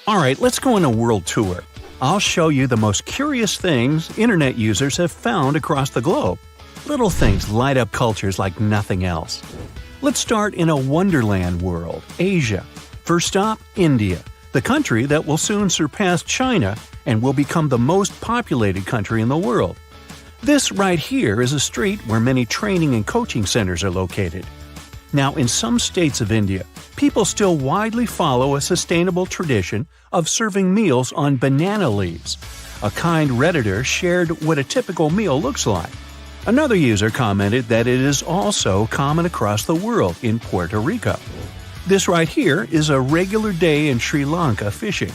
Alright, let's go on a world tour. I'll show you the most curious things internet users have found across the globe. Little things light up cultures like nothing else. Let's start in a wonderland world, Asia. First stop, India, the country that will soon surpass China and will become the most populated country in the world. This right here is a street where many training and coaching centers are located. Now, in some states of India, people still widely follow a sustainable tradition of serving meals on banana leaves. A kind Redditor shared what a typical meal looks like. Another user commented that it is also common across the world in Puerto Rico. This right here is a regular day in Sri Lanka fishing.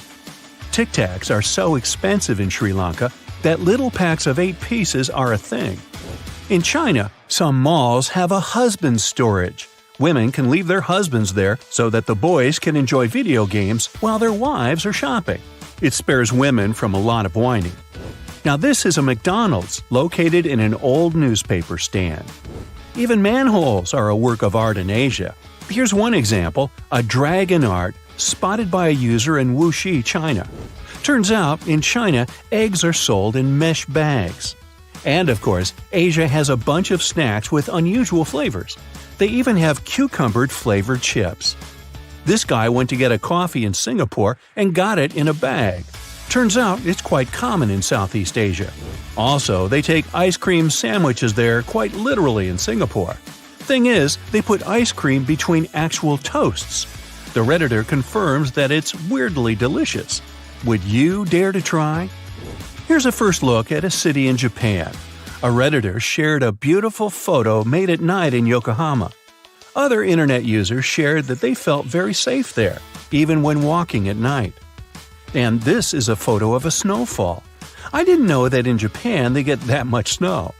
Tic Tacs are so expensive in Sri Lanka that little packs of 8 pieces are a thing. In China, some malls have a husband's storage. Women can leave their husbands there so that the boys can enjoy video games while their wives are shopping. It spares women from a lot of whining. Now this is a McDonald's located in an old newspaper stand. Even manholes are a work of art in Asia. Here's one example, a dragon art spotted by a user in Wuxi, China. Turns out, in China, eggs are sold in mesh bags. And of course, Asia has a bunch of snacks with unusual flavors. They even have cucumber-flavored chips. This guy went to get a coffee in Singapore and got it in a bag. Turns out it's quite common in Southeast Asia. Also, they take ice cream sandwiches there quite literally in Singapore. Thing is, they put ice cream between actual toasts. The Redditor confirms that it's weirdly delicious. Would you dare to try? Here's a first look at a city in Japan. A Redditor shared a beautiful photo made at night in Yokohama. Other internet users shared that they felt very safe there, even when walking at night. And this is a photo of a snowfall. I didn't know that in Japan they get that much snow.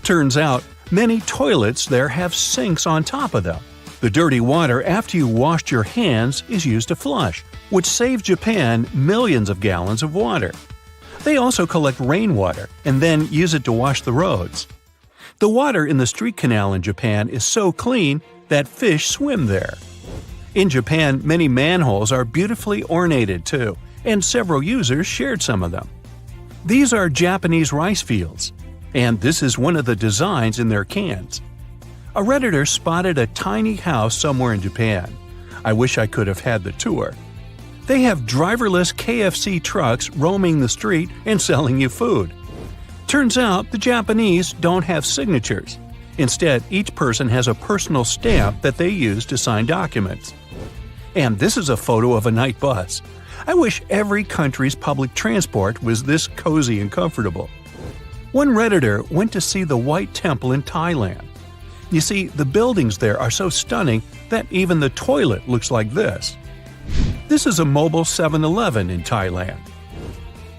Turns out, many toilets there have sinks on top of them. The dirty water after you washed your hands is used to flush, which saves Japan millions of gallons of water. They also collect rainwater and then use it to wash the roads. The water in the street canal in Japan is so clean that fish swim there. In Japan, many manholes are beautifully ornated too, and several users shared some of them. These are Japanese rice fields, and this is one of the designs in their cans. A Redditor spotted a tiny house somewhere in Japan. I wish I could have had the tour. They have driverless KFC trucks roaming the street and selling you food. Turns out the Japanese don't have signatures. Instead, each person has a personal stamp that they use to sign documents. And this is a photo of a night bus. I wish every country's public transport was this cozy and comfortable. One Redditor went to see the White Temple in Thailand. You see, the buildings there are so stunning that even the toilet looks like this. This is a mobile 7-Eleven in Thailand.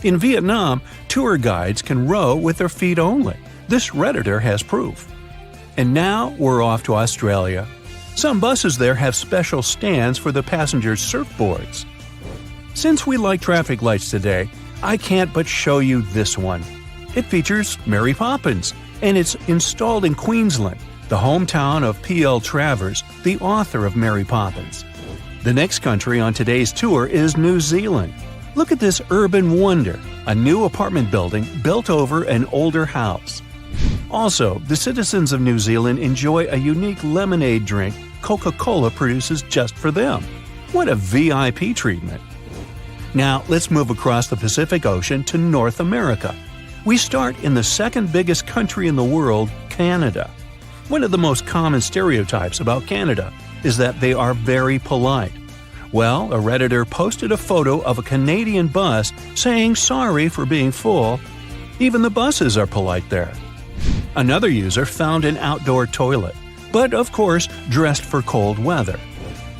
In Vietnam, tour guides can row with their feet only. This Redditor has proof. And now we're off to Australia. Some buses there have special stands for the passengers' surfboards. Since we like traffic lights today, I can't but show you this one. It features Mary Poppins, and it's installed in Queensland, the hometown of P.L. Travers, the author of Mary Poppins. The next country on today's tour is New Zealand. Look at this urban wonder, a new apartment building built over an older house. Also, the citizens of New Zealand enjoy a unique lemonade drink Coca-Cola produces just for them. What a VIP treatment! Now, let's move across the Pacific Ocean to North America. We start in the second biggest country in the world, Canada. One of the most common stereotypes about Canada is that they are very polite. Well, a Redditor posted a photo of a Canadian bus saying sorry for being full. Even the buses are polite there. Another user found an outdoor toilet, but of course dressed for cold weather.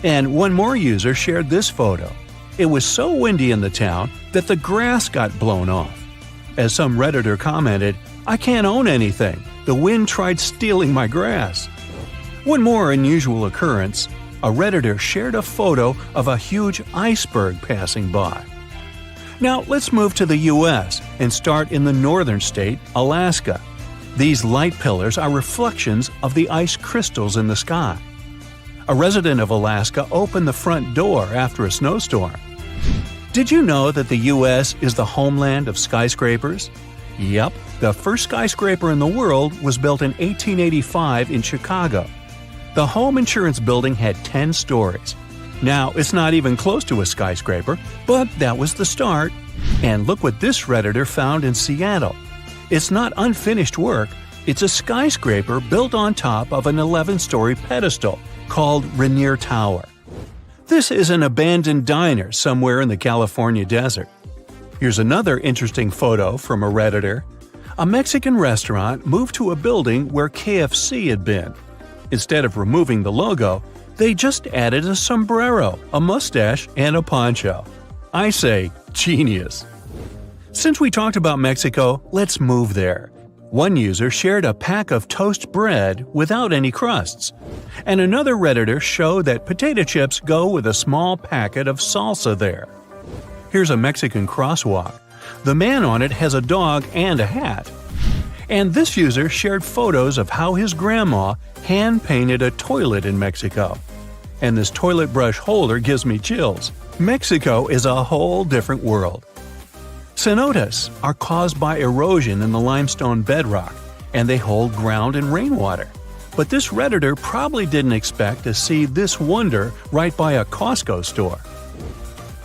And one more user shared this photo. It was so windy in the town that the grass got blown off. As some Redditor commented, "I can't own anything. The wind tried stealing my grass." One more unusual occurrence, a Redditor shared a photo of a huge iceberg passing by. Now let's move to the US and start in the northern state, Alaska. These light pillars are reflections of the ice crystals in the sky. A resident of Alaska opened the front door after a snowstorm. Did you know that the US is the homeland of skyscrapers? Yep, the first skyscraper in the world was built in 1885 in Chicago. The home insurance building had 10 stories. Now, it's not even close to a skyscraper, but that was the start. And look what this Redditor found in Seattle. It's not unfinished work, it's a skyscraper built on top of an 11-story pedestal called Rainier Tower. This is an abandoned diner somewhere in the California desert. Here's another interesting photo from a Redditor. A Mexican restaurant moved to a building where KFC had been. Instead of removing the logo, they just added a sombrero, a mustache, and a poncho. I say, genius. Since we talked about Mexico, let's move there. One user shared a pack of toast bread without any crusts, and another Redditor showed that potato chips go with a small packet of salsa there. Here's a Mexican crosswalk. The man on it has a dog and a hat. And this user shared photos of how his grandma hand-painted a toilet in Mexico. And this toilet brush holder gives me chills. Mexico is a whole different world. Cenotes are caused by erosion in the limestone bedrock, and they hold ground and rainwater. But this Redditor probably didn't expect to see this wonder right by a Costco store.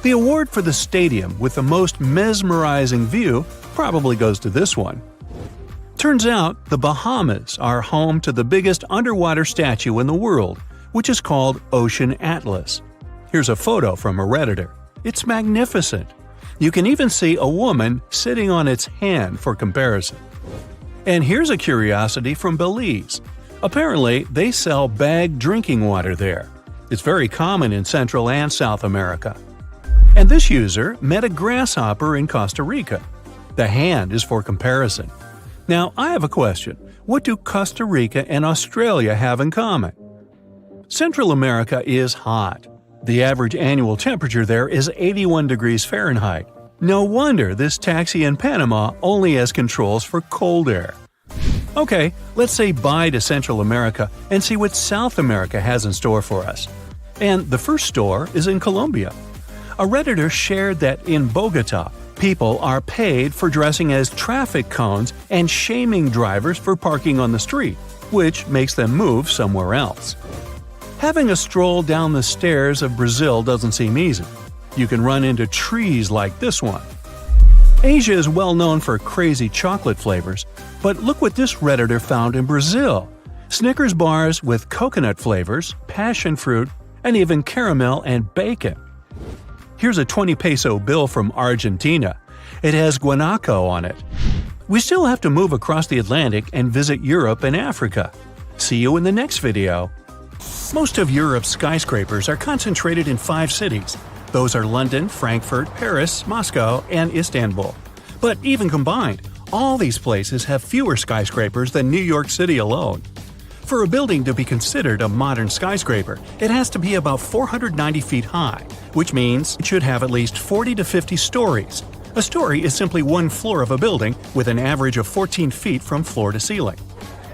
The award for the stadium with the most mesmerizing view probably goes to this one. Turns out, the Bahamas are home to the biggest underwater statue in the world, which is called Ocean Atlas. Here's a photo from a Redditor. It's magnificent. You can even see a woman sitting on its hand for comparison. And here's a curiosity from Belize. Apparently, they sell bagged drinking water there. It's very common in Central and South America. And this user met a grasshopper in Costa Rica. The hand is for comparison. Now, I have a question. What do Costa Rica and Australia have in common? Central America is hot. The average annual temperature there is 81 degrees Fahrenheit. No wonder this taxi in Panama only has controls for cold air. Okay, let's say bye to Central America and see what South America has in store for us. And the first store is in Colombia. A Redditor shared that in Bogota, people are paid for dressing as traffic cones and shaming drivers for parking on the street, which makes them move somewhere else. Having a stroll down the stairs of Brazil doesn't seem easy. You can run into trees like this one. Asia is well known for crazy chocolate flavors, but look what this Redditor found in Brazil. Snickers bars with coconut flavors, passion fruit, and even caramel and bacon. Here's a 20 peso bill from Argentina. It has guanaco on it. We still have to move across the Atlantic and visit Europe and Africa. See you in the next video. Most of Europe's skyscrapers are concentrated in 5 cities. Those are London, Frankfurt, Paris, Moscow, and Istanbul. But even combined, all these places have fewer skyscrapers than New York City alone. For a building to be considered a modern skyscraper, it has to be about 490 feet high, which means it should have at least 40 to 50 stories. A story is simply one floor of a building with an average of 14 feet from floor to ceiling.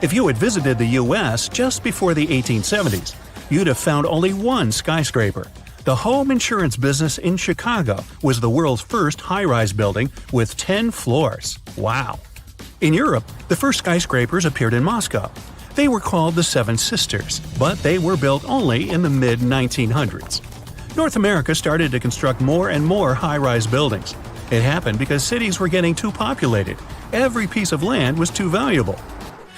If you had visited the US just before the 1870s, you'd have found only one skyscraper. The home insurance business in Chicago was the world's first high-rise building with 10 floors. Wow! In Europe, the first skyscrapers appeared in Moscow. They were called the Seven Sisters, but they were built only in the mid-1900s. North America started to construct more and more high-rise buildings. It happened because cities were getting too populated. Every piece of land was too valuable.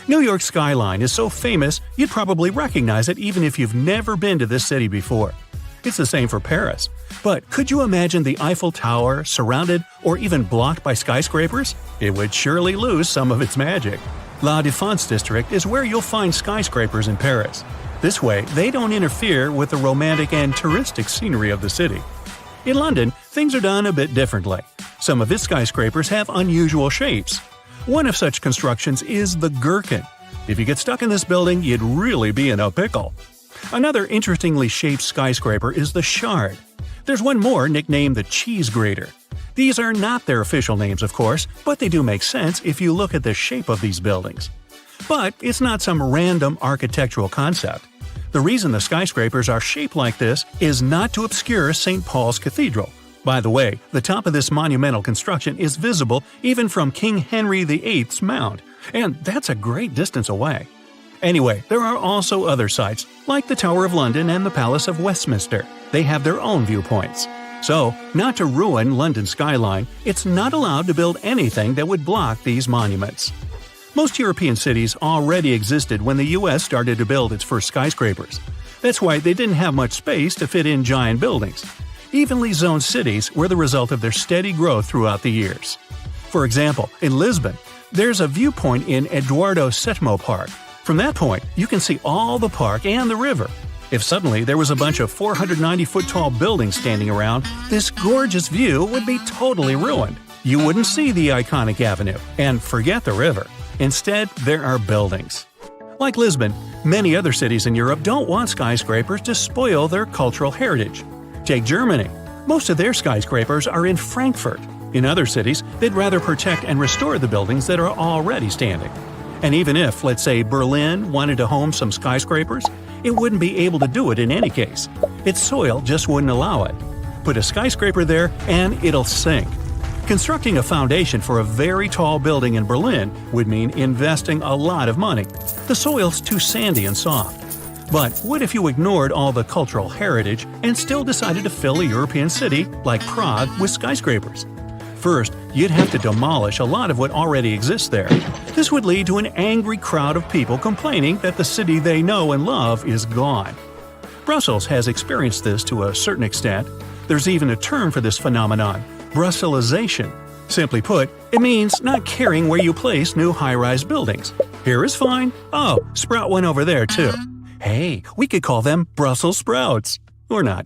New York's skyline is so famous you'd probably recognize it even if you've never been to this city before. It's the same for Paris. But could you imagine the Eiffel Tower surrounded or even blocked by skyscrapers? It would surely lose some of its magic. La Défense district is where you'll find skyscrapers in Paris. This way, they don't interfere with the romantic and touristic scenery of the city. In London, things are done a bit differently. Some of its skyscrapers have unusual shapes. One of such constructions is the Gherkin. If you get stuck in this building, you'd really be in a pickle. Another interestingly shaped skyscraper is the Shard. There's one more nicknamed the Cheese Grater. These are not their official names, of course, but they do make sense if you look at the shape of these buildings. But it's not some random architectural concept. The reason the skyscrapers are shaped like this is not to obscure St. Paul's Cathedral, By the way, the top of this monumental construction is visible even from King Henry VIII's Mount, and that's a great distance away. Anyway, there are also other sites, like the Tower of London and the Palace of Westminster. They have their own viewpoints. So, not to ruin London's skyline, it's not allowed to build anything that would block these monuments. Most European cities already existed when the US started to build its first skyscrapers. That's why they didn't have much space to fit in giant buildings. Evenly zoned cities were the result of their steady growth throughout the years. For example, in Lisbon, there's a viewpoint in Eduardo Setmo Park. From that point, you can see all the park and the river. If suddenly there was a bunch of 490-foot-tall buildings standing around, this gorgeous view would be totally ruined. You wouldn't see the iconic avenue, and forget the river. Instead, there are buildings. Like Lisbon, many other cities in Europe don't want skyscrapers to spoil their cultural heritage. Take Germany. Most of their skyscrapers are in Frankfurt. In other cities, they'd rather protect and restore the buildings that are already standing. And even if, let's say, Berlin wanted to home some skyscrapers, it wouldn't be able to do it in any case. Its soil just wouldn't allow it. Put a skyscraper there and it'll sink. Constructing a foundation for a very tall building in Berlin would mean investing a lot of money. The soil's too sandy and soft. But what if you ignored all the cultural heritage and still decided to fill a European city like Prague with skyscrapers? First, you'd have to demolish a lot of what already exists there. This would lead to an angry crowd of people complaining that the city they know and love is gone. Brussels has experienced this to a certain extent. There's even a term for this phenomenon: Brusselization. Simply put, it means not caring where you place new high-rise buildings. Here is fine. Oh, sprout one over there too. Hey, we could call them Brussels sprouts. Or not.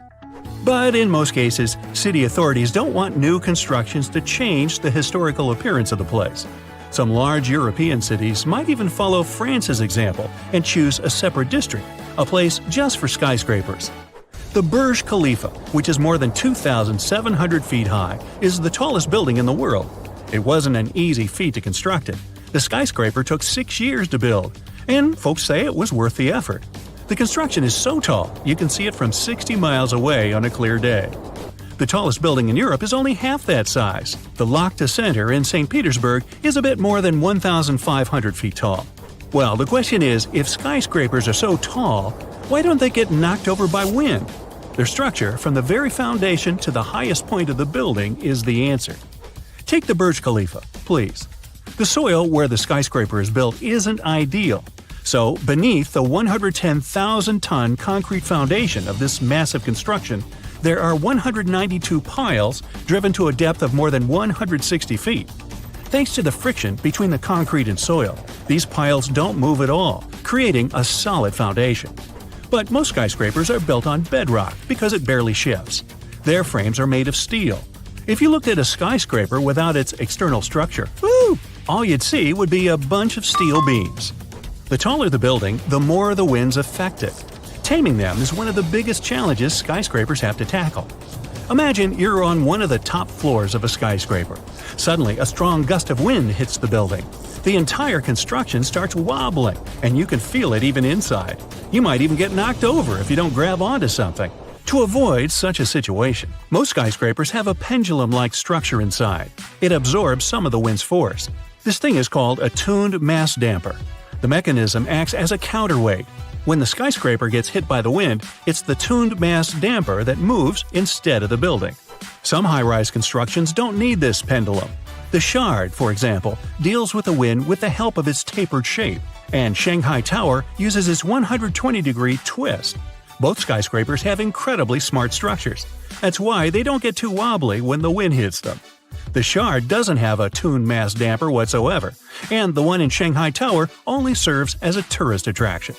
But in most cases, city authorities don't want new constructions to change the historical appearance of the place. Some large European cities might even follow France's example and choose a separate district, a place just for skyscrapers. The Burj Khalifa, which is more than 2,700 feet high, is the tallest building in the world. It wasn't an easy feat to construct it. The skyscraper took 6 years to build, and folks say it was worth the effort. The construction is so tall, you can see it from 60 miles away on a clear day. The tallest building in Europe is only half that size. The Lotte Center in St. Petersburg is a bit more than 1,500 feet tall. Well, the question is, if skyscrapers are so tall, why don't they get knocked over by wind? Their structure, from the very foundation to the highest point of the building, is the answer. Take the Burj Khalifa, please. The soil where the skyscraper is built isn't ideal. So, beneath the 110,000-ton concrete foundation of this massive construction, there are 192 piles driven to a depth of more than 160 feet. Thanks to the friction between the concrete and soil, these piles don't move at all, creating a solid foundation. But most skyscrapers are built on bedrock because it barely shifts. Their frames are made of steel. If you looked at a skyscraper without its external structure, all you'd see would be a bunch of steel beams. The taller the building, the more the winds affect it. Taming them is one of the biggest challenges skyscrapers have to tackle. Imagine you're on one of the top floors of a skyscraper. Suddenly, a strong gust of wind hits the building. The entire construction starts wobbling, and you can feel it even inside. You might even get knocked over if you don't grab onto something. To avoid such a situation, most skyscrapers have a pendulum-like structure inside. It absorbs some of the wind's force. This thing is called a tuned mass damper. The mechanism acts as a counterweight. When the skyscraper gets hit by the wind, it's the tuned mass damper that moves instead of the building. Some high-rise constructions don't need this pendulum. The Shard, for example, deals with the wind with the help of its tapered shape, and Shanghai Tower uses its 120-degree twist. Both skyscrapers have incredibly smart structures. That's why they don't get too wobbly when the wind hits them. The Shard doesn't have a tuned mass damper whatsoever, and the one in Shanghai Tower only serves as a tourist attraction.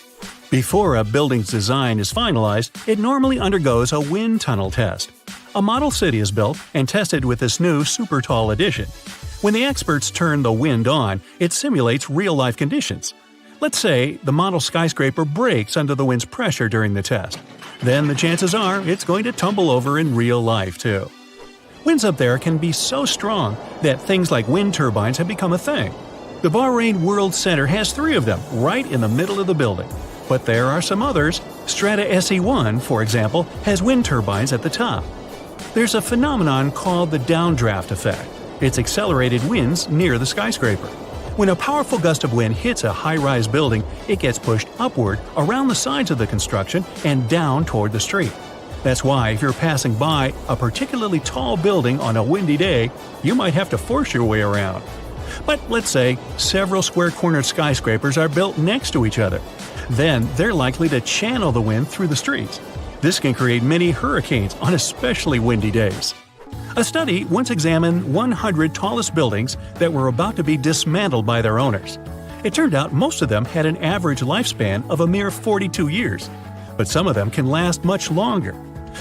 Before a building's design is finalized, it normally undergoes a wind tunnel test. A model city is built and tested with this new super tall addition. When the experts turn the wind on, it simulates real-life conditions. Let's say the model skyscraper breaks under the wind's pressure during the test. Then the chances are it's going to tumble over in real life too. Winds up there can be so strong that things like wind turbines have become a thing. The Bahrain World Center has 3 of them right in the middle of the building. But there are some others. Strata SE1, for example, has wind turbines at the top. There's a phenomenon called the downdraft effect. It's accelerated winds near the skyscraper. When a powerful gust of wind hits a high-rise building, it gets pushed upward around the sides of the construction and down toward the street. That's why if you're passing by a particularly tall building on a windy day, you might have to force your way around. But let's say several square-cornered skyscrapers are built next to each other. Then they're likely to channel the wind through the streets. This can create many hurricanes on especially windy days. A study once examined 100 tallest buildings that were about to be dismantled by their owners. It turned out most of them had an average lifespan of a mere 42 years, but some of them can last much longer.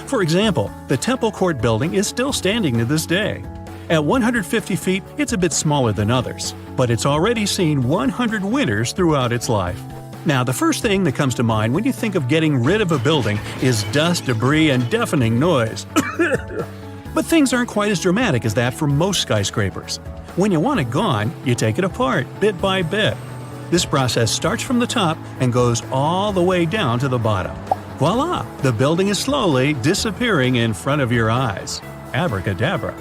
For example, the Temple Court building is still standing to this day. At 150 feet, it's a bit smaller than others, but it's already seen 100 winters throughout its life. Now, the first thing that comes to mind when you think of getting rid of a building is dust, debris, and deafening noise. But things aren't quite as dramatic as that for most skyscrapers. When you want it gone, you take it apart, bit by bit. This process starts from the top and goes all the way down to the bottom. Voila! The building is slowly disappearing in front of your eyes. Abracadabra.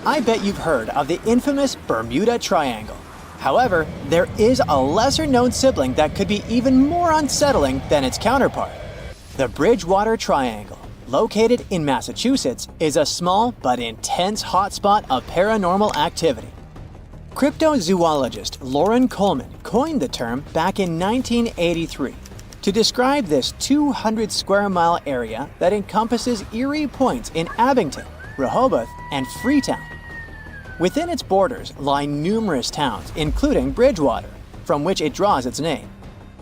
I bet you've heard of the infamous Bermuda Triangle. However, there is a lesser-known sibling that could be even more unsettling than its counterpart. The Bridgewater Triangle, located in Massachusetts, is a small but intense hotspot of paranormal activity. Cryptozoologist Lauren Coleman coined the term back in 1983 to describe this 200-square-mile area that encompasses Eerie points in Abington, Rehoboth, and Freetown. Within its borders lie numerous towns, including Bridgewater, from which it draws its name.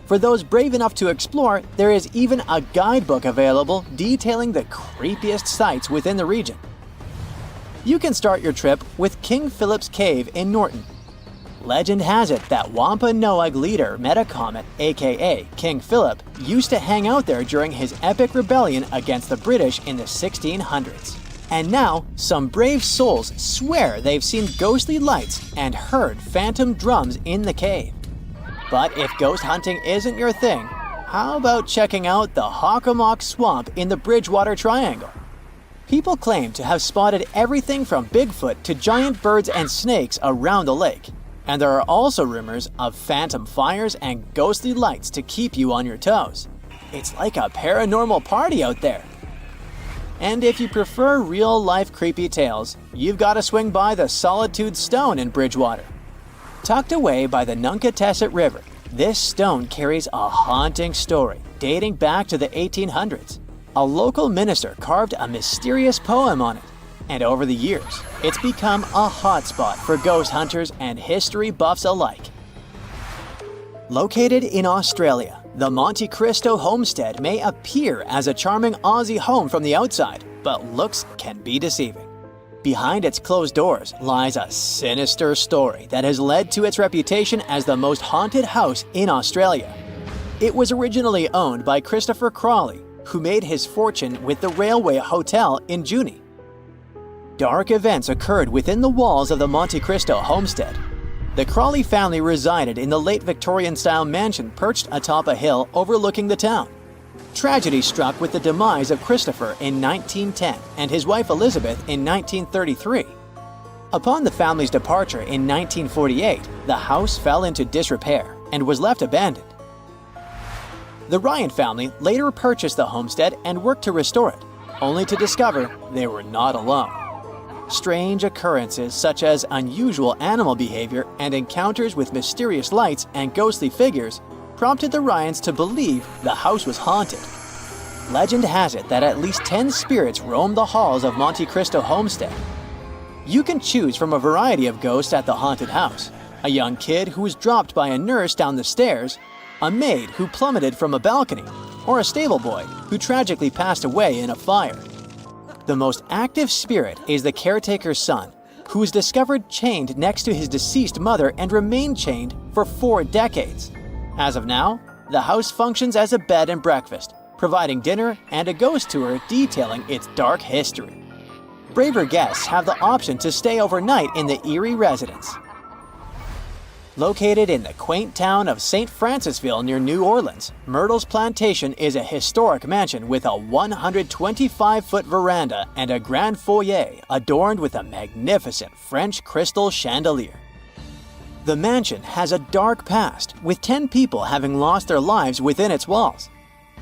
For those brave enough to explore, there is even a guidebook available detailing the creepiest sites within the region. You can start your trip with King Philip's Cave in Norton. Legend has it that Wampanoag leader Metacomet, aka King Philip, used to hang out there during his epic rebellion against the British in the 1600s. And now, some brave souls swear they've seen ghostly lights and heard phantom drums in the cave. But if ghost hunting isn't your thing, how about checking out the Hockomock Swamp in the Bridgewater Triangle? People claim to have spotted everything from Bigfoot to giant birds and snakes around the lake. And there are also rumors of phantom fires and ghostly lights to keep you on your toes. It's like a paranormal party out there. And if you prefer real-life creepy tales, you've got to swing by the Solitude Stone in Bridgewater. Tucked away by the Nunkatesset River, this stone carries a haunting story dating back to the 1800s. A local minister carved a mysterious poem on it, and over the years, it's become a hotspot for ghost hunters and history buffs alike. Located in Australia, the Monte Cristo homestead may appear as a charming Aussie home from the outside, but looks can be deceiving. Behind its closed doors lies a sinister story that has led to its reputation as the most haunted house in Australia. It was originally owned by Christopher Crawley, who made his fortune with the Railway Hotel in Junee. Dark events occurred within the walls of the Monte Cristo homestead. The Crawley family resided in the late Victorian-style mansion perched atop a hill overlooking the town. Tragedy struck with the demise of Christopher in 1910 and his wife Elizabeth in 1933. Upon the family's departure in 1948, the house fell into disrepair and was left abandoned. The Ryan family later purchased the homestead and worked to restore it, only to discover they were not alone. Strange occurrences such as unusual animal behavior and encounters with mysterious lights and ghostly figures prompted the Ryans to believe the house was haunted. Legend has it that at least 10 spirits roam the halls of Monte Cristo homestead. You can choose from a variety of ghosts at the haunted house: a young kid who was dropped by a nurse down the stairs, a maid who plummeted from a balcony, or a stable boy who tragically passed away in a fire. The most active spirit is the caretaker's son, who was discovered chained next to his deceased mother and remained chained for 4 decades. As of now, the house functions as a bed and breakfast, providing dinner and a ghost tour detailing its dark history. Braver guests have the option to stay overnight in the Eerie residence. Located in the quaint town of St. Francisville near New Orleans, Myrtle's Plantation is a historic mansion with a 125-foot veranda and a grand foyer adorned with a magnificent French crystal chandelier. The mansion has a dark past, with 10 people having lost their lives within its walls.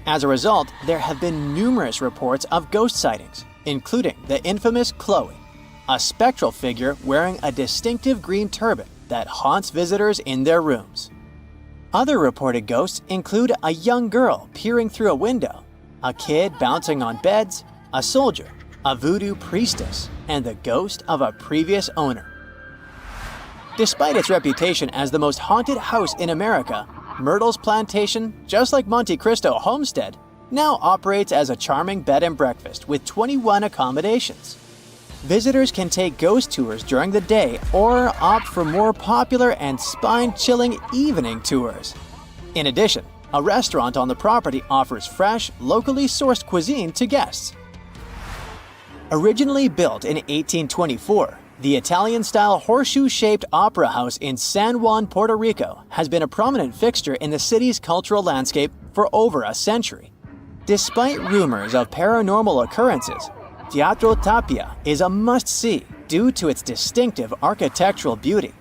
As a result, there have been numerous reports of ghost sightings, including the infamous Chloe, a spectral figure wearing a distinctive green turban that haunts visitors in their rooms. Other reported ghosts include a young girl peering through a window, a kid bouncing on beds, a soldier, a voodoo priestess, and the ghost of a previous owner. Despite its reputation as the most haunted house in America, Myrtle's Plantation, just like Monte Cristo Homestead, now operates as a charming bed and breakfast with 21 accommodations. Visitors can take ghost tours during the day or opt for more popular and spine-chilling evening tours. In addition, a restaurant on the property offers fresh, locally sourced cuisine to guests. Originally built in 1824, the Italian-style horseshoe-shaped opera house in San Juan, Puerto Rico has been a prominent fixture in the city's cultural landscape for over a century. Despite rumors of paranormal occurrences, Teatro Tapia is a must-see due to its distinctive architectural beauty.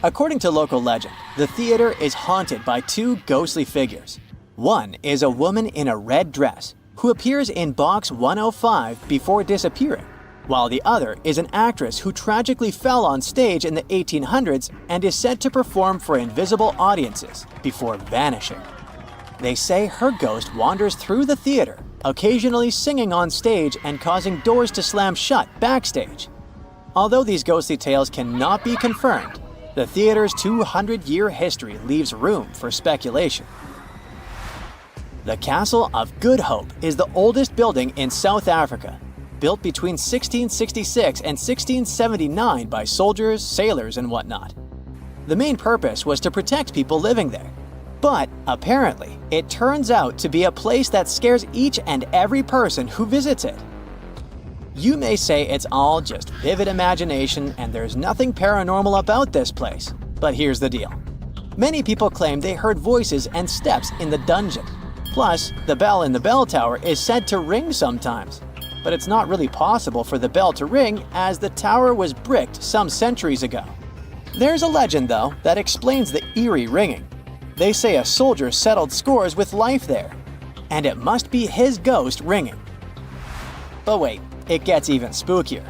According to local legend, the theater is haunted by two ghostly figures. One is a woman in a red dress who appears in box 105 before disappearing, while the other is an actress who tragically fell on stage in the 1800s and is said to perform for invisible audiences before vanishing. They say her ghost wanders through the theater, occasionally singing on stage and causing doors to slam shut backstage. Although these ghostly tales cannot be confirmed, the theater's 200-year history leaves room for speculation. The Castle of Good Hope is the oldest building in South Africa, built between 1666 and 1679 by soldiers, sailors, and whatnot. The main purpose was to protect people living there. But apparently, it turns out to be a place that scares each and every person who visits it. You may say it's all just vivid imagination and there's nothing paranormal about this place, but here's the deal. Many people claim they heard voices and steps in the dungeon. Plus, the bell in the bell tower is said to ring sometimes. But it's not really possible for the bell to ring as the tower was bricked some centuries ago. There's a legend, though, that explains the eerie ringing. They say a soldier settled scores with life there, and it must be his ghost ringing. But wait, it gets even spookier.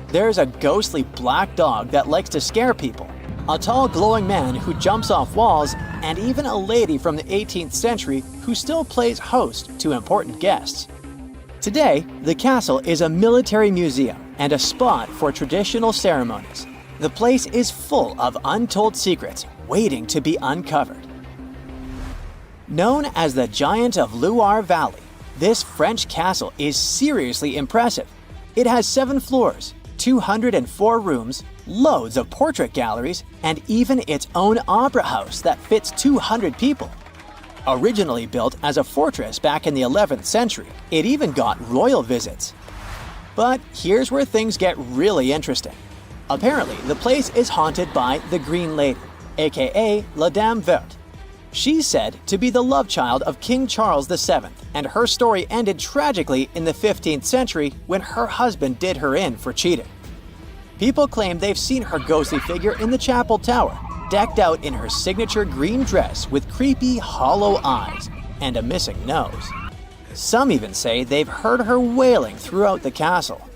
There's a ghostly black dog that likes to scare people, a tall glowing man who jumps off walls, and even a lady from the 18th century who still plays host to important guests. Today, the castle is a military museum and a spot for traditional ceremonies. The place is full of untold secrets waiting to be uncovered. Known as the Giant of Loire Valley, this French castle is seriously impressive. It has 7 floors, 204 rooms, loads of portrait galleries, and even its own opera house that fits 200 people. Originally built as a fortress back in the 11th century, it even got royal visits. But here's where things get really interesting. Apparently, the place is haunted by the Green Lady, aka La Dame Verte. She's said to be the love child of King Charles VII, and her story ended tragically in the 15th century when her husband did her in for cheating. People claim they've seen her ghostly figure in the chapel tower, decked out in her signature green dress with creepy, hollow eyes and a missing nose. Some even say they've heard her wailing throughout the castle.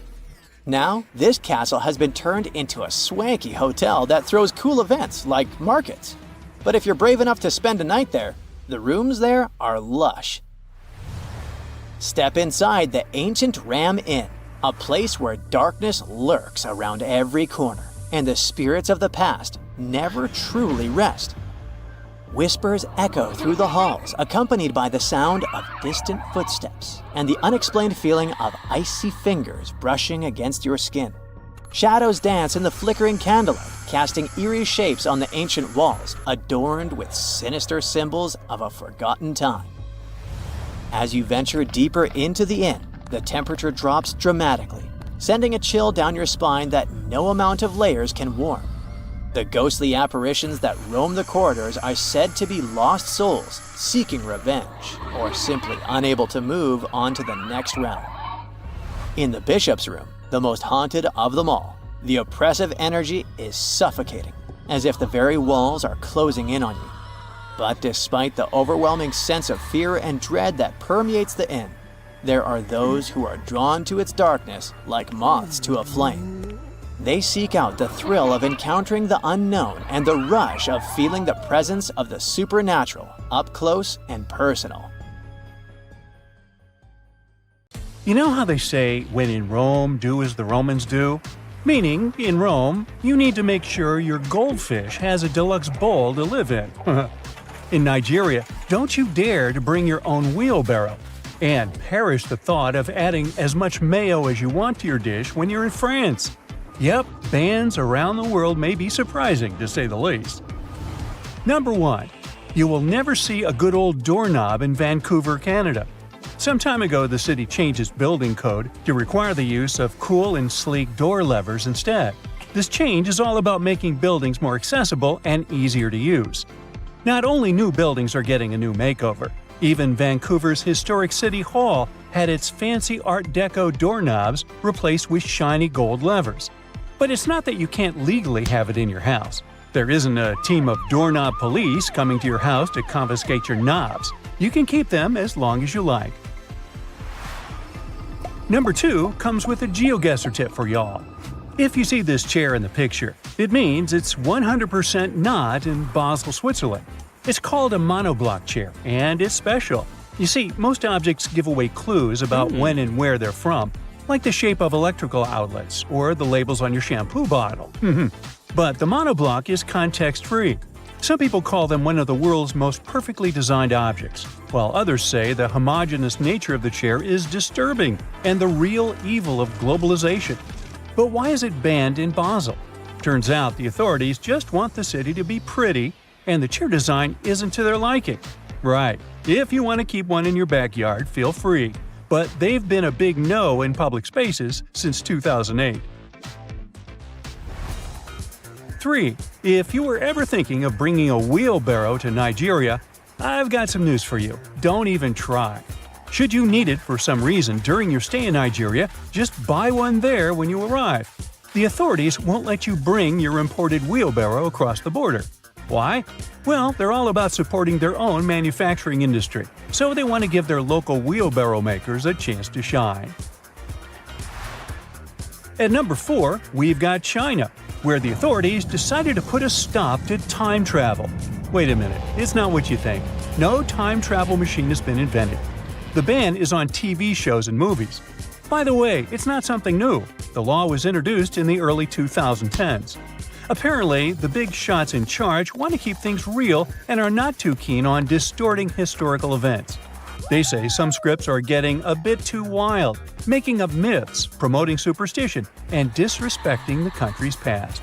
Now, this castle has been turned into a swanky hotel that throws cool events like markets. But if you're brave enough to spend a night there, the rooms there are lush. Step inside the ancient Ram Inn, a place where darkness lurks around every corner, and the spirits of the past never truly rest. Whispers echo through the halls, accompanied by the sound of distant footsteps and the unexplained feeling of icy fingers brushing against your skin. Shadows dance in the flickering candlelight, casting eerie shapes on the ancient walls, adorned with sinister symbols of a forgotten time. As you venture deeper into the inn, the temperature drops dramatically, sending a chill down your spine that no amount of layers can warm. The ghostly apparitions that roam the corridors are said to be lost souls seeking revenge, or simply unable to move on to the next realm. In the Bishop's Room, the most haunted of them all, the oppressive energy is suffocating, as if the very walls are closing in on you. But despite the overwhelming sense of fear and dread that permeates the inn, there are those who are drawn to its darkness like moths to a flame. They seek out the thrill of encountering the unknown and the rush of feeling the presence of the supernatural up close and personal. You know how they say, when in Rome, do as the Romans do? Meaning, in Rome, you need to make sure your goldfish has a deluxe bowl to live in. In Nigeria, don't you dare to bring your own wheelbarrow. And perish the thought of adding as much mayo as you want to your dish when you're in France. Yep, bans around the world may be surprising, to say the least. Number 1. You will never see a good old doorknob in Vancouver, Canada. Some time ago, the city changed its building code to require the use of cool and sleek door levers instead. This change is all about making buildings more accessible and easier to use. Not only new buildings are getting a new makeover, even Vancouver's historic City Hall had its fancy Art Deco doorknobs replaced with shiny gold levers. But it's not that you can't legally have it in your house. There isn't a team of doorknob police coming to your house to confiscate your knobs. You can keep them as long as you like. Number 2 comes with a GeoGuessr tip for y'all. If you see this chair in the picture, it means it's 100% not in Basel, Switzerland. It's called a monoblock chair, and it's special. You see, most objects give away clues about when and where they're from, like the shape of electrical outlets or the labels on your shampoo bottle. But the monoblock is context-free. Some people call them one of the world's most perfectly designed objects, while others say the homogeneous nature of the chair is disturbing and the real evil of globalization. But why is it banned in Basel? Turns out the authorities just want the city to be pretty, and the chair design isn't to their liking. Right, if you want to keep one in your backyard, feel free. But they've been a big no in public spaces since 2008. 3. If you were ever thinking of bringing a wheelbarrow to Nigeria, I've got some news for you. Don't even try. Should you need it for some reason during your stay in Nigeria, just buy one there when you arrive. The authorities won't let you bring your imported wheelbarrow across the border. Why? Well, they're all about supporting their own manufacturing industry, so they want to give their local wheelbarrow makers a chance to shine. At number 4, we've got China, where the authorities decided to put a stop to time travel. Wait a minute, it's not what you think. No time travel machine has been invented. The ban is on TV shows and movies. By the way, it's not something new. The law was introduced in the early 2010s. Apparently, the big shots in charge want to keep things real and are not too keen on distorting historical events. They say some scripts are getting a bit too wild, making up myths, promoting superstition, and disrespecting the country's past.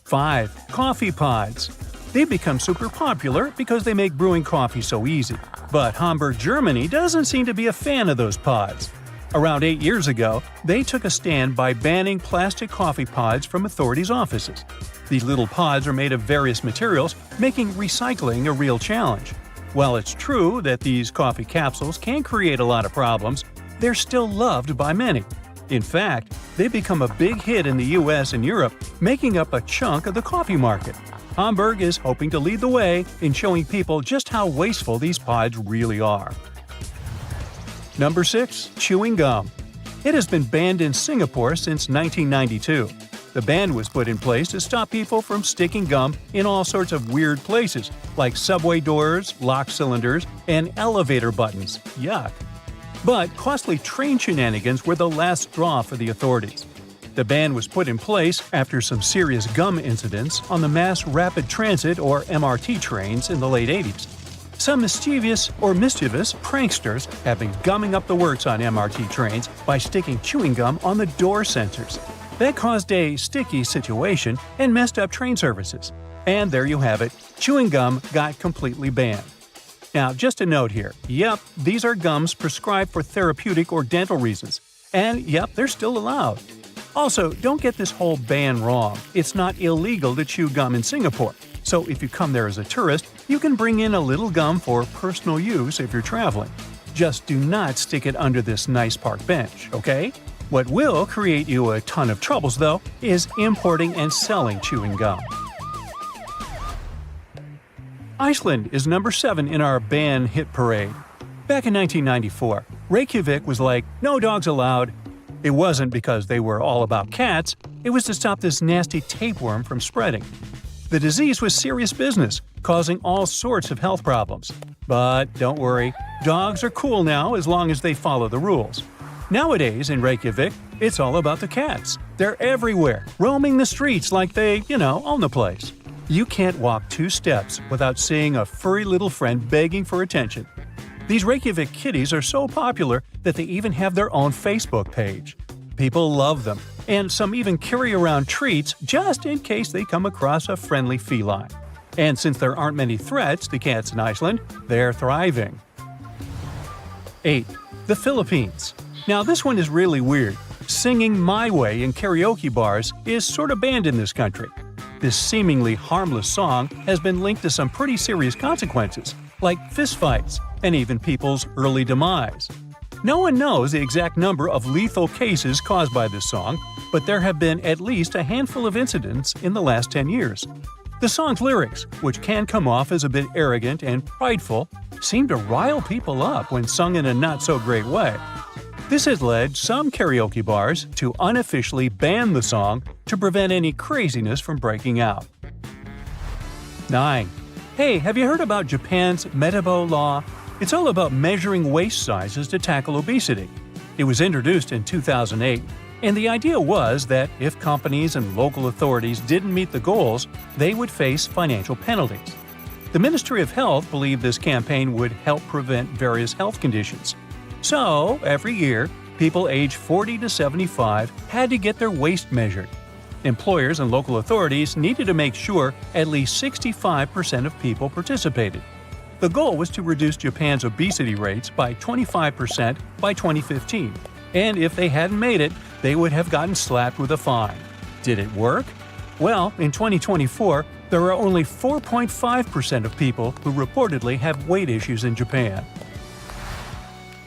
5. Coffee pods. They've become super popular because they make brewing coffee so easy. But Hamburg, Germany doesn't seem to be a fan of those pods. Around 8 years ago, they took a stand by banning plastic coffee pods from authorities' offices. These little pods are made of various materials, making recycling a real challenge. While it's true that these coffee capsules can create a lot of problems, they're still loved by many. In fact, they've become a big hit in the US and Europe, making up a chunk of the coffee market. Hamburg is hoping to lead the way in showing people just how wasteful these pods really are. Number 6. Chewing gum. It has been banned in Singapore since 1992. The ban was put in place to stop people from sticking gum in all sorts of weird places, like subway doors, lock cylinders, and elevator buttons. Yuck. But costly train shenanigans were the last straw for the authorities. The ban was put in place after some serious gum incidents on the Mass Rapid Transit or MRT trains in the late 80s. Some mischievous pranksters have been gumming up the works on MRT trains by sticking chewing gum on the door sensors. That caused a sticky situation and messed up train services. And there you have it, chewing gum got completely banned. Now, just a note here, yep, these are gums prescribed for therapeutic or dental reasons. And yep, they're still allowed. Also, don't get this whole ban wrong. It's not illegal to chew gum in Singapore. So if you come there as a tourist, you can bring in a little gum for personal use if you're traveling. Just do not stick it under this nice park bench, okay? What will create you a ton of troubles, though, is importing and selling chewing gum. Iceland is number 7 in our ban hit parade. Back in 1994, Reykjavik was like, no dogs allowed. It wasn't because they were all about cats, it was to stop this nasty tapeworm from spreading. The disease was serious business, causing all sorts of health problems. But don't worry, dogs are cool now as long as they follow the rules. Nowadays in Reykjavik, it's all about the cats. They're everywhere, roaming the streets like they, own the place. You can't walk 2 steps without seeing a furry little friend begging for attention. These Reykjavik kitties are so popular that they even have their own Facebook page. People love them, and some even carry around treats just in case they come across a friendly feline. And since there aren't many threats to cats in Iceland, they're thriving. 8. The Philippines. Now this one is really weird. Singing My Way in karaoke bars is sort of banned in this country. This seemingly harmless song has been linked to some pretty serious consequences, like fistfights and even people's early demise. No one knows the exact number of lethal cases caused by this song, but there have been at least a handful of incidents in the last 10 years. The song's lyrics, which can come off as a bit arrogant and prideful, seem to rile people up when sung in a not-so-great way. This has led some karaoke bars to unofficially ban the song to prevent any craziness from breaking out. 9. Hey, have you heard about Japan's Metabo law? It's all about measuring waist sizes to tackle obesity. It was introduced in 2008, and the idea was that if companies and local authorities didn't meet the goals, they would face financial penalties. The Ministry of Health believed this campaign would help prevent various health conditions. So, every year, people aged 40 to 75 had to get their waist measured. Employers and local authorities needed to make sure at least 65% of people participated. The goal was to reduce Japan's obesity rates by 25% by 2015, and if they hadn't made it, they would have gotten slapped with a fine. Did it work? Well, in 2024, there are only 4.5% of people who reportedly have weight issues in Japan.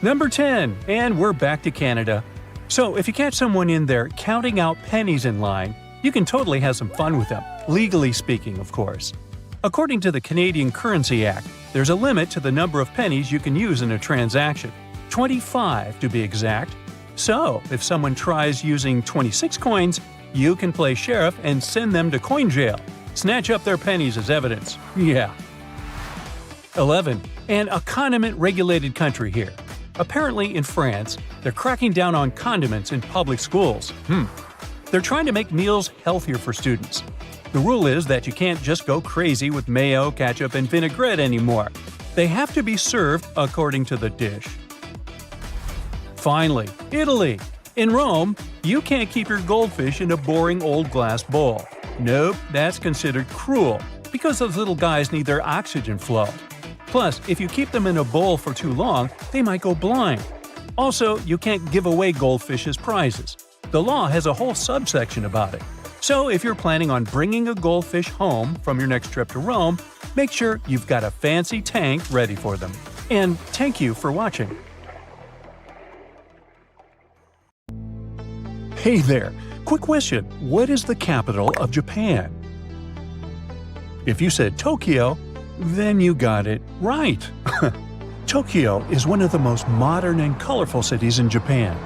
Number 10, and we're back to Canada. So if you catch someone in there counting out pennies in line, you can totally have some fun with them, legally speaking, of course. According to the Canadian Currency Act, there's a limit to the number of pennies you can use in a transaction, 25 to be exact. So, if someone tries using 26 coins, you can play sheriff and send them to coin jail. Snatch up their pennies as evidence. Yeah. 11. And a condiment-regulated country here. Apparently in France, they're cracking down on condiments in public schools. They're trying to make meals healthier for students. The rule is that you can't just go crazy with mayo, ketchup, and vinaigrette anymore. They have to be served according to the dish. Finally, Italy. In Rome, you can't keep your goldfish in a boring old glass bowl. Nope, that's considered cruel, because those little guys need their oxygen flow. Plus, if you keep them in a bowl for too long, they might go blind. Also, you can't give away goldfish as prizes. The law has a whole subsection about it. So if you're planning on bringing a goldfish home from your next trip to Rome, make sure you've got a fancy tank ready for them. And thank you for watching. Hey there! Quick question, what is the capital of Japan? If you said Tokyo, then you got it right. Tokyo is one of the most modern and colorful cities in Japan.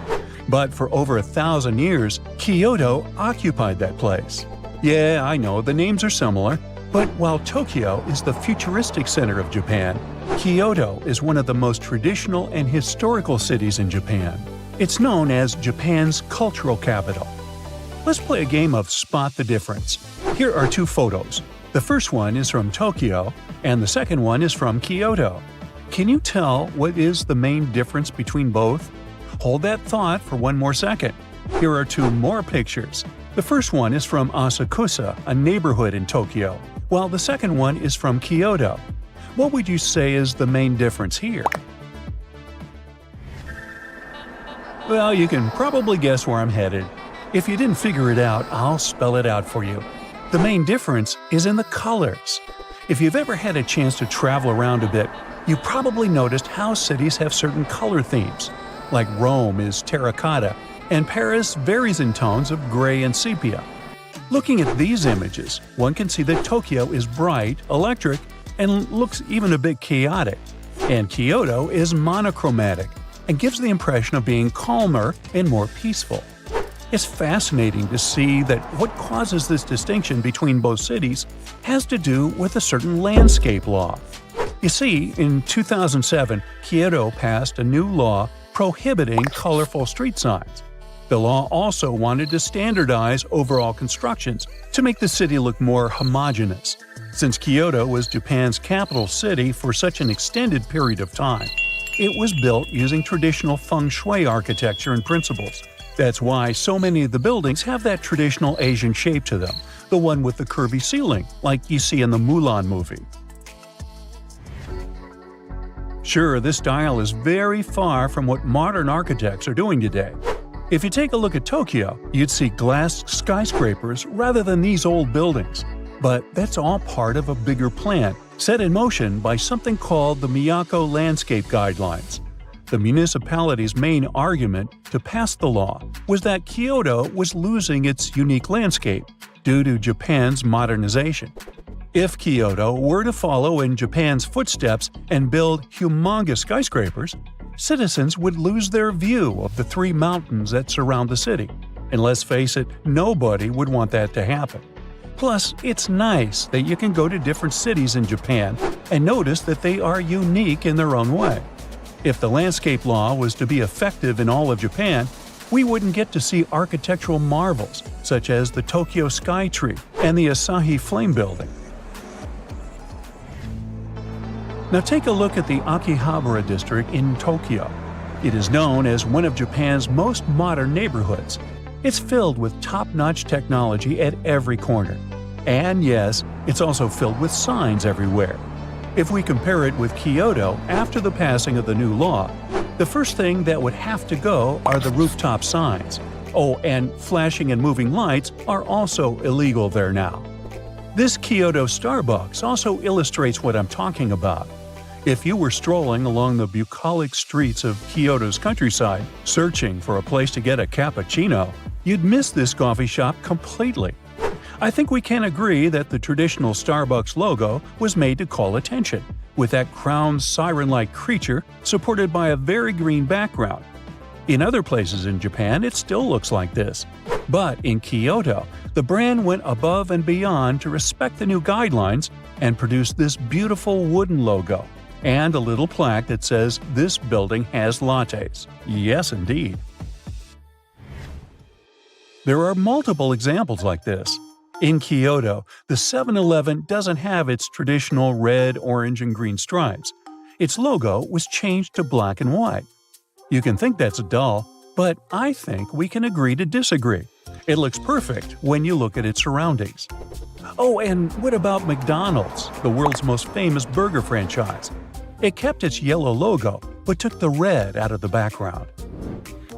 But for over 1,000 years, Kyoto occupied that place. Yeah, I know, the names are similar, but while Tokyo is the futuristic center of Japan, Kyoto is one of the most traditional and historical cities in Japan. It's known as Japan's cultural capital. Let's play a game of Spot the Difference. Here are 2 photos. The first one is from Tokyo, and the second one is from Kyoto. Can you tell what is the main difference between both? Hold that thought for one more second. Here are 2 more pictures. The first one is from Asakusa, a neighborhood in Tokyo, while the second one is from Kyoto. What would you say is the main difference here? Well, you can probably guess where I'm headed. If you didn't figure it out, I'll spell it out for you. The main difference is in the colors. If you've ever had a chance to travel around a bit, you probably noticed how cities have certain color themes. Like Rome is terracotta, and Paris varies in tones of gray and sepia. Looking at these images, one can see that Tokyo is bright, electric, and looks even a bit chaotic. And Kyoto is monochromatic and gives the impression of being calmer and more peaceful. It's fascinating to see that what causes this distinction between both cities has to do with a certain landscape law. You see, in 2007, Kyoto passed a new law prohibiting colorful street signs. The law also wanted to standardize overall constructions to make the city look more homogeneous. Since Kyoto was Japan's capital city for such an extended period of time, it was built using traditional feng shui architecture and principles. That's why so many of the buildings have that traditional Asian shape to them, the one with the curvy ceiling, like you see in the Mulan movie. Sure, this style is very far from what modern architects are doing today. If you take a look at Tokyo, you'd see glass skyscrapers rather than these old buildings. But that's all part of a bigger plan, set in motion by something called the Miyako Landscape Guidelines. The municipality's main argument to pass the law was that Kyoto was losing its unique landscape due to Japan's modernization. If Kyoto were to follow in Japan's footsteps and build humongous skyscrapers, citizens would lose their view of the three mountains that surround the city. And let's face it, nobody would want that to happen. Plus, it's nice that you can go to different cities in Japan and notice that they are unique in their own way. If the landscape law was to be effective in all of Japan, we wouldn't get to see architectural marvels such as the Tokyo Sky Tree and the Asahi Flame Building. Now take a look at the Akihabara district in Tokyo. It is known as one of Japan's most modern neighborhoods. It's filled with top-notch technology at every corner. And yes, it's also filled with signs everywhere. If we compare it with Kyoto after the passing of the new law, the first thing that would have to go are the rooftop signs. Oh, and flashing and moving lights are also illegal there now. This Kyoto Starbucks also illustrates what I'm talking about. If you were strolling along the bucolic streets of Kyoto's countryside, searching for a place to get a cappuccino, you'd miss this coffee shop completely. I think we can agree that the traditional Starbucks logo was made to call attention, with that crowned siren-like creature supported by a very green background. In other places in Japan, it still looks like this. But in Kyoto, the brand went above and beyond to respect the new guidelines and produced this beautiful wooden logo and a little plaque that says this building has lattes. Yes, indeed. There are multiple examples like this. In Kyoto, the 7-Eleven doesn't have its traditional red, orange, and green stripes. Its logo was changed to black and white. You can think that's dull, but I think we can agree to disagree. It looks perfect when you look at its surroundings. Oh, and what about McDonald's, the world's most famous burger franchise? It kept its yellow logo, but took the red out of the background.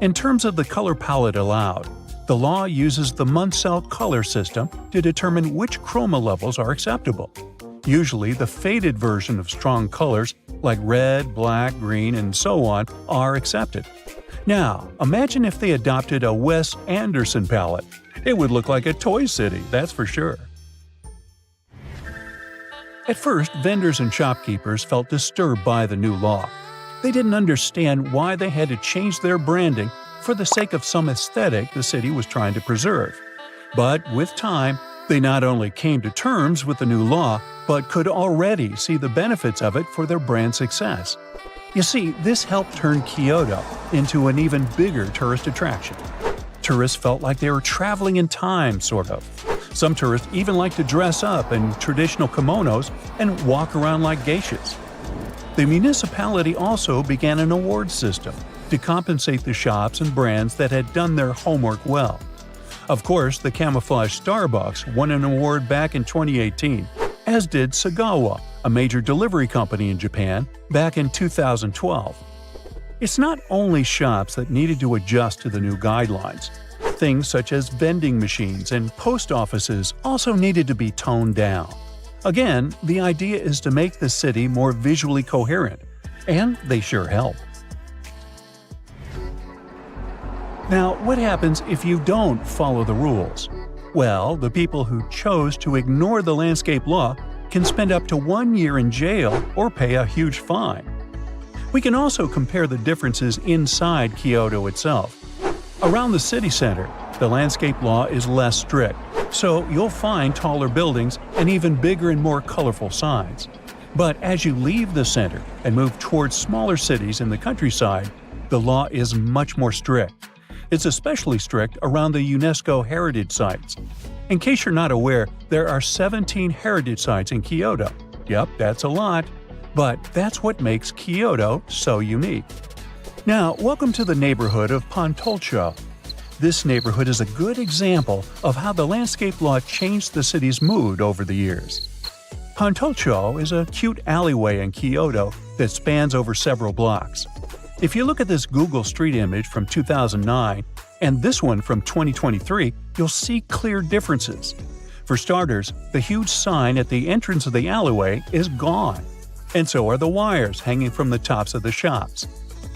In terms of the color palette allowed, the law uses the Munsell color system to determine which chroma levels are acceptable. Usually, the faded version of strong colors like red, black, green, and so on are accepted. Now, imagine if they adopted a Wes Anderson palette. It would look like a toy city, that's for sure. At first, vendors and shopkeepers felt disturbed by the new law. They didn't understand why they had to change their branding for the sake of some aesthetic the city was trying to preserve. But with time, they not only came to terms with the new law, but could already see the benefits of it for their brand success. You see, this helped turn Kyoto into an even bigger tourist attraction. Tourists felt like they were traveling in time, sort of. Some tourists even like to dress up in traditional kimonos and walk around like geishas. The municipality also began an award system to compensate the shops and brands that had done their homework well. Of course, the camouflage Starbucks won an award back in 2018, as did Sagawa, a major delivery company in Japan, back in 2012. It's not only shops that needed to adjust to the new guidelines. Things such as vending machines and post offices also needed to be toned down. Again, the idea is to make the city more visually coherent, and they sure help. Now, what happens if you don't follow the rules? Well, the people who chose to ignore the landscape law can spend up to 1 year in jail or pay a huge fine. We can also compare the differences inside Kyoto itself. Around the city center, the landscape law is less strict, so you'll find taller buildings and even bigger and more colorful signs. But as you leave the center and move towards smaller cities in the countryside, the law is much more strict. It's especially strict around the UNESCO heritage sites. In case you're not aware, there are 17 heritage sites in Kyoto. Yep, that's a lot. But that's what makes Kyoto so unique. Now, welcome to the neighborhood of Pontulcho. This neighborhood is a good example of how the landscape law changed the city's mood over the years. Pontulcho is a cute alleyway in Kyoto that spans over several blocks. If you look at this Google Street image from 2009 and this one from 2023, you'll see clear differences. For starters, the huge sign at the entrance of the alleyway is gone, and so are the wires hanging from the tops of the shops.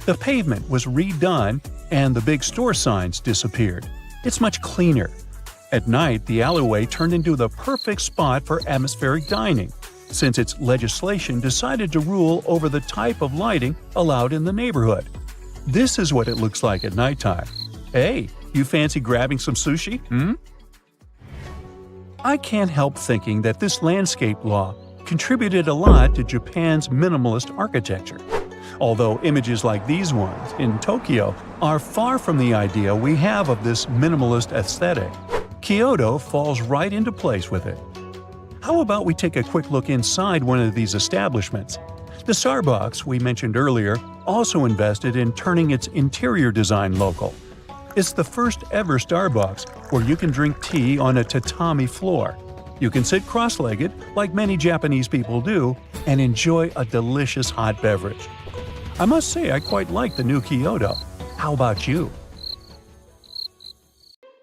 The pavement was redone and the big store signs disappeared. It's much cleaner. At night, the alleyway turned into the perfect spot for atmospheric dining, since its legislation decided to rule over the type of lighting allowed in the neighborhood. This is what it looks like at nighttime. Hey, you fancy grabbing some sushi? I can't help thinking that this landscape law contributed a lot to Japan's minimalist architecture. Although images like these ones in Tokyo are far from the idea we have of this minimalist aesthetic, Kyoto falls right into place with it. How about we take a quick look inside one of these establishments? The Starbucks we mentioned earlier also invested in turning its interior design local. It's the first ever Starbucks where you can drink tea on a tatami floor. You can sit cross-legged, like many Japanese people do, and enjoy a delicious hot beverage. I must say I quite like the new Kyoto. How about you?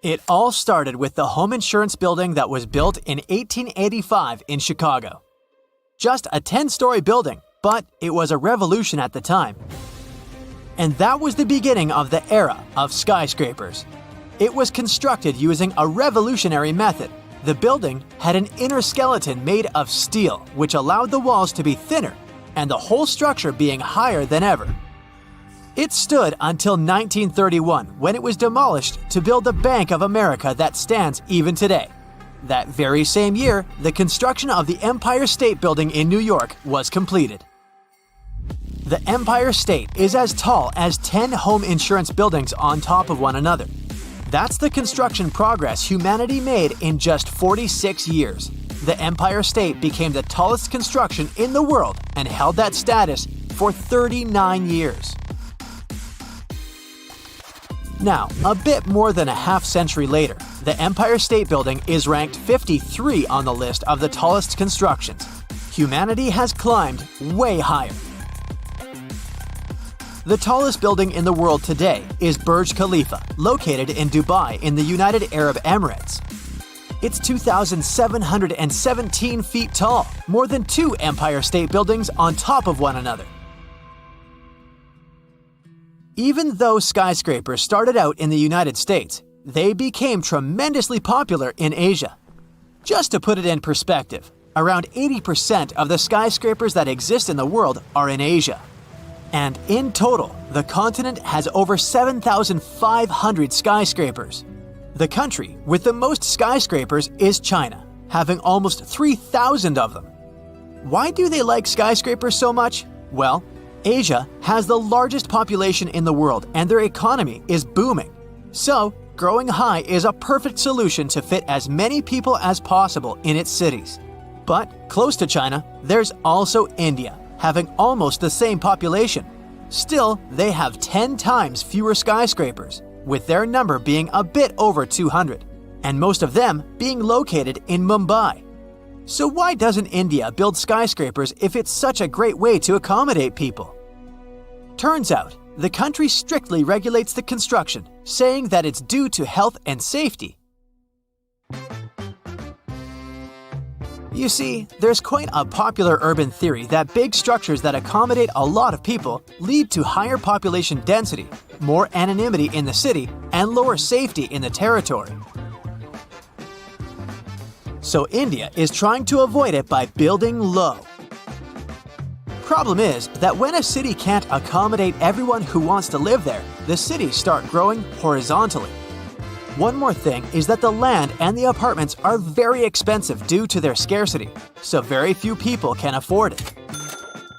It all started with the home insurance building that was built in 1885 in Chicago. Just a 10-story building, but it was a revolution at the time. And that was the beginning of the era of skyscrapers. It was constructed using a revolutionary method. The building had an inner skeleton made of steel, which allowed the walls to be thinner and the whole structure being higher than ever. It stood until 1931, when it was demolished to build the Bank of America that stands even today. That very same year, the construction of the Empire State Building in New York was completed. The Empire State is as tall as 10 home insurance buildings on top of one another. That's the construction progress humanity made in just 46 years. The Empire State became the tallest construction in the world and held that status for 39 years. Now, a bit more than a half-century later, the Empire State Building is ranked 53 on the list of the tallest constructions. Humanity has climbed way higher. The tallest building in the world today is Burj Khalifa, located in Dubai in the United Arab Emirates. It's 2,717 feet tall, more than 2 Empire State Buildings on top of one another. Even though skyscrapers started out in the United States, they became tremendously popular in Asia. Just to put it in perspective, around 80% of the skyscrapers that exist in the world are in Asia. And in total, the continent has over 7,500 skyscrapers. The country with the most skyscrapers is China, having almost 3,000 of them. Why do they like skyscrapers so much? Well, Asia has the largest population in the world and their economy is booming. So, growing high is a perfect solution to fit as many people as possible in its cities. But close to China, there's also India, having almost the same population. Still, they have 10 times fewer skyscrapers, with their number being a bit over 200, and most of them being located in Mumbai. So why doesn't India build skyscrapers if it's such a great way to accommodate people? Turns out, The country strictly regulates the construction, saying that it's due to health and safety. You see, there's quite a popular urban theory that big structures that accommodate a lot of people lead to higher population density, more anonymity in the city, and lower safety in the territory. So India is trying to avoid it by building low. Problem is that when a city can't accommodate everyone who wants to live there, the cities start growing horizontally. One more thing is that the land and the apartments are very expensive due to their scarcity, so very few people can afford it.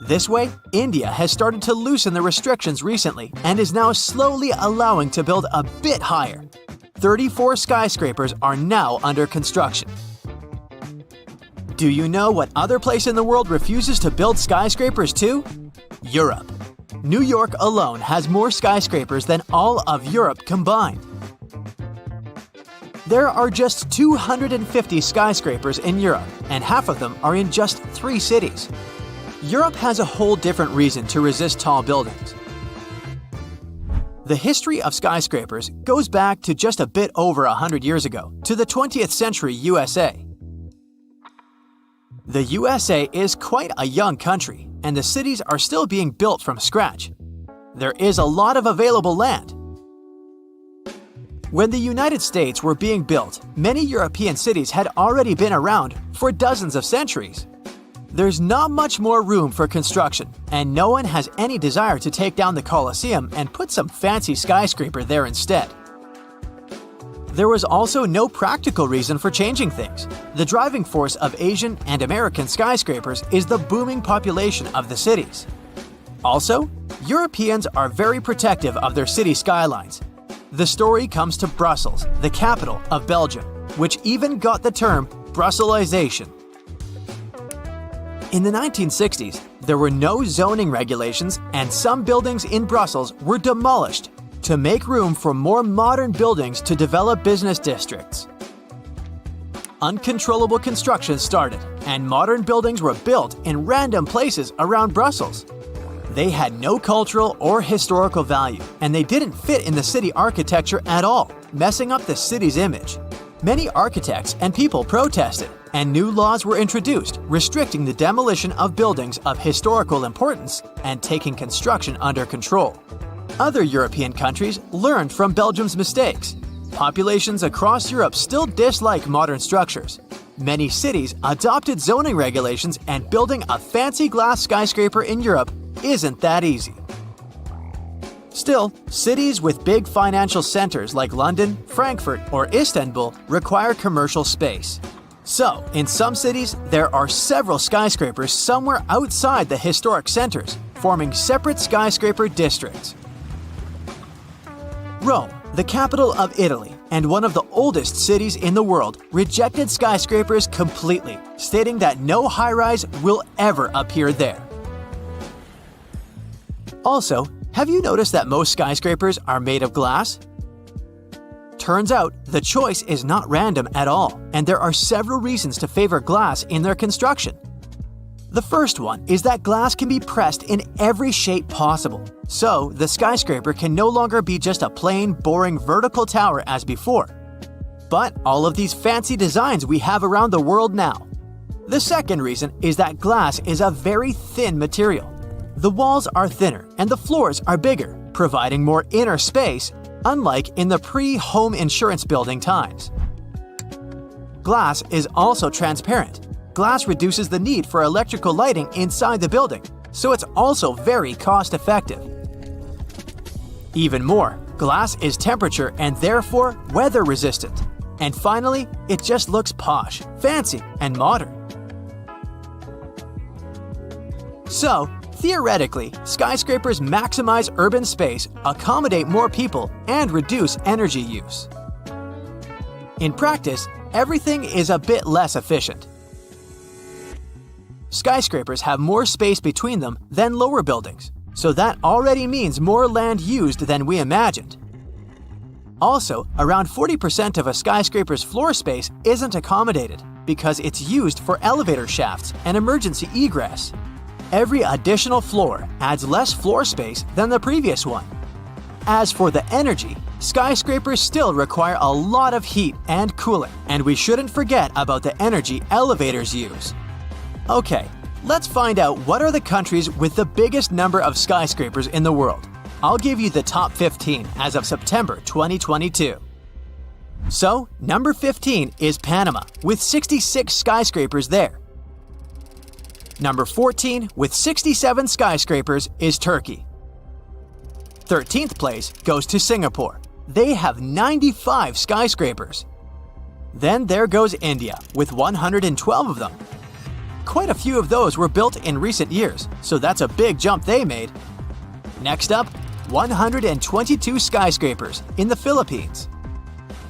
This way, India has started to loosen the restrictions recently and is now slowly allowing to build a bit higher. 34 skyscrapers are now under construction. Do you know what other place in the world refuses to build skyscrapers too? Europe. New York alone has more skyscrapers than all of Europe combined. There are just 250 skyscrapers in Europe, and half of them are in just 3 cities. Europe has a whole different reason to resist tall buildings. The history of skyscrapers goes back to just a bit over 100 years ago, to the 20th century USA. The USA is quite a young country, and the cities are still being built from scratch. There is a lot of available land. When the United States were being built, many European cities had already been around for dozens of centuries. There's not much more room for construction, and no one has any desire to take down the Colosseum and put some fancy skyscraper there instead. There was also no practical reason for changing things. The driving force of Asian and American skyscrapers is the booming population of the cities. Also, Europeans are very protective of their city skylines. The story comes to Brussels, the capital of Belgium, which even got the term Brusselization. In the 1960s, there were no zoning regulations, and some buildings in Brussels were demolished to make room for more modern buildings to develop business districts. Uncontrollable construction started, and modern buildings were built in random places around Brussels. They had no cultural or historical value, and they didn't fit in the city architecture at all, messing up the city's image. Many architects and people protested, and new laws were introduced restricting the demolition of buildings of historical importance and taking construction under control. Other European countries learned from Belgium's mistakes. Populations across Europe still dislike modern structures. Many cities adopted zoning regulations, and building a fancy glass skyscraper in Europe isn't that easy. Still, cities with big financial centers like London, Frankfurt, or Istanbul require commercial space. So, in some cities, there are several skyscrapers somewhere outside the historic centers, forming separate skyscraper districts. Rome, the capital of Italy and one of the oldest cities in the world, rejected skyscrapers completely, stating that no high-rise will ever appear there. Also, have you noticed that most skyscrapers are made of glass? Turns out, the choice is not random at all, and there are several reasons to favor glass in their construction. The first one is that glass can be pressed in every shape possible, so the skyscraper can no longer be just a plain, boring vertical tower as before, but all of these fancy designs we have around the world now. The second reason is that glass is a very thin material. The walls are thinner and the floors are bigger, providing more inner space, unlike in the pre-home insurance building times. Glass is also transparent. Glass reduces the need for electrical lighting inside the building, so it's also very cost-effective. Even more, glass is temperature and therefore weather-resistant. And finally, it just looks posh, fancy, and modern. So, theoretically, skyscrapers maximize urban space, accommodate more people, and reduce energy use. In practice, everything is a bit less efficient. Skyscrapers have more space between them than lower buildings, so that already means more land used than we imagined. Also, around 40% of a skyscraper's floor space isn't accommodated because it's used for elevator shafts and emergency egress. Every additional floor adds less floor space than the previous one. As for the energy, skyscrapers still require a lot of heat and cooling, and we shouldn't forget about the energy elevators use. Okay, let's find out what are the countries with the biggest number of skyscrapers in the world. I'll give you the top 15 as of September 2022. So, number 15 is Panama, with 66 skyscrapers there. Number 14, with 67 skyscrapers, is Turkey. 13th place goes to Singapore. They have 95 skyscrapers. Then there goes India, with 112 of them. Quite a few of those were built in recent years, so that's a big jump they made. Next up, 122 skyscrapers in the Philippines.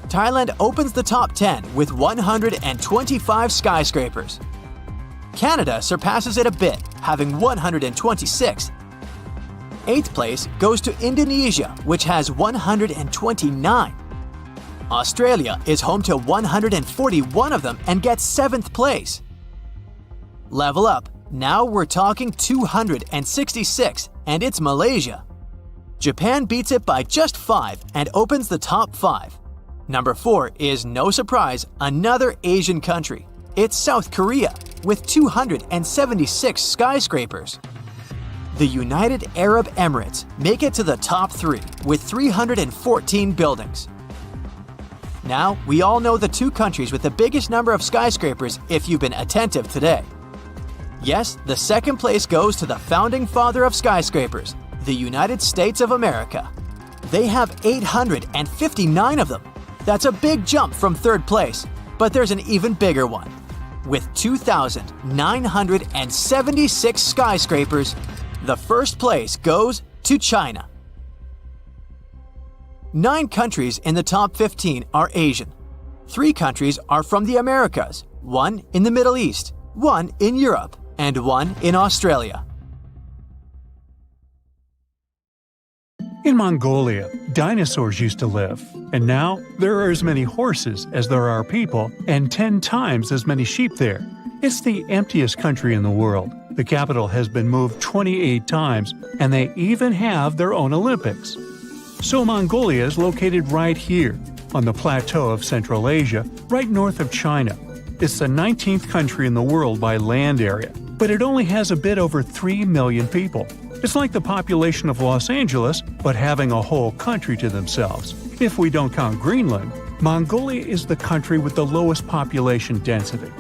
Thailand opens the top 10 with 125 skyscrapers. Canada surpasses it a bit, having 126. 8th place goes to Indonesia, which has 129. Australia is home to 141 of them and gets 7th place. Level up, now we're talking 266, and it's Malaysia. Japan beats it by just 5 and opens the top 5. Number 4 is, no surprise, another Asian country. It's South Korea, with 276 skyscrapers. The United Arab Emirates make it to the top 3 with 314 buildings. Now, we all know the 2 countries with the biggest number of skyscrapers if you've been attentive today. Yes, the second place goes to the founding father of skyscrapers, the United States of America. They have 859 of them. That's a big jump from 3rd place, but there's an even bigger one. With 2,976 skyscrapers, the first place goes to China. 9 countries in the top 15 are Asian. 3 countries are from the Americas, 1 in the Middle East, 1 in Europe, and 1 in Australia. In Mongolia, dinosaurs used to live, and now there are as many horses as there are people and 10 times as many sheep there. It's the emptiest country in the world. The capital has been moved 28 times, and they even have their own Olympics. So Mongolia is located right here, on the plateau of Central Asia, right north of China. It's the 19th country in the world by land area, but it only has a bit over 3 million people. It's like the population of Los Angeles, but having a whole country to themselves. If we don't count Greenland, Mongolia is the country with the lowest population density.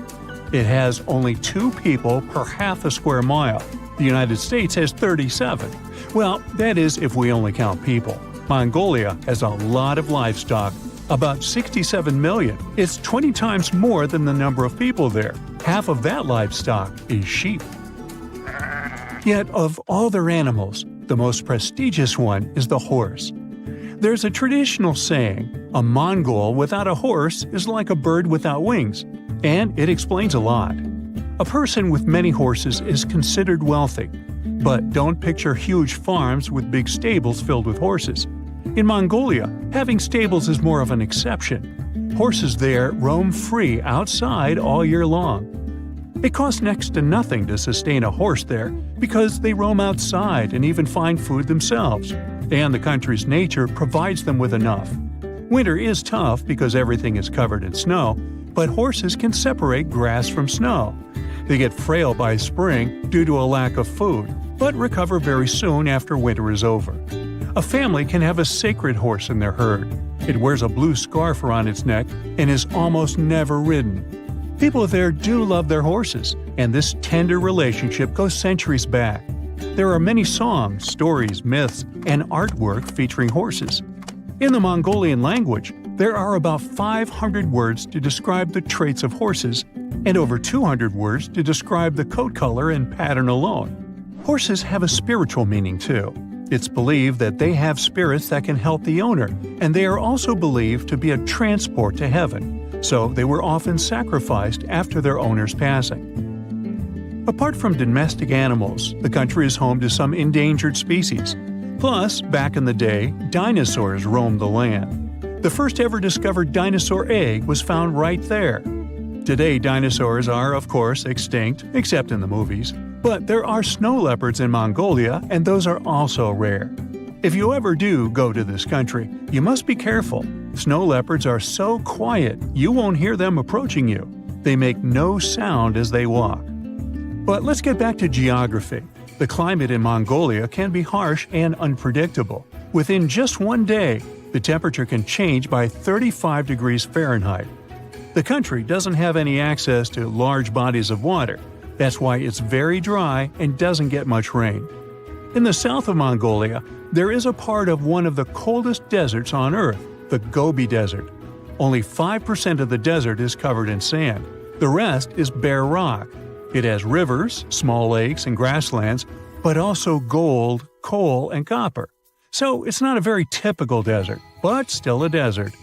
It has only 2 people per half a square mile. The United States has 37. Well, that is if we only count people. Mongolia has a lot of livestock, about 67 million. It's 20 times more than the number of people there. Half of that livestock is sheep. Yet of all their animals, the most prestigious one is the horse. There's a traditional saying, a Mongol without a horse is like a bird without wings, and it explains a lot. A person with many horses is considered wealthy, but don't picture huge farms with big stables filled with horses. In Mongolia, having stables is more of an exception. Horses there roam free outside all year long. It costs next to nothing to sustain a horse there because they roam outside and even find food themselves, and the country's nature provides them with enough. Winter is tough because everything is covered in snow, but horses can separate grass from snow. They get frail by spring due to a lack of food, but recover very soon after winter is over. A family can have a sacred horse in their herd. It wears a blue scarf around its neck and is almost never ridden. People there do love their horses, and this tender relationship goes centuries back. There are many songs, stories, myths, and artwork featuring horses. In the Mongolian language, there are about 500 words to describe the traits of horses, and over 200 words to describe the coat color and pattern alone. Horses have a spiritual meaning too. It's believed that they have spirits that can help the owner, and they are also believed to be a transport to heaven. So they were often sacrificed after their owner's passing. Apart from domestic animals, the country is home to some endangered species. Plus, back in the day, dinosaurs roamed the land. The first ever discovered dinosaur egg was found right there. Today, dinosaurs are, of course, extinct, except in the movies. But there are snow leopards in Mongolia, and those are also rare. If you ever do go to this country, you must be careful. Snow leopards are so quiet, you won't hear them approaching you. They make no sound as they walk. But let's get back to geography. The climate in Mongolia can be harsh and unpredictable. Within just one day, the temperature can change by 35 degrees Fahrenheit. The country doesn't have any access to large bodies of water. That's why it's very dry and doesn't get much rain. In the south of Mongolia, there is a part of one of the coldest deserts on Earth, the Gobi Desert. Only 5% of the desert is covered in sand. The rest is bare rock. It has rivers, small lakes, and grasslands, but also gold, coal, and copper. So it's not a very typical desert, but still a desert.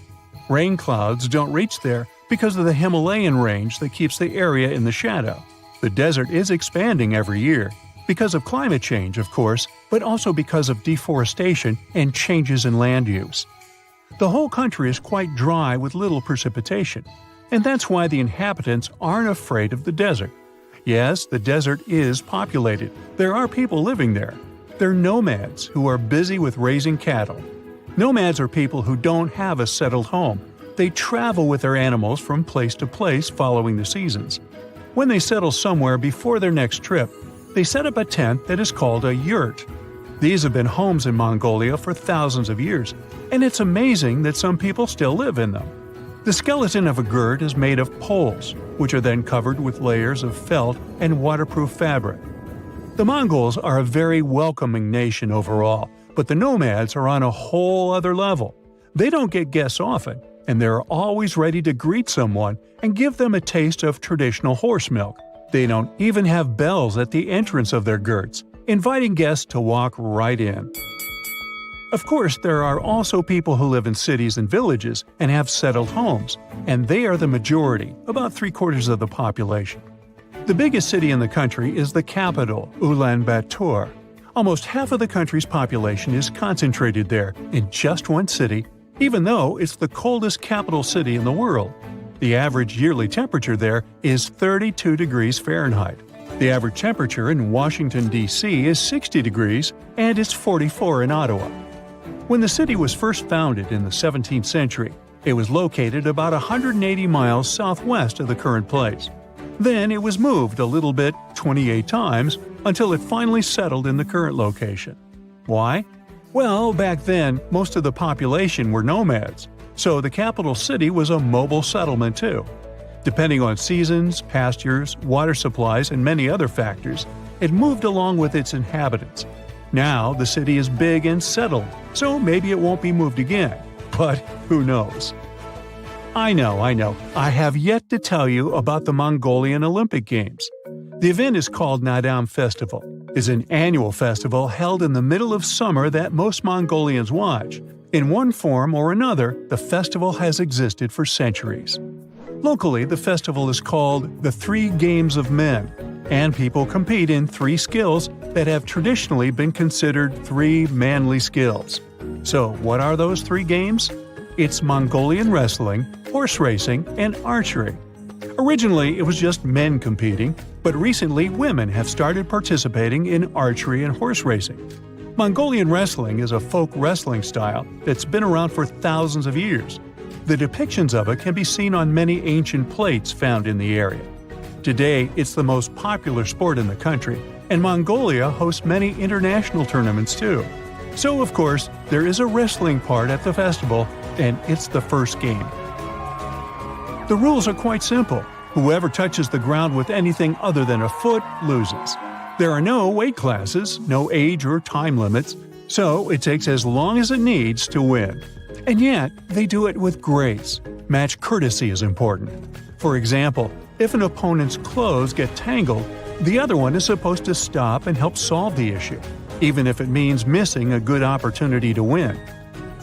Rain clouds don't reach there because of the Himalayan range that keeps the area in the shadow. The desert is expanding every year, because of climate change, of course, but also because of deforestation and changes in land use. The whole country is quite dry with little precipitation, and that's why the inhabitants aren't afraid of the desert. Yes, the desert is populated. There are people living there. They're nomads who are busy with raising cattle. Nomads are people who don't have a settled home. They travel with their animals from place to place following the seasons. When they settle somewhere before their next trip, they set up a tent that is called a yurt. These have been homes in Mongolia for thousands of years, and it's amazing that some people still live in them. The skeleton of a yurt is made of poles, which are then covered with layers of felt and waterproof fabric. The Mongols are a very welcoming nation overall, but the nomads are on a whole other level. They don't get guests often, and they're always ready to greet someone and give them a taste of traditional horse milk. They don't even have bells at the entrance of their yurts, inviting guests to walk right in. Of course, there are also people who live in cities and villages and have settled homes, and they are the majority, about 3/4 of the population. The biggest city in the country is the capital, Ulaanbaatar. Almost half of the country's population is concentrated there in just one city, even though it's the coldest capital city in the world. The average yearly temperature there is 32 degrees Fahrenheit. The average temperature in Washington, D.C. is 60 degrees, and it's 44 in Ottawa. When the city was first founded in the 17th century, it was located about 180 miles southwest of the current place. Then it was moved a little bit 28 times until it finally settled in the current location. Why? Well, back then, most of the population were nomads, so the capital city was a mobile settlement too. Depending on seasons, pastures, water supplies, and many other factors, it moved along with its inhabitants. Now the city is big and settled, so maybe it won't be moved again. But who knows? I know, I have yet to tell you about the Mongolian Olympic Games. The event is called Nadam Festival. It's an annual festival held in the middle of summer that most Mongolians watch. In one form or another, the festival has existed for centuries. Locally, the festival is called the 3 Games of Men, and people compete in 3 skills that have traditionally been considered 3 manly skills. So, what are those 3 games? It's Mongolian wrestling, horse racing, and archery. Originally, it was just men competing, but recently women have started participating in archery and horse racing. Mongolian wrestling is a folk wrestling style that's been around for thousands of years. The depictions of it can be seen on many ancient plates found in the area. Today, it's the most popular sport in the country, and Mongolia hosts many international tournaments too. So, of course, there is a wrestling part at the festival, and it's the first game. The rules are quite simple. Whoever touches the ground with anything other than a foot loses. There are no weight classes, no age or time limits, so it takes as long as it needs to win. And yet, they do it with grace. Match courtesy is important. For example, if an opponent's clothes get tangled, the other one is supposed to stop and help solve the issue, even if it means missing a good opportunity to win.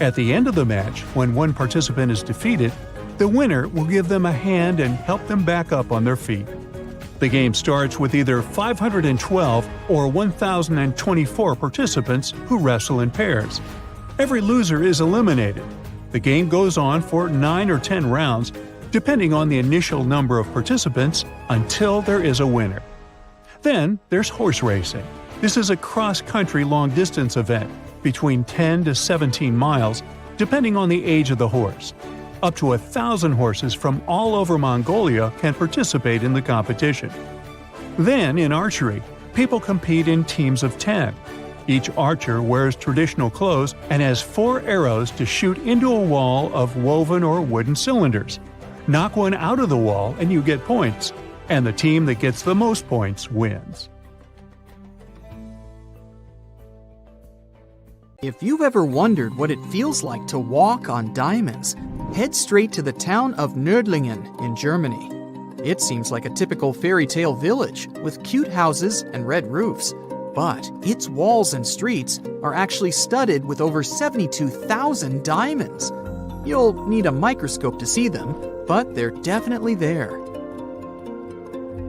At the end of the match, when one participant is defeated, the winner will give them a hand and help them back up on their feet. The game starts with either 512 or 1,024 participants who wrestle in pairs. Every loser is eliminated. The game goes on for 9 or 10 rounds, depending on the initial number of participants, until there is a winner. Then there's horse racing. This is a cross-country long-distance event, between 10 to 17 miles, depending on the age of the horse. Up to 1,000 horses from all over Mongolia can participate in the competition. Then, in archery, people compete in teams of 10. Each archer wears traditional clothes and has 4 arrows to shoot into a wall of woven or wooden cylinders. Knock one out of the wall and you get points, and the team that gets the most points wins. If you've ever wondered what it feels like to walk on diamonds, head straight to the town of Nördlingen in Germany. It seems like a typical fairy tale village with cute houses and red roofs, but its walls and streets are actually studded with over 72,000 diamonds. You'll need a microscope to see them, but they're definitely there.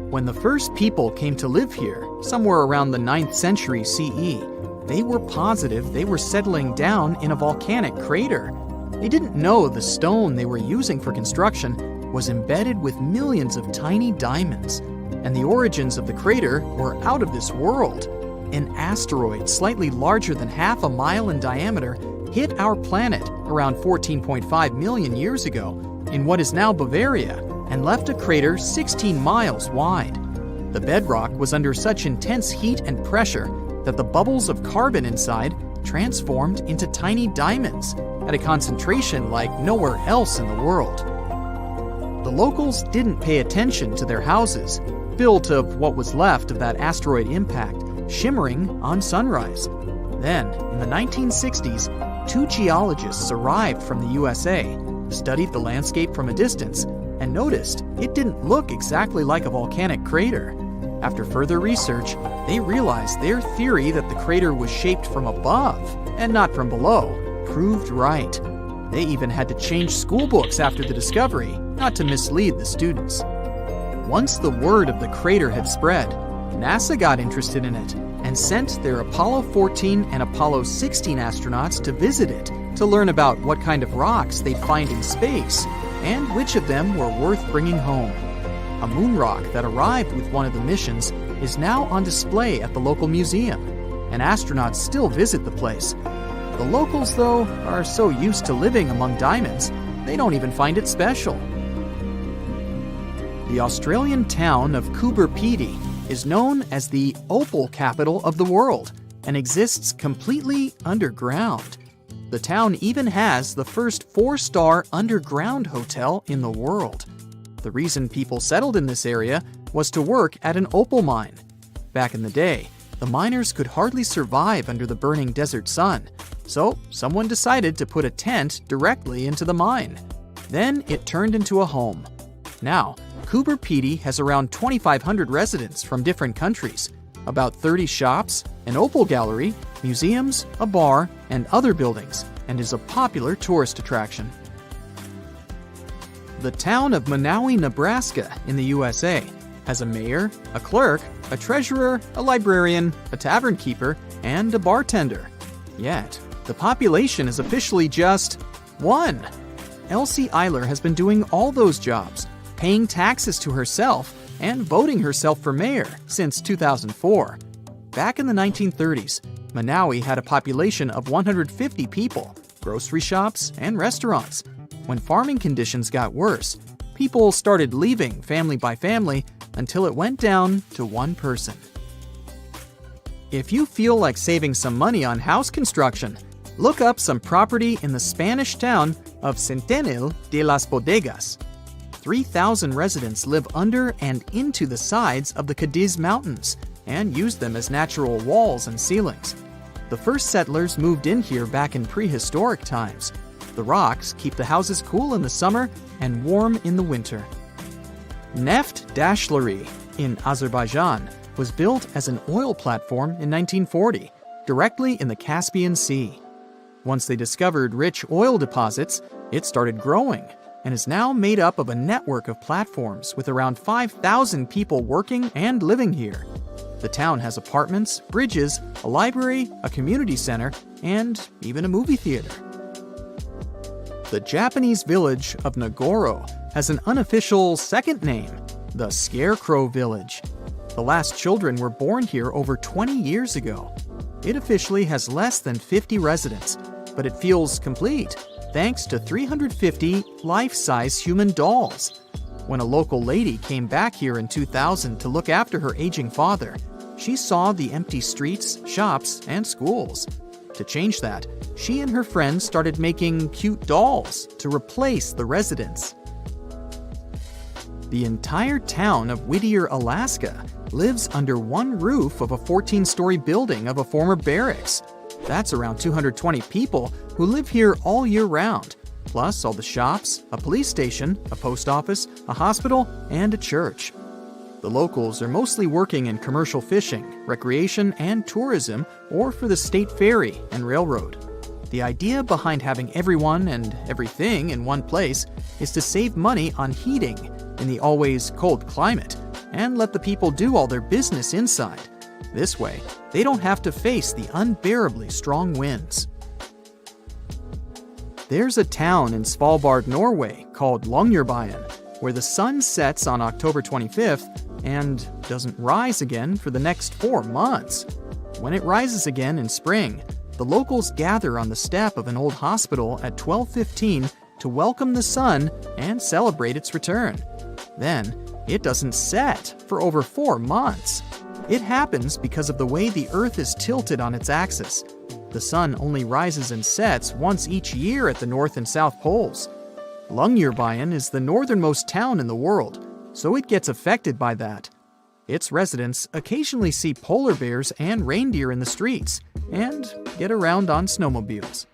When the first people came to live here, somewhere around the 9th century CE, they were positive they were settling down in a volcanic crater. They didn't know the stone they were using for construction was embedded with millions of tiny diamonds, and the origins of the crater were out of this world. An asteroid slightly larger than half a mile in diameter hit our planet around 14.5 million years ago in what is now Bavaria and left a crater 16 miles wide. The bedrock was under such intense heat and pressure that the bubbles of carbon inside transformed into tiny diamonds at a concentration like nowhere else in the world. The locals didn't pay attention to their houses, built of what was left of that asteroid impact, shimmering on sunrise. Then, in the 1960s, 2 geologists arrived from the USA, studied the landscape from a distance, and noticed it didn't look exactly like a volcanic crater. After further research, they realized their theory that the crater was shaped from above and not from below proved right. They even had to change school books after the discovery, not to mislead the students. Once the word of the crater had spread, NASA got interested in it and sent their Apollo 14 and Apollo 16 astronauts to visit it to learn about what kind of rocks they'd find in space and which of them were worth bringing home. A moon rock that arrived with one of the missions is now on display at the local museum, and astronauts still visit the place. The locals, though, are so used to living among diamonds, they don't even find it special. The Australian town of Coober Pedy is known as the opal capital of the world and exists completely underground. The town even has the first 4-star underground hotel in the world. The reason people settled in this area was to work at an opal mine. Back in the day, the miners could hardly survive under the burning desert sun, so someone decided to put a tent directly into the mine. Then it turned into a home. Now, Coober Pedy has around 2,500 residents from different countries, about 30 shops, an opal gallery, museums, a bar, and other buildings, and is a popular tourist attraction. The town of Monowi, Nebraska, in the USA, has a mayor, a clerk, a treasurer, a librarian, a tavern keeper, and a bartender. Yet, the population is officially just 1. Elsie Eiler has been doing all those jobs, paying taxes to herself, and voting herself for mayor since 2004. Back in the 1930s, Monowi had a population of 150 people, grocery shops, and restaurants. When farming conditions got worse, people started leaving family by family until it went down to 1 person. If you feel like saving some money on house construction, look up some property in the Spanish town of Sentinel de las Bodegas. 3,000 residents live under and into the sides of the Cadiz Mountains and use them as natural walls and ceilings. The first settlers moved in here back in prehistoric times. The rocks keep the houses cool in the summer and warm in the winter. Neft Dashleri in Azerbaijan was built as an oil platform in 1940, directly in the Caspian Sea. Once they discovered rich oil deposits, it started growing and is now made up of a network of platforms with around 5,000 people working and living here. The town has apartments, bridges, a library, a community center, and even a movie theater. The Japanese village of Nagoro has an unofficial second name, the Scarecrow Village. The last children were born here over 20 years ago. It officially has less than 50 residents, but it feels complete thanks to 350 life-size human dolls. When a local lady came back here in 2000 to look after her aging father, she saw the empty streets, shops, and schools. To change that, she and her friends started making cute dolls to replace the residents. The entire town of Whittier, Alaska, lives under one roof of a 14-story building of a former barracks. That's around 220 people who live here all year round, plus all the shops, a police station, a post office, a hospital, and a church. The locals are mostly working in commercial fishing, recreation, and tourism, or for the state ferry and railroad. The idea behind having everyone and everything in one place is to save money on heating in the always cold climate and let the people do all their business inside. This way, they don't have to face the unbearably strong winds. There's a town in Svalbard, Norway called Longyearbyen, where the sun sets on October 25th and doesn't rise again for the next 4 months. When it rises again in spring, the locals gather on the step of an old hospital at 12:15 to welcome the sun and celebrate its return. Then, it doesn't set for over 4 months. It happens because of the way the Earth is tilted on its axis. The sun only rises and sets once each year at the North and South Poles. Longyearbyen is the northernmost town in the world, so it gets affected by that. Its residents occasionally see polar bears and reindeer in the streets and get around on snowmobiles.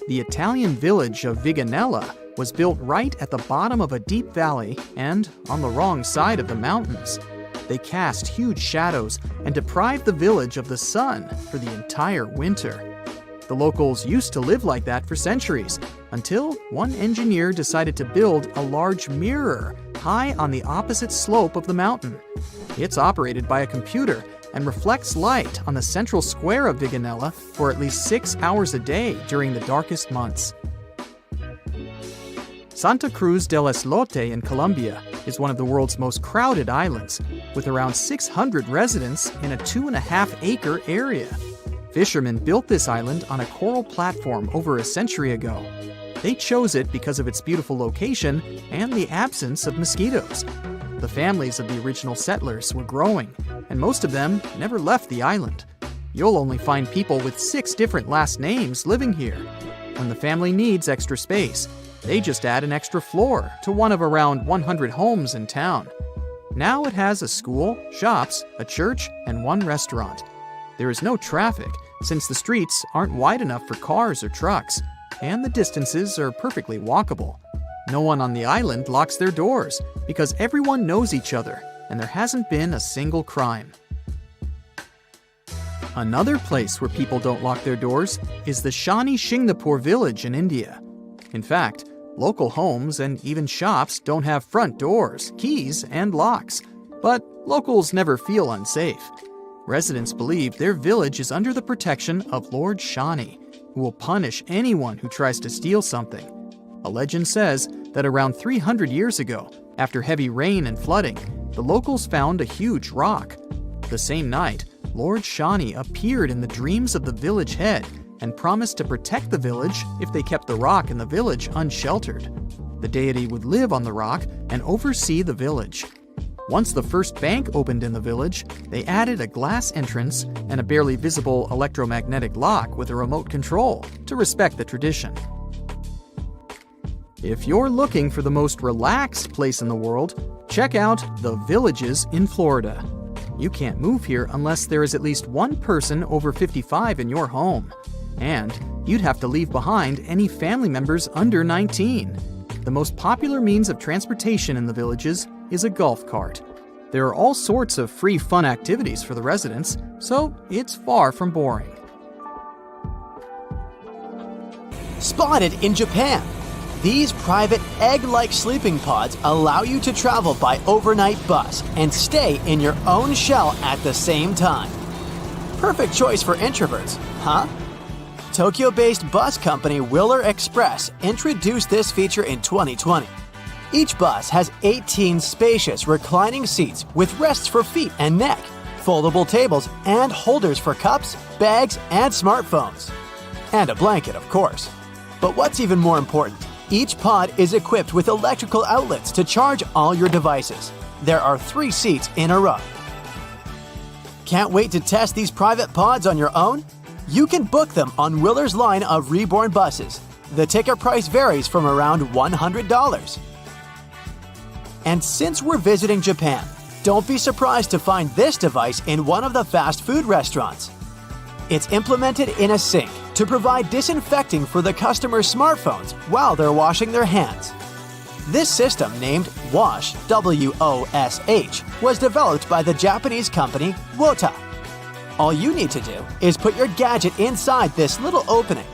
The Italian village of Viganella was built right at the bottom of a deep valley and on the wrong side of the mountains. They cast huge shadows and deprived the village of the sun for the entire winter. The locals used to live like that for centuries, until one engineer decided to build a large mirror high on the opposite slope of the mountain. It's operated by a computer and reflects light on the central square of Viganella for at least 6 hours a day during the darkest months. Santa Cruz del Islote in Colombia is one of the world's most crowded islands, with around 600 residents in a 2.5-acre area. Fishermen built this island on a coral platform over a century ago. They chose it because of its beautiful location and the absence of mosquitoes. The families of the original settlers were growing, and most of them never left the island. You'll only find people with 6 different last names living here. When the family needs extra space, they just add an extra floor to one of around 100 homes in town. Now it has a school, shops, a church, and 1 restaurant. There is no traffic, since the streets aren't wide enough for cars or trucks, and the distances are perfectly walkable. No one on the island locks their doors, because everyone knows each other, and there hasn't been a single crime. Another place where people don't lock their doors is the Shani Shingnapur village in India. In fact, local homes and even shops don't have front doors, keys, and locks, but locals never feel unsafe. Residents believe their village is under the protection of Lord Shani, who will punish anyone who tries to steal something. A legend says that around 300 years ago, after heavy rain and flooding, the locals found a huge rock. The same night, Lord Shani appeared in the dreams of the village head and promised to protect the village if they kept the rock in the village unsheltered. The deity would live on the rock and oversee the village. Once the first bank opened in the village, they added a glass entrance and a barely visible electromagnetic lock with a remote control to respect the tradition. If you're looking for the most relaxed place in the world, check out the Villages in Florida. You can't move here unless there is at least one person over 55 in your home. And you'd have to leave behind any family members under 19. The most popular means of transportation in the villages is a golf cart. There are all sorts of free fun activities for the residents, so it's far from boring. Spotted in Japan. These private egg-like sleeping pods allow you to travel by overnight bus and stay in your own shell at the same time. Perfect choice for introverts, huh? Tokyo-based bus company Willer Express introduced this feature in 2020. Each bus has 18 spacious reclining seats with rests for feet and neck, foldable tables, and holders for cups, bags, and smartphones. And a blanket, of course. But what's even more important, each pod is equipped with electrical outlets to charge all your devices. There are 3 seats in a row. Can't wait to test these private pods on your own? You can book them on Willer's line of Reborn buses. The ticket price varies from around $100. And since we're visiting Japan, don't be surprised to find this device in one of the fast food restaurants. It's implemented in a sink to provide disinfecting for the customer's smartphones while they're washing their hands. This system, named Wash, W-O-S-H, was developed by the Japanese company Wota. All you need to do is put your gadget inside this little opening.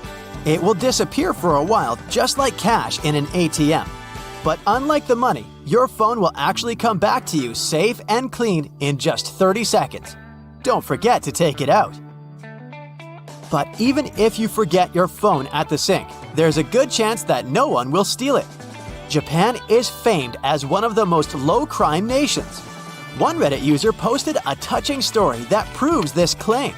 It will disappear for a while, just like cash in an ATM. But unlike the money, your phone will actually come back to you safe and clean in just 30 seconds. Don't forget to take it out. But even if you forget your phone at the sink, there's a good chance that no one will steal it. Japan is famed as one of the most low-crime nations. One Reddit user posted a touching story that proves this claim.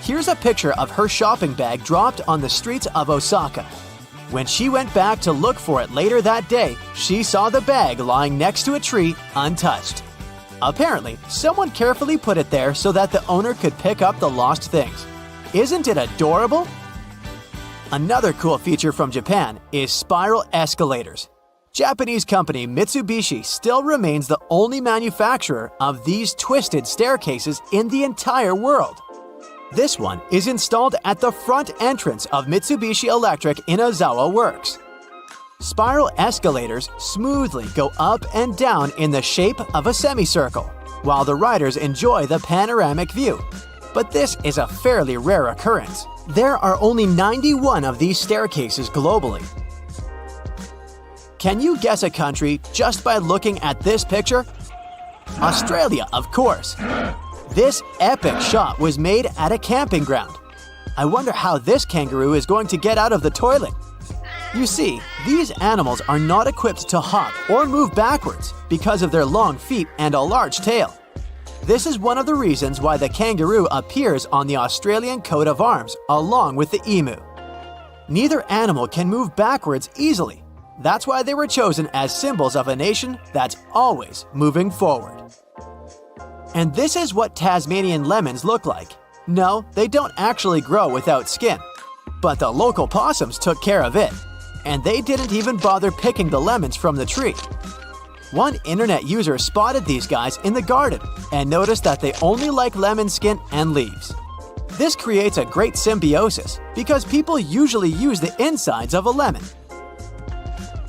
Here's a picture of her shopping bag dropped on the streets of Osaka. When she went back to look for it later that day, she saw the bag lying next to a tree, untouched. Apparently, someone carefully put it there so that the owner could pick up the lost things. Isn't it adorable? Another cool feature from Japan is spiral escalators. Japanese company Mitsubishi still remains the only manufacturer of these twisted staircases in the entire world. This one is installed at the front entrance of Mitsubishi Electric in Ozawa Works. Spiral escalators smoothly go up and down in the shape of a semicircle, while the riders enjoy the panoramic view. But this is a fairly rare occurrence. There are only 91 of these staircases globally. Can you guess a country just by looking at this picture? Australia, of course. This epic shot was made at a camping ground. I wonder how this kangaroo is going to get out of the toilet. You see, these animals are not equipped to hop or move backwards because of their long feet and a large tail. This is one of the reasons why the kangaroo appears on the Australian coat of arms along with the emu. Neither animal can move backwards easily. That's why they were chosen as symbols of a nation that's always moving forward. And this is what Tasmanian lemons look like. No, they don't actually grow without skin. But the local possums took care of it. And they didn't even bother picking the lemons from the tree. One internet user spotted these guys in the garden and noticed that they only like lemon skin and leaves. This creates a great symbiosis because people usually use the insides of a lemon.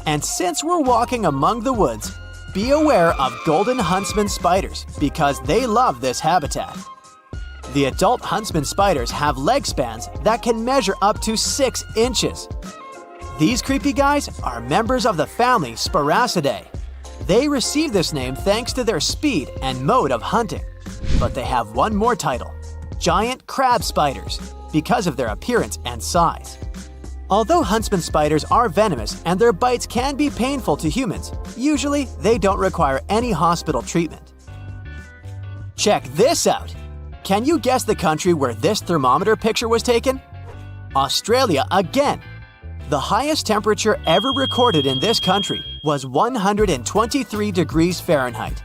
And since we're walking among the woods, be aware of golden huntsman spiders because they love this habitat. The adult huntsman spiders have leg spans that can measure up to 6 inches. These creepy guys are members of the family Sparacidae. They received this name thanks to their speed and mode of hunting. But they have one more title, giant crab spiders, because of their appearance and size. Although huntsman spiders are venomous and their bites can be painful to humans, usually they don't require any hospital treatment. Check this out! Can you guess the country where this thermometer picture was taken? Australia again! The highest temperature ever recorded in this country was 123 degrees Fahrenheit.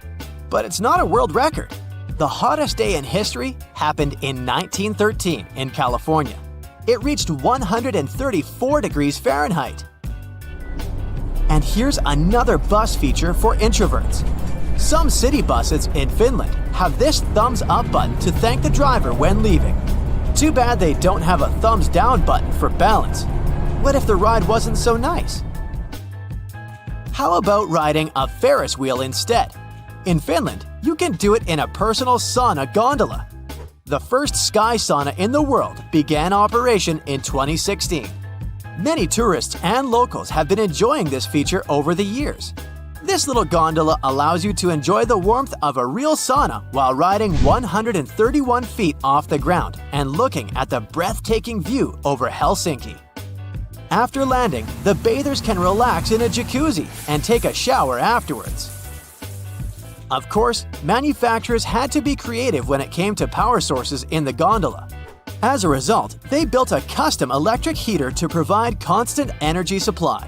But it's not a world record. The hottest day in history happened in 1913 in California. It reached 134 degrees Fahrenheit. And here's another bus feature for introverts. Some city buses in Finland have this thumbs up button to thank the driver when leaving. Too bad they don't have a thumbs down button for balance. What if the ride wasn't so nice? How about riding a Ferris wheel instead? In Finland, you can do it in a personal sauna gondola. The first sky sauna in the world began operation in 2016. Many tourists and locals have been enjoying this feature over the years. This little gondola allows you to enjoy the warmth of a real sauna while riding 131 feet off the ground and looking at the breathtaking view over Helsinki. After landing, the bathers can relax in a jacuzzi and take a shower afterwards. Of course, manufacturers had to be creative when it came to power sources in the gondola. As a result, they built a custom electric heater to provide constant energy supply.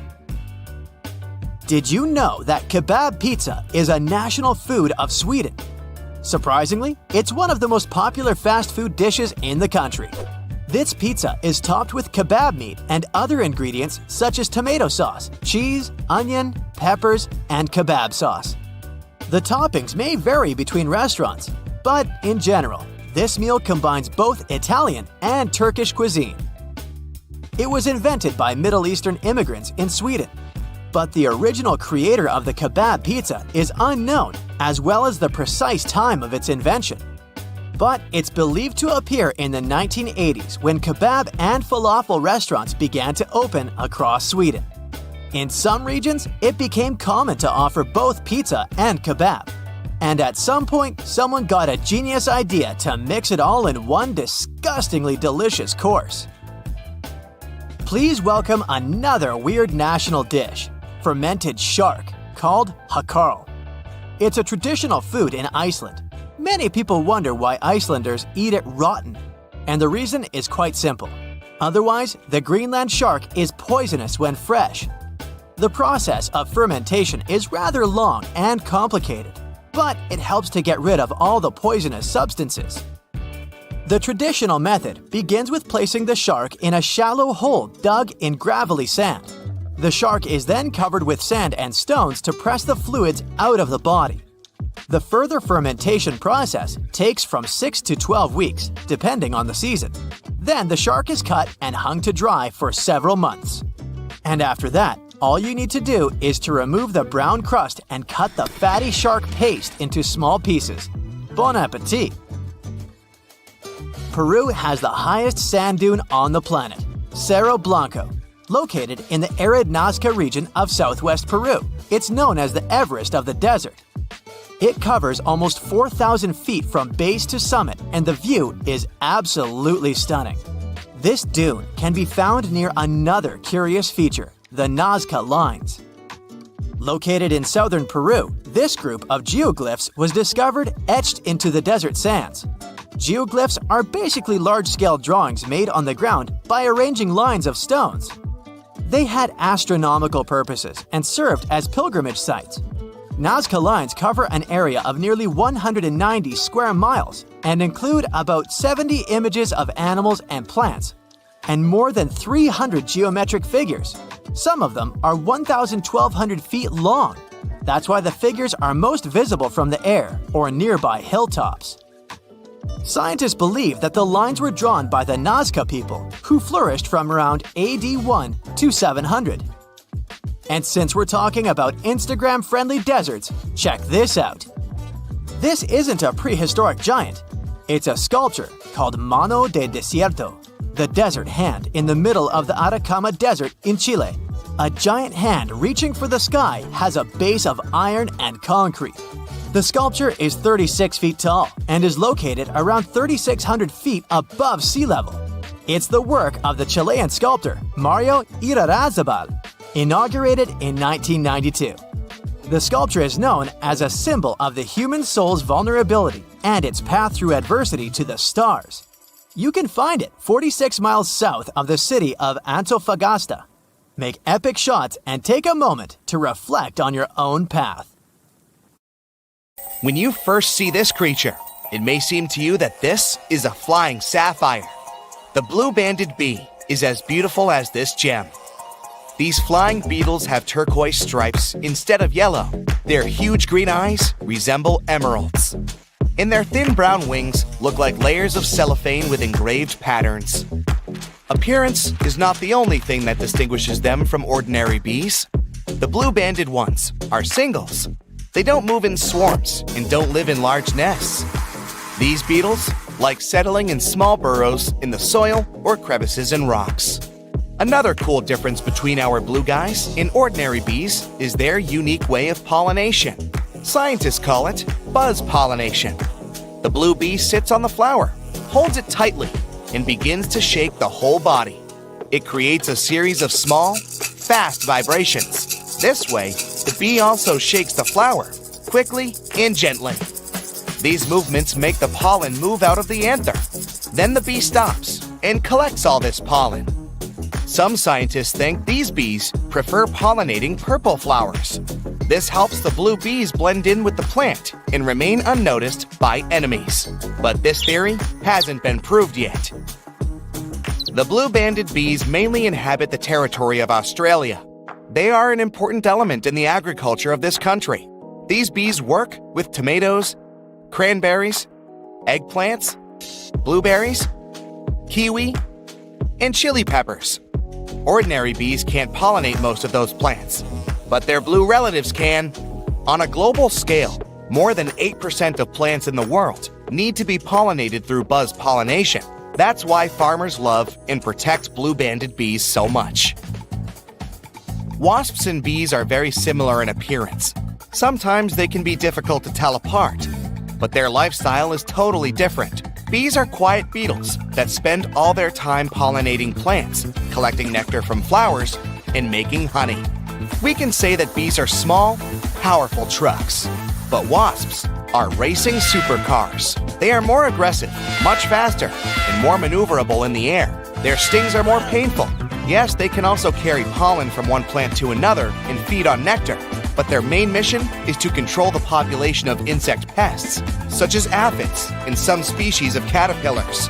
Did you know that kebab pizza is a national food of Sweden? Surprisingly, it's one of the most popular fast food dishes in the country. This pizza is topped with kebab meat and other ingredients such as tomato sauce, cheese, onion, peppers, and kebab sauce. The toppings may vary between restaurants, but in general, this meal combines both Italian and Turkish cuisine. It was invented by Middle Eastern immigrants in Sweden, but the original creator of the kebab pizza is unknown, as well as the precise time of its invention. But it's believed to appear in the 1980s when kebab and falafel restaurants began to open across Sweden. In some regions, it became common to offer both pizza and kebab. And at some point, someone got a genius idea to mix it all in one disgustingly delicious course. Please welcome another weird national dish, fermented shark, called hakarl. It's a traditional food in Iceland. Many people wonder why Icelanders eat it rotten, and the reason is quite simple. Otherwise, the Greenland shark is poisonous when fresh. The process of fermentation is rather long and complicated, but it helps to get rid of all the poisonous substances. The traditional method begins with placing the shark in a shallow hole dug in gravelly sand. The shark is then covered with sand and stones to press the fluids out of the body. The further fermentation process takes from 6 to 12 weeks, depending on the season. Then the shark is cut and hung to dry for several months. And after that, all you need to do is to remove the brown crust and cut the fatty shark paste into small pieces. Bon appetit! Peru has the highest sand dune on the planet, Cerro Blanco. Located in the arid Nazca region of southwest Peru, it's known as the Everest of the desert. It covers almost 4,000 feet from base to summit, and the view is absolutely stunning. This dune can be found near another curious feature, the Nazca Lines. Located in southern Peru, this group of geoglyphs was discovered etched into the desert sands. Geoglyphs are basically large-scale drawings made on the ground by arranging lines of stones. They had astronomical purposes and served as pilgrimage sites. Nazca Lines cover an area of nearly 190 square miles and include about 70 images of animals and plants, and more than 300 geometric figures. Some of them are 1,200 feet long. That's why the figures are most visible from the air or nearby hilltops. Scientists believe that the lines were drawn by the Nazca people, who flourished from around AD 1 to 700. And since we're talking about Instagram-friendly deserts, check this out. This isn't a prehistoric giant. It's a sculpture called Mano de Desierto, the desert hand in the middle of the Atacama Desert in Chile. A giant hand reaching for the sky has a base of iron and concrete. The sculpture is 36 feet tall and is located around 3,600 feet above sea level. It's the work of the Chilean sculptor Mario Irarrázaval, inaugurated in 1992. The sculpture is known as a symbol of the human soul's vulnerability and its path through adversity to the stars. You can find it 46 miles south of the city of Antofagasta. Make epic shots and take a moment to reflect on your own path. When you first see this creature, it may seem to you that this is a flying sapphire. The blue-banded bee is as beautiful as this gem. These flying beetles have turquoise stripes instead of yellow. Their huge green eyes resemble emeralds. And their thin brown wings look like layers of cellophane with engraved patterns. Appearance is not the only thing that distinguishes them from ordinary bees. The blue-banded ones are singles. They don't move in swarms and don't live in large nests. These beetles like settling in small burrows in the soil or crevices in rocks. Another cool difference between our blue guys and ordinary bees is their unique way of pollination. Scientists call it buzz pollination. The blue bee sits on the flower, holds it tightly, and begins to shake the whole body. It creates a series of small, fast vibrations. This way, the bee also shakes the flower, quickly and gently. These movements make the pollen move out of the anther. Then the bee stops and collects all this pollen. Some scientists think these bees prefer pollinating purple flowers. This helps the blue bees blend in with the plant and remain unnoticed by enemies. But this theory hasn't been proved yet. The blue-banded bees mainly inhabit the territory of Australia. They are an important element in the agriculture of this country. These bees work with tomatoes, cranberries, eggplants, blueberries, kiwi, and chili peppers. Ordinary bees can't pollinate most of those plants, but their blue relatives can. On a global scale, more than 8% of plants in the world need to be pollinated through buzz pollination. That's why farmers love and protect blue-banded bees so much. Wasps and bees are very similar in appearance. Sometimes they can be difficult to tell apart, but their lifestyle is totally different. Bees are quiet beetles that spend all their time pollinating plants, collecting nectar from flowers, and making honey. We can say that bees are small, powerful trucks, but wasps are racing supercars. They are more aggressive, much faster, and more maneuverable in the air. Their stings are more painful. Yes, they can also carry pollen from one plant to another and feed on nectar, but their main mission is to control the population of insect pests, such as aphids and some species of caterpillars.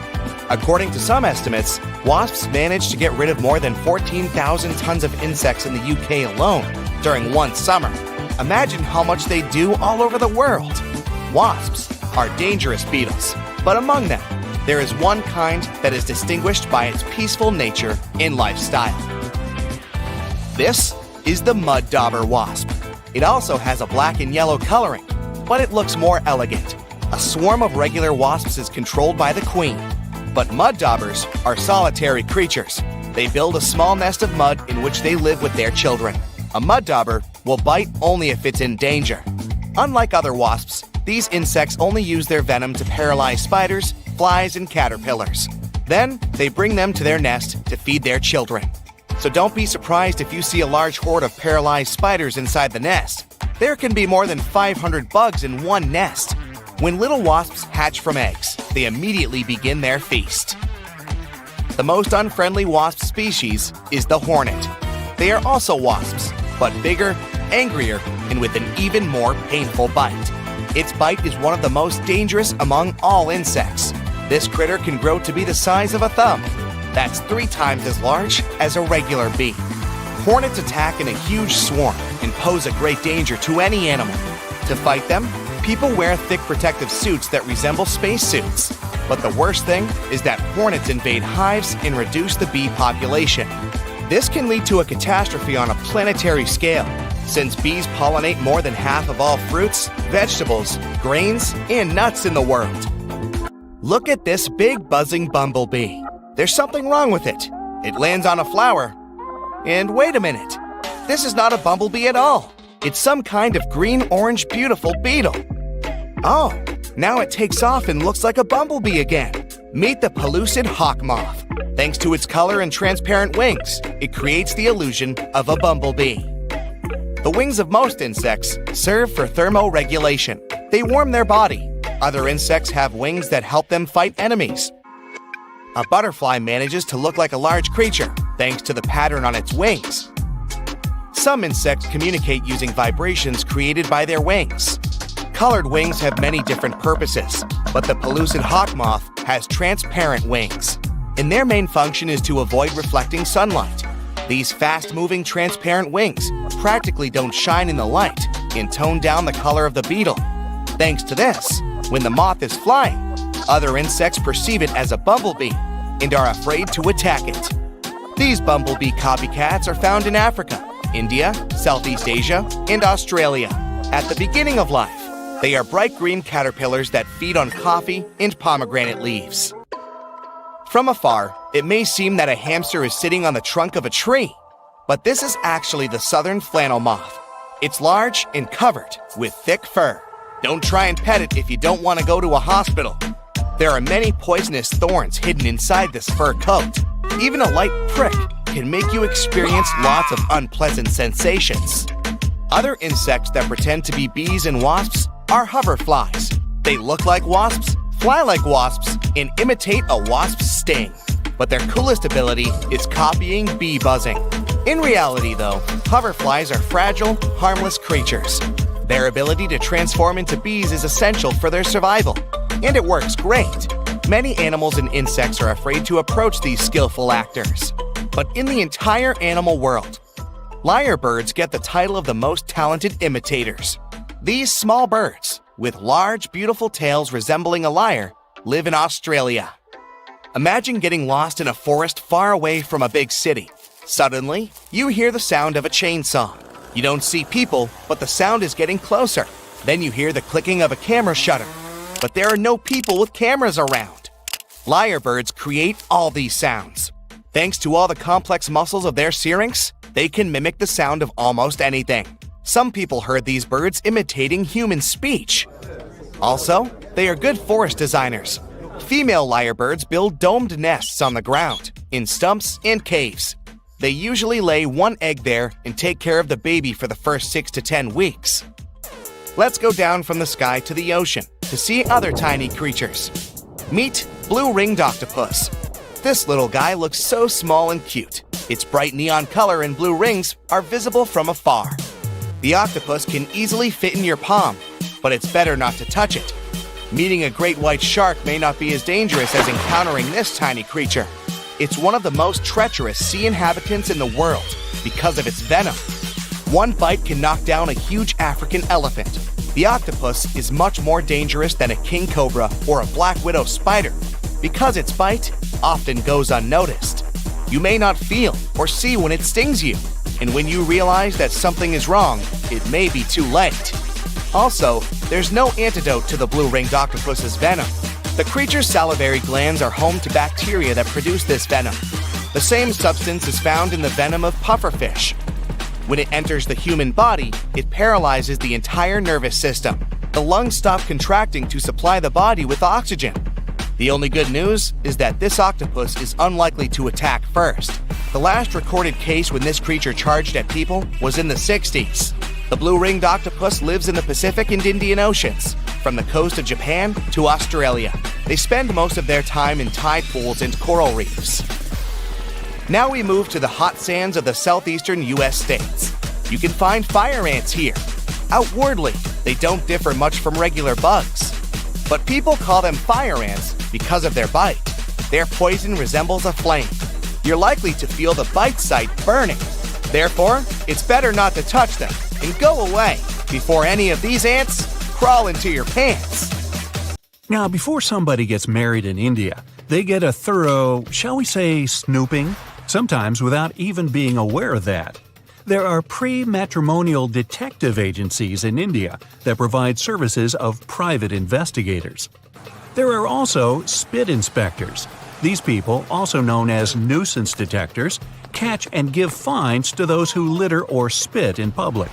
According to some estimates, wasps manage to get rid of more than 14,000 tons of insects in the UK alone during one summer. Imagine how much they do all over the world. Wasps are dangerous beetles, but among them, there is one kind that is distinguished by its peaceful nature and lifestyle. This is the mud dauber wasp. It also has a black and yellow coloring, but it looks more elegant. A swarm of regular wasps is controlled by the queen, but mud daubers are solitary creatures. They build a small nest of mud in which they live with their children. A mud dauber will bite only if it's in danger. Unlike other wasps, these insects only use their venom to paralyze spiders, flies, and caterpillars. Then, they bring them to their nest to feed their children. So don't be surprised if you see a large horde of paralyzed spiders inside the nest. There can be more than 500 bugs in one nest. When little wasps hatch from eggs, they immediately begin their feast. The most unfriendly wasp species is the hornet. They are also wasps, but bigger, angrier, and with an even more painful bite. Its bite is one of the most dangerous among all insects. This critter can grow to be the size of a thumb. That's 3 times as large as a regular bee. Hornets attack in a huge swarm and pose a great danger to any animal. To fight them, people wear thick protective suits that resemble spacesuits. But the worst thing is that hornets invade hives and reduce the bee population. This can lead to a catastrophe on a planetary scale, since bees pollinate more than half of all fruits, vegetables, grains, and nuts in the world. Look at this big buzzing bumblebee. There's something wrong with it. It lands on a flower. And wait a minute. This is not a bumblebee at all. It's some kind of green-orange beautiful beetle. Oh, now it takes off and looks like a bumblebee again. Meet the pellucid hawk moth. Thanks to its color and transparent wings, it creates the illusion of a bumblebee. The wings of most insects serve for thermoregulation. They warm their body. Other insects have wings that help them fight enemies. A butterfly manages to look like a large creature, thanks to the pattern on its wings. Some insects communicate using vibrations created by their wings. Colored wings have many different purposes, but the pellucid hawk moth has transparent wings, and their main function is to avoid reflecting sunlight. These fast-moving transparent wings practically don't shine in the light and tone down the color of the beetle. Thanks to this, when the moth is flying, other insects perceive it as a bumblebee and are afraid to attack it. These bumblebee copycats are found in Africa, India, Southeast Asia, and Australia. At the beginning of life, they are bright green caterpillars that feed on coffee and pomegranate leaves. From afar, it may seem that a hamster is sitting on the trunk of a tree, but this is actually the southern flannel moth. It's large and covered with thick fur. Don't try and pet it if you don't want to go to a hospital. There are many poisonous thorns hidden inside this fur coat. Even a light prick can make you experience lots of unpleasant sensations. Other insects that pretend to be bees and wasps are hoverflies. They look like wasps, fly like wasps, and imitate a wasp's sting. But their coolest ability is copying bee buzzing. In reality, though, hoverflies are fragile, harmless creatures. Their ability to transform into bees is essential for their survival, and it works great. Many animals and insects are afraid to approach these skillful actors. But in the entire animal world, lyrebirds get the title of the most talented imitators. These small birds, with large, beautiful tails resembling a lyre, live in Australia. Imagine getting lost in a forest far away from a big city. Suddenly, you hear the sound of a chainsaw. You don't see people, but the sound is getting closer. Then you hear the clicking of a camera shutter. But there are no people with cameras around. Lyrebirds create all these sounds. Thanks to all the complex muscles of their syrinx, they can mimic the sound of almost anything. Some people heard these birds imitating human speech. Also, they are good forest designers. Female lyrebirds build domed nests on the ground, in stumps and caves. They usually lay one egg there and take care of the baby for the first 6 to 10 weeks. Let's go down from the sky to the ocean to see other tiny creatures. Meet blue-ringed octopus. This little guy looks so small and cute. Its bright neon color and blue rings are visible from afar. The octopus can easily fit in your palm, but it's better not to touch it. Meeting a great white shark may not be as dangerous as encountering this tiny creature. It's one of the most treacherous sea inhabitants in the world because of its venom. One bite can knock down a huge African elephant. The octopus is much more dangerous than a king cobra or a black widow spider because its bite often goes unnoticed. You may not feel or see when it stings you, and when you realize that something is wrong, it may be too late. Also, there's no antidote to the blue-ringed octopus's venom. The creature's salivary glands are home to bacteria that produce this venom. The same substance is found in the venom of pufferfish. When it enters the human body, it paralyzes the entire nervous system. The lungs stop contracting to supply the body with oxygen. The only good news is that this octopus is unlikely to attack first. The last recorded case when this creature charged at people was in the 60s. The blue-ringed octopus lives in the Pacific and Indian Oceans, from the coast of Japan to Australia. They spend most of their time in tide pools and coral reefs. Now we move to the hot sands of the southeastern U.S. states. You can find fire ants here. Outwardly, they don't differ much from regular bugs. But people call them fire ants because of their bite. Their poison resembles a flame. You're likely to feel the bite site burning. Therefore, it's better not to touch them and go away before any of these ants crawl into your pants. Now, before somebody gets married in India, they get a thorough, shall we say, snooping, sometimes without even being aware of that. There are pre-matrimonial detective agencies in India that provide services of private investigators. There are also spit inspectors. These people, also known as nuisance detectors, catch and give fines to those who litter or spit in public.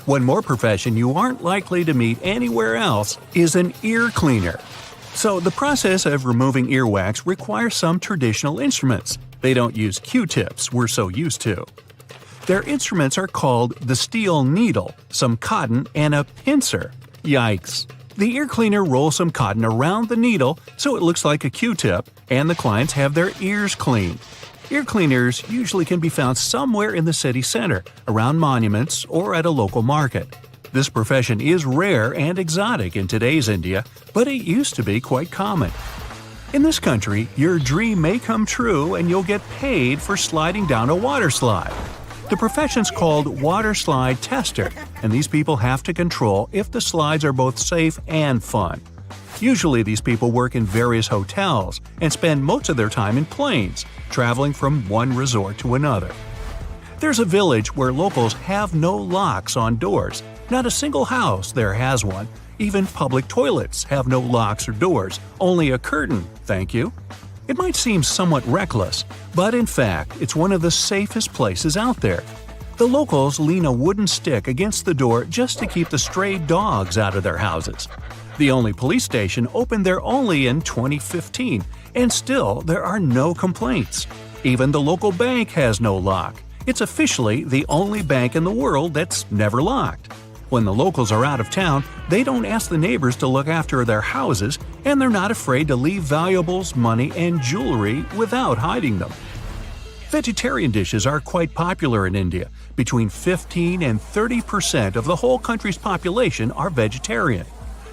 One more profession you aren't likely to meet anywhere else is an ear cleaner. So the process of removing earwax requires some traditional instruments. They don't use Q-tips we're so used to. Their instruments are called the steel needle, some cotton, and a pincer. Yikes. The ear cleaner rolls some cotton around the needle so it looks like a Q-tip, and the clients have their ears cleaned. Ear cleaners usually can be found somewhere in the city center, around monuments, or at a local market. This profession is rare and exotic in today's India, but it used to be quite common. In this country, your dream may come true and you'll get paid for sliding down a water slide. The profession's called water slide tester, and these people have to control if the slides are both safe and fun. Usually these people work in various hotels and spend most of their time in planes, traveling from one resort to another. There's a village where locals have no locks on doors. Not a single house there has one. Even public toilets have no locks or doors, only a curtain, thank you. It might seem somewhat reckless, but in fact, it's one of the safest places out there. The locals lean a wooden stick against the door just to keep the stray dogs out of their houses. The only police station opened there only in 2015, and still there are no complaints. Even the local bank has no lock. It's officially the only bank in the world that's never locked. When the locals are out of town, they don't ask the neighbors to look after their houses, and they're not afraid to leave valuables, money, and jewelry without hiding them. Vegetarian dishes are quite popular in India. Between 15 and 30% of the whole country's population are vegetarian.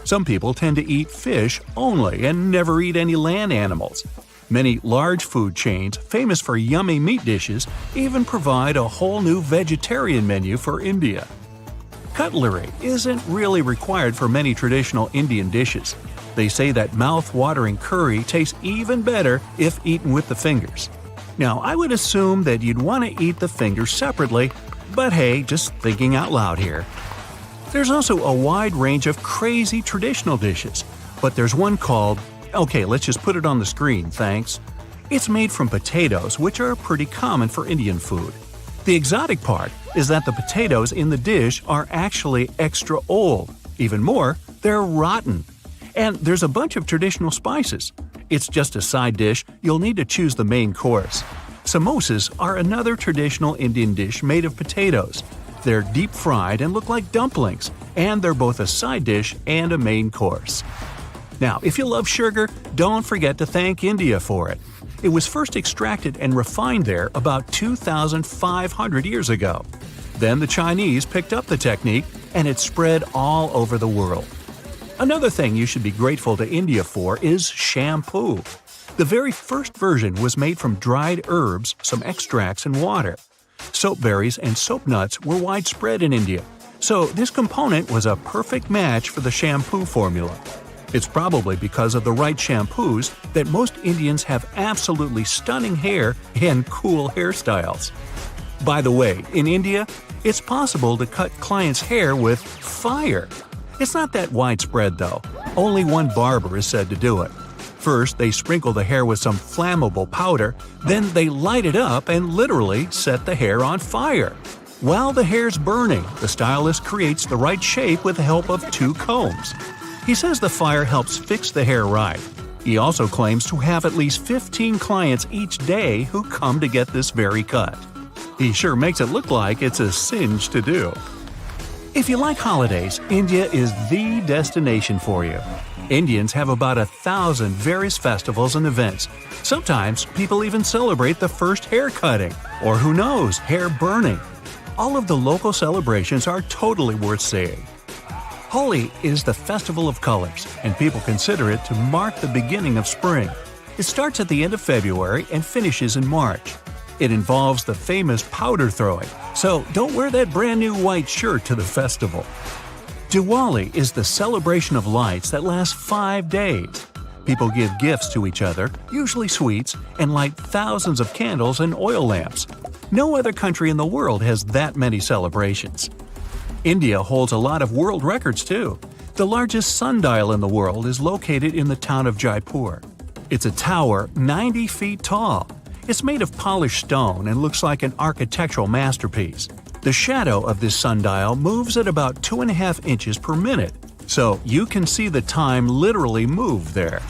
Some people tend to eat fish only and never eat any land animals. Many large food chains, famous for yummy meat dishes, even provide a whole new vegetarian menu for India. Cutlery isn't really required for many traditional Indian dishes. They say that mouth-watering curry tastes even better if eaten with the fingers. Now, I would assume that you'd want to eat the fingers separately, but hey, just thinking out loud here. There's also a wide range of crazy traditional dishes, but there's one called… okay, let's just put it on the screen, thanks. It's made from potatoes, which are pretty common for Indian food. The exotic part is that the potatoes in the dish are actually extra old. Even more, they're rotten. And there's a bunch of traditional spices. It's just a side dish, you'll need to choose the main course. Samosas are another traditional Indian dish made of potatoes. They're deep-fried and look like dumplings, and they're both a side dish and a main course. Now, if you love sugar, don't forget to thank India for it. It was first extracted and refined there about 2,500 years ago. Then the Chinese picked up the technique, and it spread all over the world. Another thing you should be grateful to India for is shampoo. The very first version was made from dried herbs, some extracts, and water. Soap berries and soap nuts were widespread in India, so this component was a perfect match for the shampoo formula. It's probably because of the right shampoos that most Indians have absolutely stunning hair and cool hairstyles. By the way, in India, it's possible to cut clients' hair with fire. It's not that widespread though. Only one barber is said to do it. First, they sprinkle the hair with some flammable powder, then they light it up and literally set the hair on fire. While the hair's burning, the stylist creates the right shape with the help of 2 combs. He says the fire helps fix the hair right. He also claims to have at least 15 clients each day who come to get this very cut. He sure makes it look like it's a cinch to do. If you like holidays, India is the destination for you. Indians have about 1,000 various festivals and events. Sometimes people even celebrate the first hair cutting, or who knows, hair burning. All of the local celebrations are totally worth seeing. Holi is the festival of colors, and people consider it to mark the beginning of spring. It starts at the end of February and finishes in March. It involves the famous powder throwing, so don't wear that brand new white shirt to the festival. Diwali is the celebration of lights that lasts 5 days. People give gifts to each other, usually sweets, and light thousands of candles and oil lamps. No other country in the world has that many celebrations. India holds a lot of world records too. The largest sundial in the world is located in the town of Jaipur. It's a tower 90 feet tall. It's made of polished stone and looks like an architectural masterpiece. The shadow of this sundial moves at about 2.5 inches per minute, so you can see the time literally move there.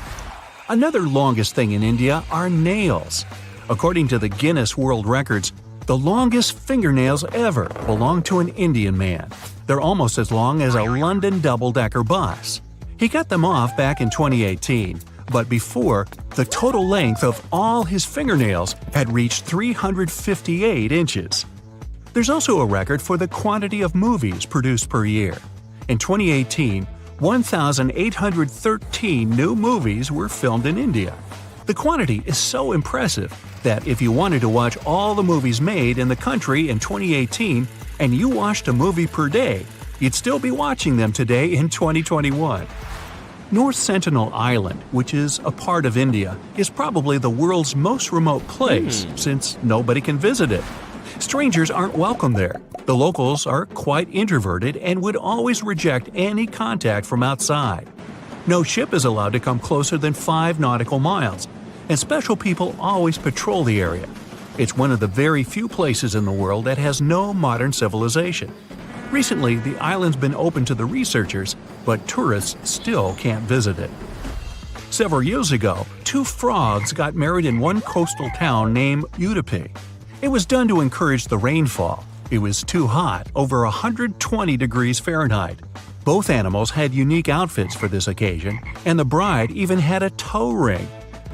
Another longest thing in India are nails. According to the Guinness World Records, the longest fingernails ever belong to an Indian man. They're almost as long as a London double-decker bus. He got them off back in 2018, but before, the total length of all his fingernails had reached 358 inches. There's also a record for the quantity of movies produced per year. In 2018, 1,813 new movies were filmed in India. The quantity is so impressive that if you wanted to watch all the movies made in the country in 2018 and you watched a movie per day, you'd still be watching them today in 2021. North Sentinel Island, which is a part of India, is probably the world's most remote place since nobody can visit it. Strangers aren't welcome there. The locals are quite introverted and would always reject any contact from outside. No ship is allowed to come closer than 5 nautical miles, and special people always patrol the area. It's one of the very few places in the world that has no modern civilization. Recently, the island's been open to the researchers, but tourists still can't visit it. Several years ago, two frogs got married in one coastal town named Udupi. It was done to encourage the rainfall. It was too hot, over 120 degrees Fahrenheit. Both animals had unique outfits for this occasion, and the bride even had a toe ring.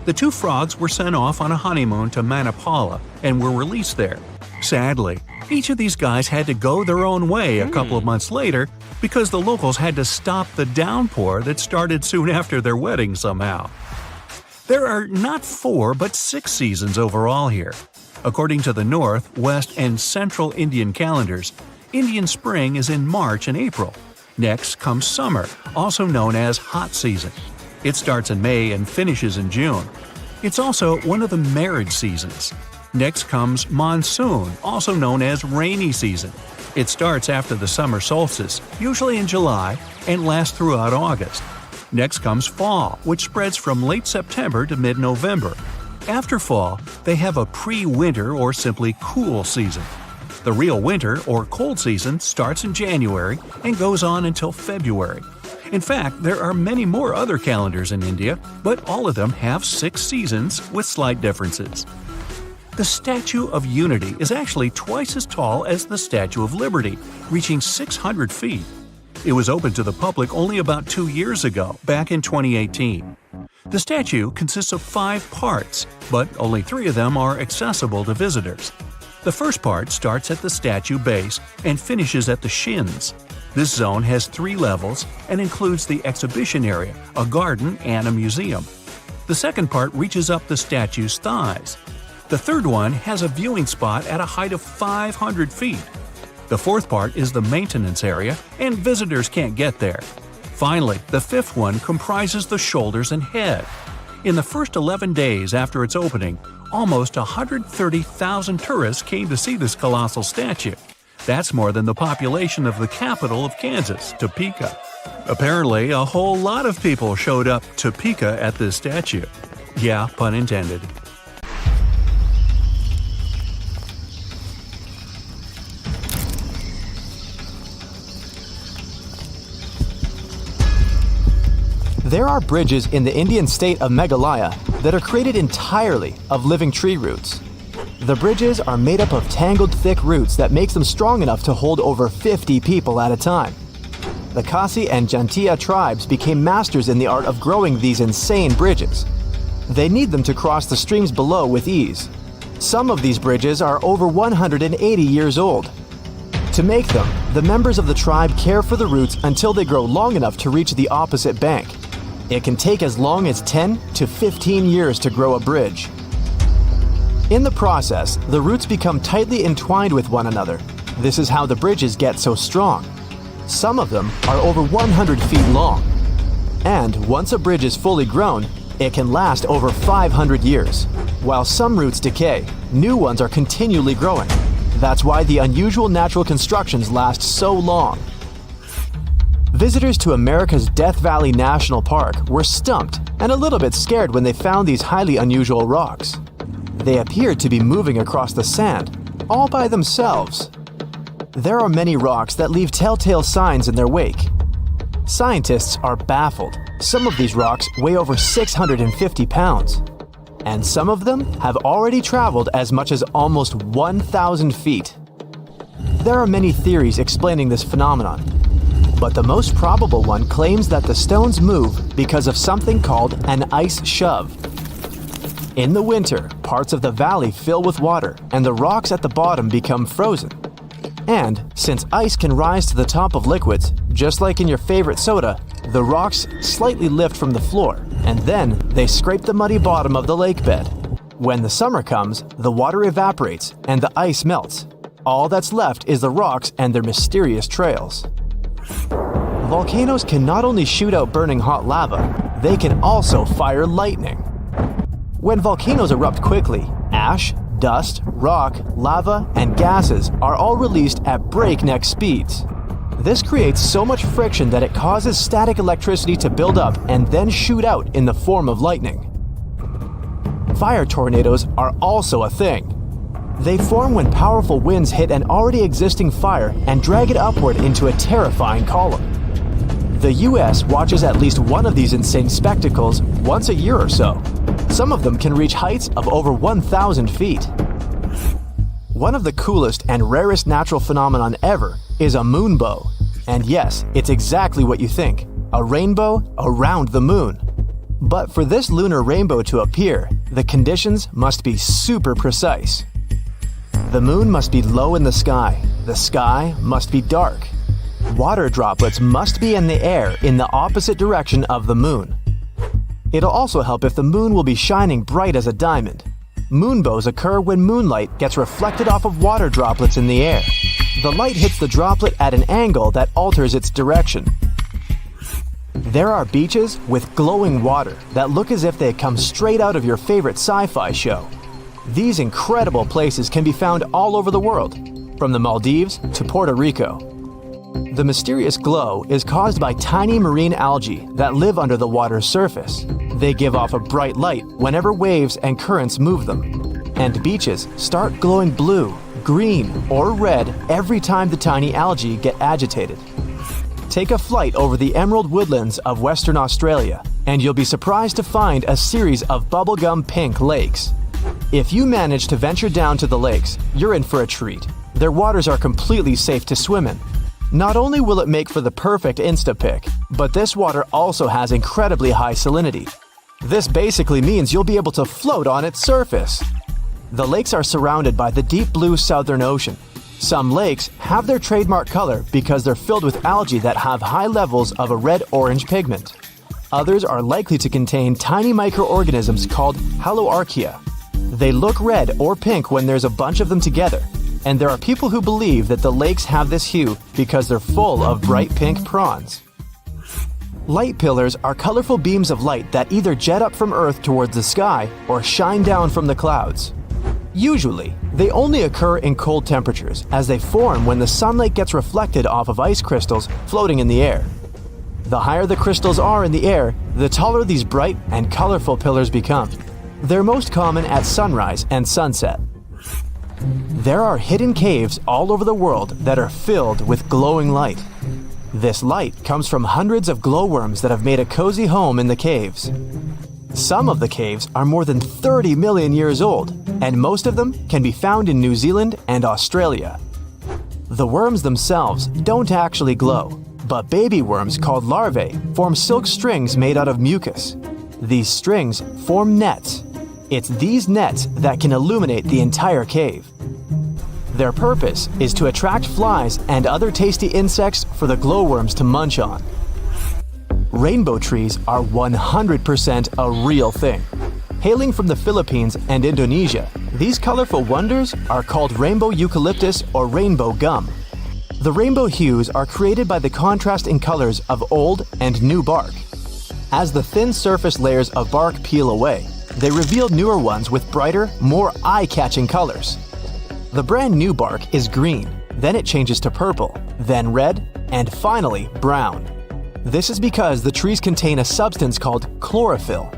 The two frogs were sent off on a honeymoon to Manipala and were released there. Sadly, each of these guys had to go their own way a couple of months later because the locals had to stop the downpour that started soon after their wedding somehow. There are not 4 but 6 seasons overall here. According to the North, West, and Central Indian calendars, Indian spring is in March and April. Next comes summer, also known as hot season. It starts in May and finishes in June. It's also one of the marriage seasons. Next comes monsoon, also known as rainy season. It starts after the summer solstice, usually in July, and lasts throughout August. Next comes fall, which spreads from late September to mid-November. After fall, they have a pre-winter or simply cool season. The real winter or cold season starts in January and goes on until February. In fact, there are many more other calendars in India, but all of them have 6 seasons with slight differences. The Statue of Unity is actually twice as tall as the Statue of Liberty, reaching 600 feet. It was opened to the public only about 2 years ago, back in 2018. The statue consists of 5 parts, but only 3 of them are accessible to visitors. The first part starts at the statue base and finishes at the shins. This zone has 3 levels and includes the exhibition area, a garden, and a museum. The second part reaches up the statue's thighs. The third one has a viewing spot at a height of 500 feet. The fourth part is the maintenance area, and visitors can't get there. Finally, the fifth one comprises the shoulders and head. In the first 11 days after its opening, almost 130,000 tourists came to see this colossal statue. That's more than the population of the capital of Kansas, Topeka. Apparently, a whole lot of people showed up Topeka at this statue. Yeah, pun intended. There are bridges in the Indian state of Meghalaya that are created entirely of living tree roots. The bridges are made up of tangled thick roots that makes them strong enough to hold over 50 people at a time. The Khasi and Jantia tribes became masters in the art of growing these insane bridges. They need them to cross the streams below with ease. Some of these bridges are over 180 years old. To make them, the members of the tribe care for the roots until they grow long enough to reach the opposite bank. It can take as long as 10 to 15 years to grow a bridge. In the process, the roots become tightly entwined with one another. This is how the bridges get so strong. Some of them are over 100 feet long. And once a bridge is fully grown, it can last over 500 years. While some roots decay, new ones are continually growing. That's why the unusual natural constructions last so long. Visitors to America's Death Valley National Park were stumped and a little bit scared when they found these highly unusual rocks. They appeared to be moving across the sand, all by themselves. There are many rocks that leave telltale signs in their wake. Scientists are baffled. Some of these rocks weigh over 650 pounds. And some of them have already traveled as much as almost 1,000 feet. There are many theories explaining this phenomenon, but the most probable one claims that the stones move because of something called an ice shove. In the winter, parts of the valley fill with water and the rocks at the bottom become frozen. And since ice can rise to the top of liquids, just like in your favorite soda, the rocks slightly lift from the floor, and then they scrape the muddy bottom of the lake bed. When the summer comes, the water evaporates and the ice melts. All that's left is the rocks and their mysterious trails. Volcanoes can not only shoot out burning hot lava, they can also fire lightning. When volcanoes erupt quickly, ash, dust, rock, lava, and gases are all released at breakneck speeds. This creates so much friction that it causes static electricity to build up and then shoot out in the form of lightning. Fire tornadoes are also a thing. They form when powerful winds hit an already existing fire and drag it upward into a terrifying column. The US watches at least one of these insane spectacles once a year or so. Some of them can reach heights of over 1,000 feet. One of the coolest and rarest natural phenomenon ever is a moonbow. And yes, it's exactly what you think, a rainbow around the moon. But for this lunar rainbow to appear, the conditions must be super precise. The moon must be low in the sky must be dark. Water droplets must be in the air in the opposite direction of the moon. It'll also help if the moon will be shining bright as a diamond. Moonbows occur when moonlight gets reflected off of water droplets in the air. The light hits the droplet at an angle that alters its direction. There are beaches with glowing water that look as if they come straight out of your favorite sci-fi show. These incredible places can be found all over the world, from the Maldives to Puerto Rico. The mysterious glow is caused by tiny marine algae that live under the water's surface. They give off a bright light whenever waves and currents move them. And beaches start glowing blue, green, or red every time the tiny algae get agitated. Take a flight over the emerald woodlands of Western Australia, and you'll be surprised to find a series of bubblegum pink lakes. If you manage to venture down to the lakes, you're in for a treat. Their waters are completely safe to swim in. Not only will it make for the perfect Insta-pic, but this water also has incredibly high salinity. This basically means you'll be able to float on its surface. The lakes are surrounded by the deep blue Southern Ocean. Some lakes have their trademark color because they're filled with algae that have high levels of a red-orange pigment. Others are likely to contain tiny microorganisms called haloarchaea. They look red or pink when there's a bunch of them together. And there are people who believe that the lakes have this hue because they're full of bright pink prawns. Light pillars are colorful beams of light that either jet up from Earth towards the sky or shine down from the clouds. Usually, they only occur in cold temperatures as they form when the sunlight gets reflected off of ice crystals floating in the air. The higher the crystals are in the air, the taller these bright and colorful pillars become. They're most common at sunrise and sunset. There are hidden caves all over the world that are filled with glowing light. This light comes from hundreds of glowworms that have made a cozy home in the caves. Some of the caves are more than 30 million years old, and most of them can be found in New Zealand and Australia. The worms themselves don't actually glow, but baby worms called larvae form silk strings made out of mucus. These strings form nets. It's these nets that can illuminate the entire cave. Their purpose is to attract flies and other tasty insects for the glowworms to munch on. Rainbow trees are 100% a real thing. Hailing from the Philippines and Indonesia, these colorful wonders are called rainbow eucalyptus or rainbow gum. The rainbow hues are created by the contrast in colors of old and new bark. As the thin surface layers of bark peel away, they reveal newer ones with brighter, more eye-catching colors. The brand new bark is green, then it changes to purple, then red, and finally brown. This is because the trees contain a substance called chlorophyll.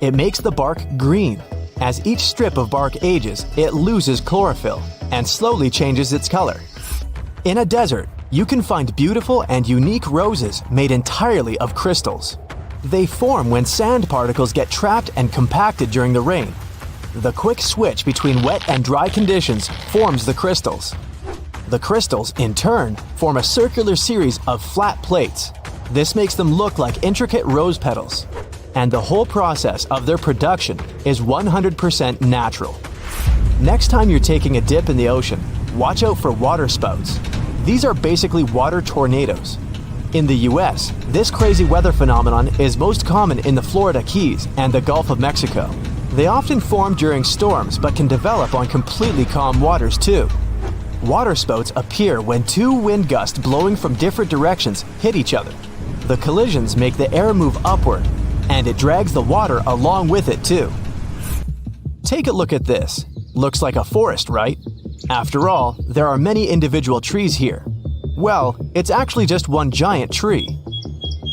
It makes the bark green. As each strip of bark ages, it loses chlorophyll and slowly changes its color. In a desert, you can find beautiful and unique roses made entirely of crystals. They form when sand particles get trapped and compacted during the rain. The quick switch between wet and dry conditions forms the crystals. The crystals, in turn, form a circular series of flat plates. This makes them look like intricate rose petals. And the whole process of their production is 100% natural. Next time you're taking a dip in the ocean, watch out for water spouts. These are basically water tornadoes. In the US, this crazy weather phenomenon is most common in the Florida Keys and the Gulf of Mexico. They often form during storms but can develop on completely calm waters too. Water spouts appear when two wind gusts blowing from different directions hit each other. The collisions make the air move upward, and it drags the water along with it too. Take a look at this. Looks like a forest, right? After all, there are many individual trees here. Well, it's actually just one giant tree.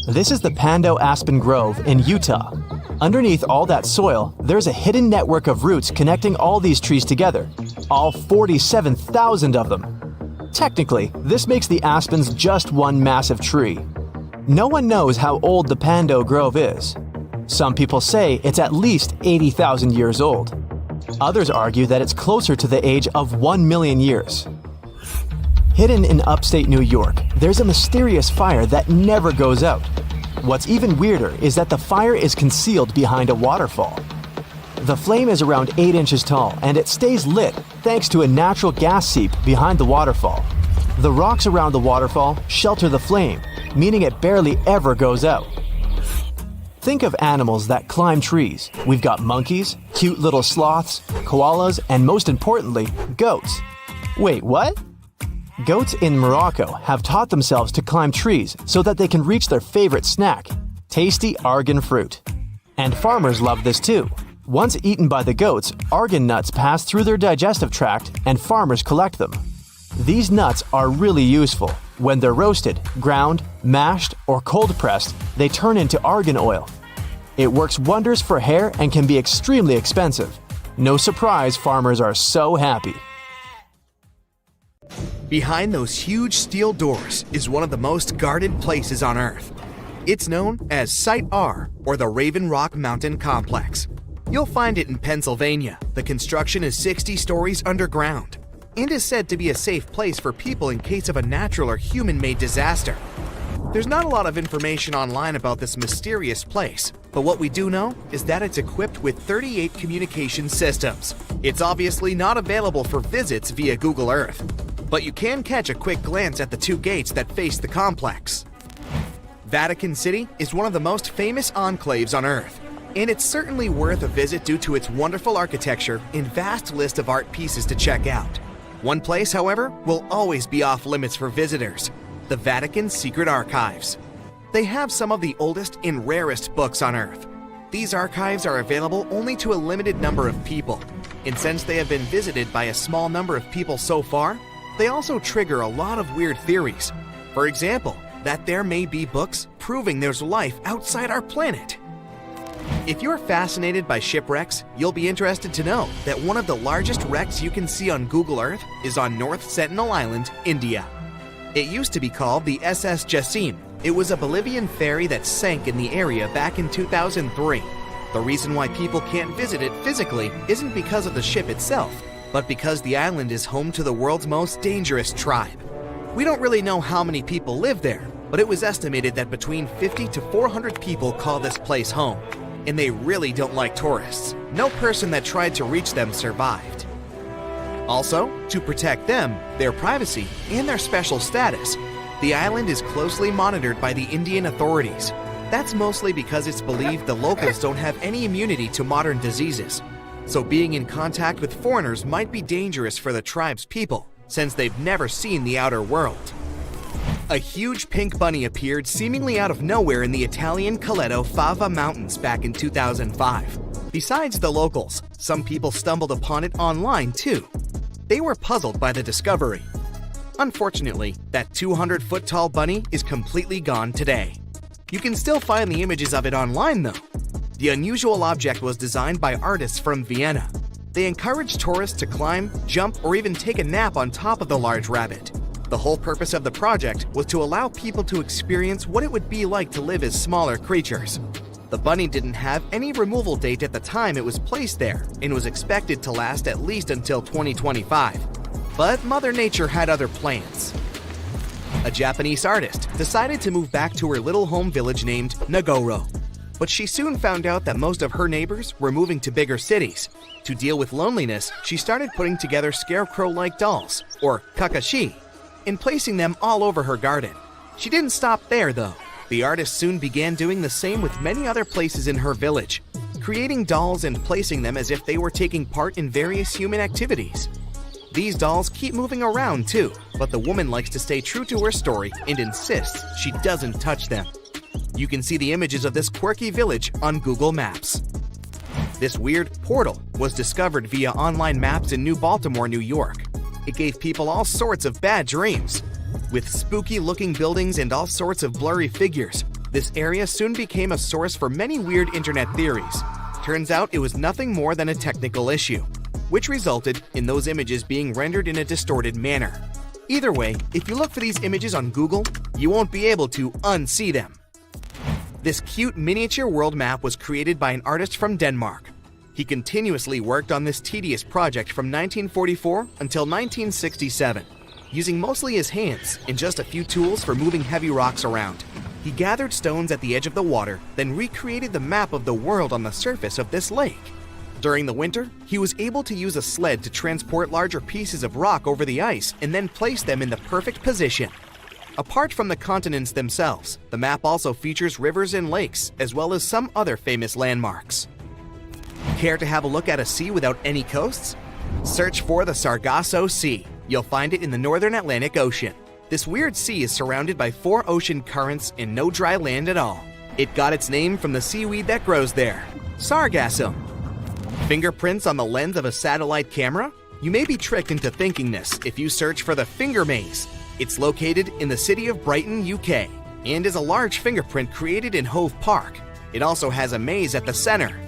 This is the Pando Aspen Grove in Utah. Underneath all that soil, there's a hidden network of roots connecting all these trees together, all 47,000 of them. Technically, this makes the aspens just one massive tree. No one knows how old the Pando Grove is. Some people say it's at least 80,000 years old. Others argue that it's closer to the age of 1 million years. Hidden in upstate New York, there's a mysterious fire that never goes out. What's even weirder is that the fire is concealed behind a waterfall. The flame is around 8 inches tall and it stays lit thanks to a natural gas seep behind the waterfall. The rocks around the waterfall shelter the flame, meaning it barely ever goes out. Think of animals that climb trees. We've got monkeys, cute little sloths, koalas, and most importantly, goats. Wait, what? Goats in Morocco have taught themselves to climb trees so that they can reach their favorite snack, tasty argan fruit. And farmers love this too. Once eaten by the goats, argan nuts pass through their digestive tract and farmers collect them. These nuts are really useful. When they're roasted, ground, mashed, or cold pressed, they turn into argan oil. It works wonders for hair and can be extremely expensive. No surprise farmers are so happy. Behind those huge steel doors is one of the most guarded places on Earth. It's known as Site R, or the Raven Rock Mountain Complex. You'll find it in Pennsylvania. The construction is 60 stories underground and is said to be a safe place for people in case of a natural or human-made disaster. There's not a lot of information online about this mysterious place, but what we do know is that it's equipped with 38 communication systems. It's obviously not available for visits via Google Earth, but you can catch a quick glance at the 2 gates that face the complex. Vatican City is one of the most famous enclaves on Earth, and it's certainly worth a visit due to its wonderful architecture and vast list of art pieces to check out. One place, however, will always be off limits for visitors: the Vatican's secret archives. They have some of the oldest and rarest books on Earth. These archives are available only to a limited number of people, and since they have been visited by a small number of people so far, they also trigger a lot of weird theories. For example, that there may be books proving there's life outside our planet. If you're fascinated by shipwrecks, you'll be interested to know that one of the largest wrecks you can see on Google Earth is on North Sentinel Island, India. It used to be called the SS Jassim. It was a Bolivian ferry that sank in the area back in 2003. The reason why people can't visit it physically isn't because of the ship itself, but because the island is home to the world's most dangerous tribe. We don't really know how many people live there, but it was estimated that between 50 to 400 people call this place home. And they really don't like tourists. No person that tried to reach them survived. Also, to protect them, their privacy, and their special status, the island is closely monitored by the Indian authorities. That's mostly because it's believed the locals don't have any immunity to modern diseases. So being in contact with foreigners might be dangerous for the tribe's people, since they've never seen the outer world. A huge pink bunny appeared seemingly out of nowhere in the Italian Coleto Fava Mountains back in 2005. Besides the locals, some people stumbled upon it online too. They were puzzled by the discovery. Unfortunately, that 200-foot-tall bunny is completely gone today. You can still find the images of it online though. The unusual object was designed by artists from Vienna. They encouraged tourists to climb, jump, or even take a nap on top of the large rabbit. The whole purpose of the project was to allow people to experience what it would be like to live as smaller creatures. The bunny didn't have any removal date at the time it was placed there and was expected to last at least until 2025. But Mother Nature had other plans. A Japanese artist decided to move back to her little home village named Nagoro. But she soon found out that most of her neighbors were moving to bigger cities. To deal with loneliness, she started putting together scarecrow-like dolls, or kakashi, and placing them all over her garden. She didn't stop there though. The artist soon began doing the same with many other places in her village, creating dolls and placing them as if they were taking part in various human activities. These dolls keep moving around too, but the woman likes to stay true to her story and insists she doesn't touch them. You can see the images of this quirky village on Google Maps. This weird portal was discovered via online maps in New Baltimore, New York. It gave people all sorts of bad dreams. With spooky-looking buildings and all sorts of blurry figures, this area soon became a source for many weird internet theories. Turns out it was nothing more than a technical issue, which resulted in those images being rendered in a distorted manner. Either way, if you look for these images on Google, you won't be able to unsee them. This cute miniature world map was created by an artist from Denmark. He continuously worked on this tedious project from 1944 until 1967, using mostly his hands and just a few tools for moving heavy rocks around. He gathered stones at the edge of the water, then recreated the map of the world on the surface of this lake. During the winter, he was able to use a sled to transport larger pieces of rock over the ice and then place them in the perfect position. Apart from the continents themselves, the map also features rivers and lakes, as well as some other famous landmarks. Care to have a look at a sea without any coasts? Search for the Sargasso Sea. You'll find it in the northern Atlantic Ocean. This weird sea is surrounded by 4 ocean currents and no dry land at all. It got its name from the seaweed that grows there, sargassum. Fingerprints on the lens of a satellite camera? You may be tricked into thinking this if you search for the finger maze. It's located in the city of Brighton, UK, and is a large fingerprint created in Hove Park. It also has a maze at the center.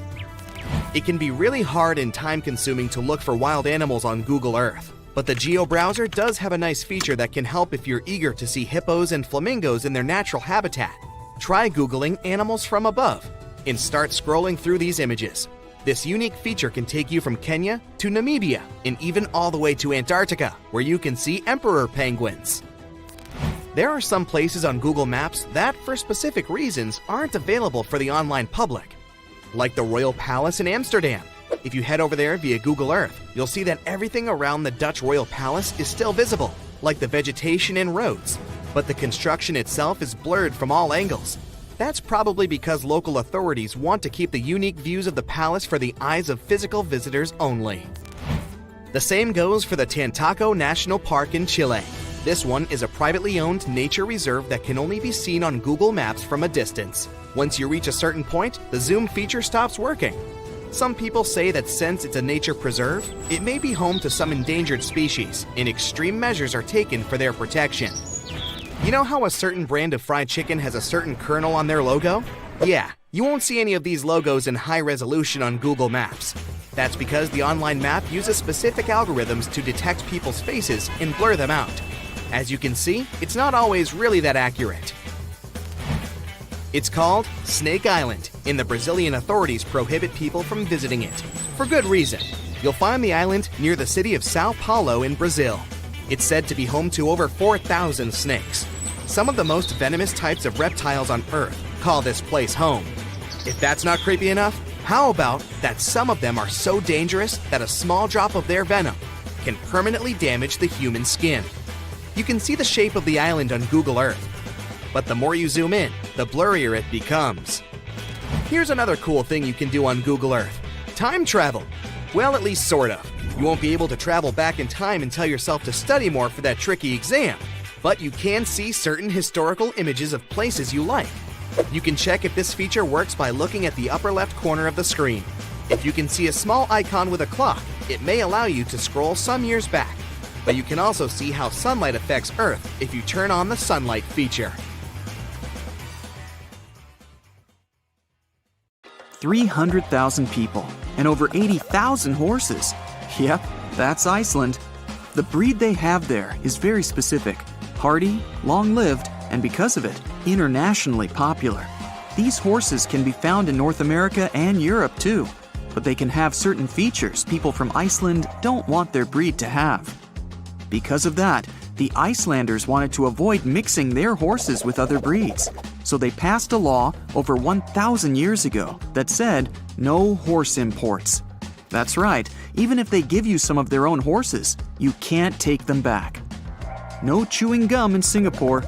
It can be really hard and time-consuming to look for wild animals on Google Earth, but the Geo browser does have a nice feature that can help if you're eager to see hippos and flamingos in their natural habitat. Try Googling animals from above and start scrolling through these images. This unique feature can take you from Kenya to Namibia and even all the way to Antarctica, where you can see emperor penguins. There are some places on Google Maps that, for specific reasons, aren't available for the online public, like the Royal Palace in Amsterdam. If you head over there via Google Earth, you'll see that everything around the Dutch Royal Palace is still visible, like the vegetation and roads, but the construction itself is blurred from all angles. That's probably because local authorities want to keep the unique views of the palace for the eyes of physical visitors only. The same goes for the Tantaco National Park in Chile. This one is a privately owned nature reserve that can only be seen on Google Maps from a distance. Once you reach a certain point, the zoom feature stops working. Some people say that since it's a nature preserve, it may be home to some endangered species, and extreme measures are taken for their protection. You know how a certain brand of fried chicken has a certain kernel on their logo? Yeah, you won't see any of these logos in high resolution on Google Maps. That's because the online map uses specific algorithms to detect people's faces and blur them out. As you can see, it's not always really that accurate. It's called Snake Island, and the Brazilian authorities prohibit people from visiting it. For good reason. You'll find the island near the city of Sao Paulo in Brazil. It's said to be home to over 4,000 snakes. Some of the most venomous types of reptiles on Earth call this place home. If that's not creepy enough, how about that some of them are so dangerous that a small drop of their venom can permanently damage the human skin? You can see the shape of the island on Google Earth, but the more you zoom in, the blurrier it becomes. Here's another cool thing you can do on Google Earth: time travel. Well, at least sort of. You won't be able to travel back in time and tell yourself to study more for that tricky exam, but you can see certain historical images of places you like. You can check if this feature works by looking at the upper left corner of the screen. If you can see a small icon with a clock, it may allow you to scroll some years back. But you can also see how sunlight affects Earth if you turn on the sunlight feature. 300,000 people and over 80,000 horses. Yep, that's Iceland. The breed they have there is very specific, hardy, long-lived, and because of it, internationally popular. These horses can be found in North America and Europe too, but they can have certain features people from Iceland don't want their breed to have. Because of that, the Icelanders wanted to avoid mixing their horses with other breeds, so they passed a law over 1,000 years ago that said no horse imports. That's right, even if they give you some of their own horses, you can't take them back. No chewing gum in Singapore.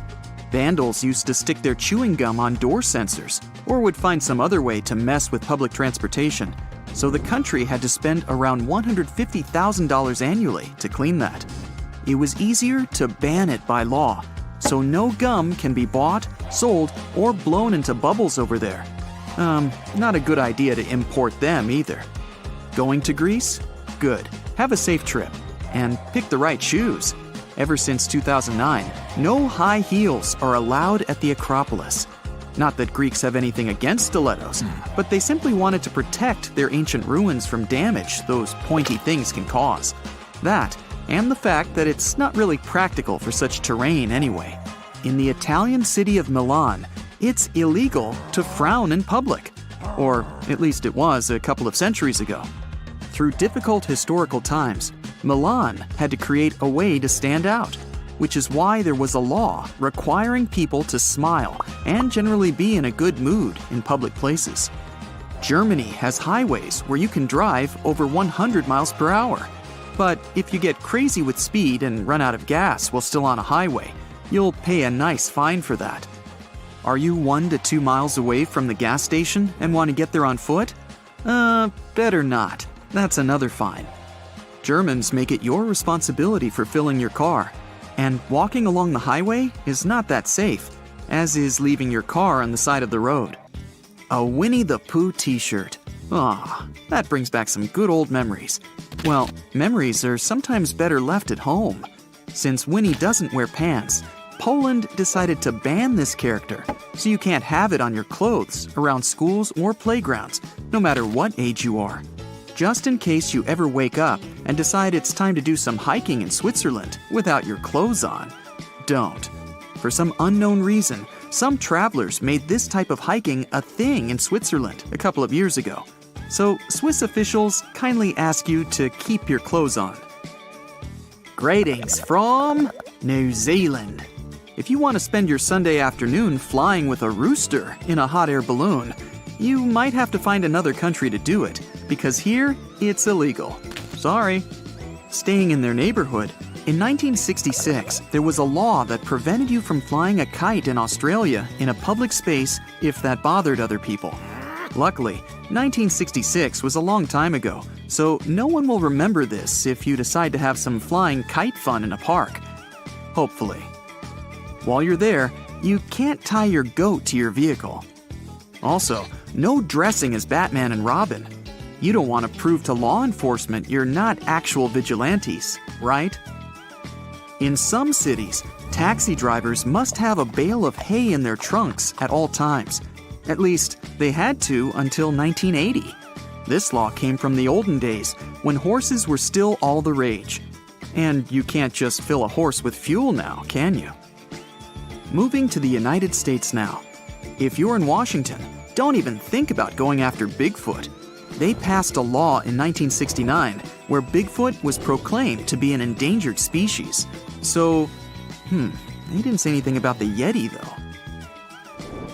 Vandals used to stick their chewing gum on door sensors or would find some other way to mess with public transportation, so the country had to spend around $150,000 annually to clean that. It was easier to ban it by law, so no gum can be bought, sold, or blown into bubbles over there. Not a good idea to import them either. Going to Greece? Good. Have a safe trip. And pick the right shoes. Ever since 2009, no high heels are allowed at the Acropolis. Not that Greeks have anything against stilettos, but they simply wanted to protect their ancient ruins from damage those pointy things can cause. That, and the fact that it's not really practical for such terrain anyway. In the Italian city of Milan, it's illegal to frown in public. Or at least it was a couple of centuries ago. Through difficult historical times, Milan had to create a way to stand out, which is why there was a law requiring people to smile and generally be in a good mood in public places. Germany has highways where you can drive over 100 miles per hour. But if you get crazy with speed and run out of gas while still on a highway, you'll pay a nice fine for that. Are you 1 to 2 miles away from the gas station and want to get there on foot? Better not. That's another fine. Germans make it your responsibility for filling your car. And walking along the highway is not that safe, as is leaving your car on the side of the road. A Winnie the Pooh t-shirt. That brings back some good old memories. Well, memories are sometimes better left at home. Since Winnie doesn't wear pants, Poland decided to ban this character, so you can't have it on your clothes, around schools or playgrounds, no matter what age you are. Just in case you ever wake up and decide it's time to do some hiking in Switzerland without your clothes on, don't. For some unknown reason, some travelers made this type of hiking a thing in Switzerland a couple of years ago. So Swiss officials kindly ask you to keep your clothes on. Greetings from New Zealand. If you want to spend your Sunday afternoon flying with a rooster in a hot air balloon, you might have to find another country to do it, because here, it's illegal. Sorry. Staying in their neighborhood, in 1966, there was a law that prevented you from flying a kite in Australia in a public space if that bothered other people. Luckily, 1966 was a long time ago, so no one will remember this if you decide to have some flying kite fun in a park. Hopefully. While you're there, you can't tie your goat to your vehicle. Also, no dressing as Batman and Robin. You don't want to prove to law enforcement you're not actual vigilantes, right? In some cities, taxi drivers must have a bale of hay in their trunks at all times. At least, they had to until 1980. This law came from the olden days, when horses were still all the rage. And you can't just fill a horse with fuel now, can you? Moving to the United States now. If you're in Washington, don't even think about going after Bigfoot. They passed a law in 1969 where Bigfoot was proclaimed to be an endangered species. So, they didn't say anything about the Yeti though.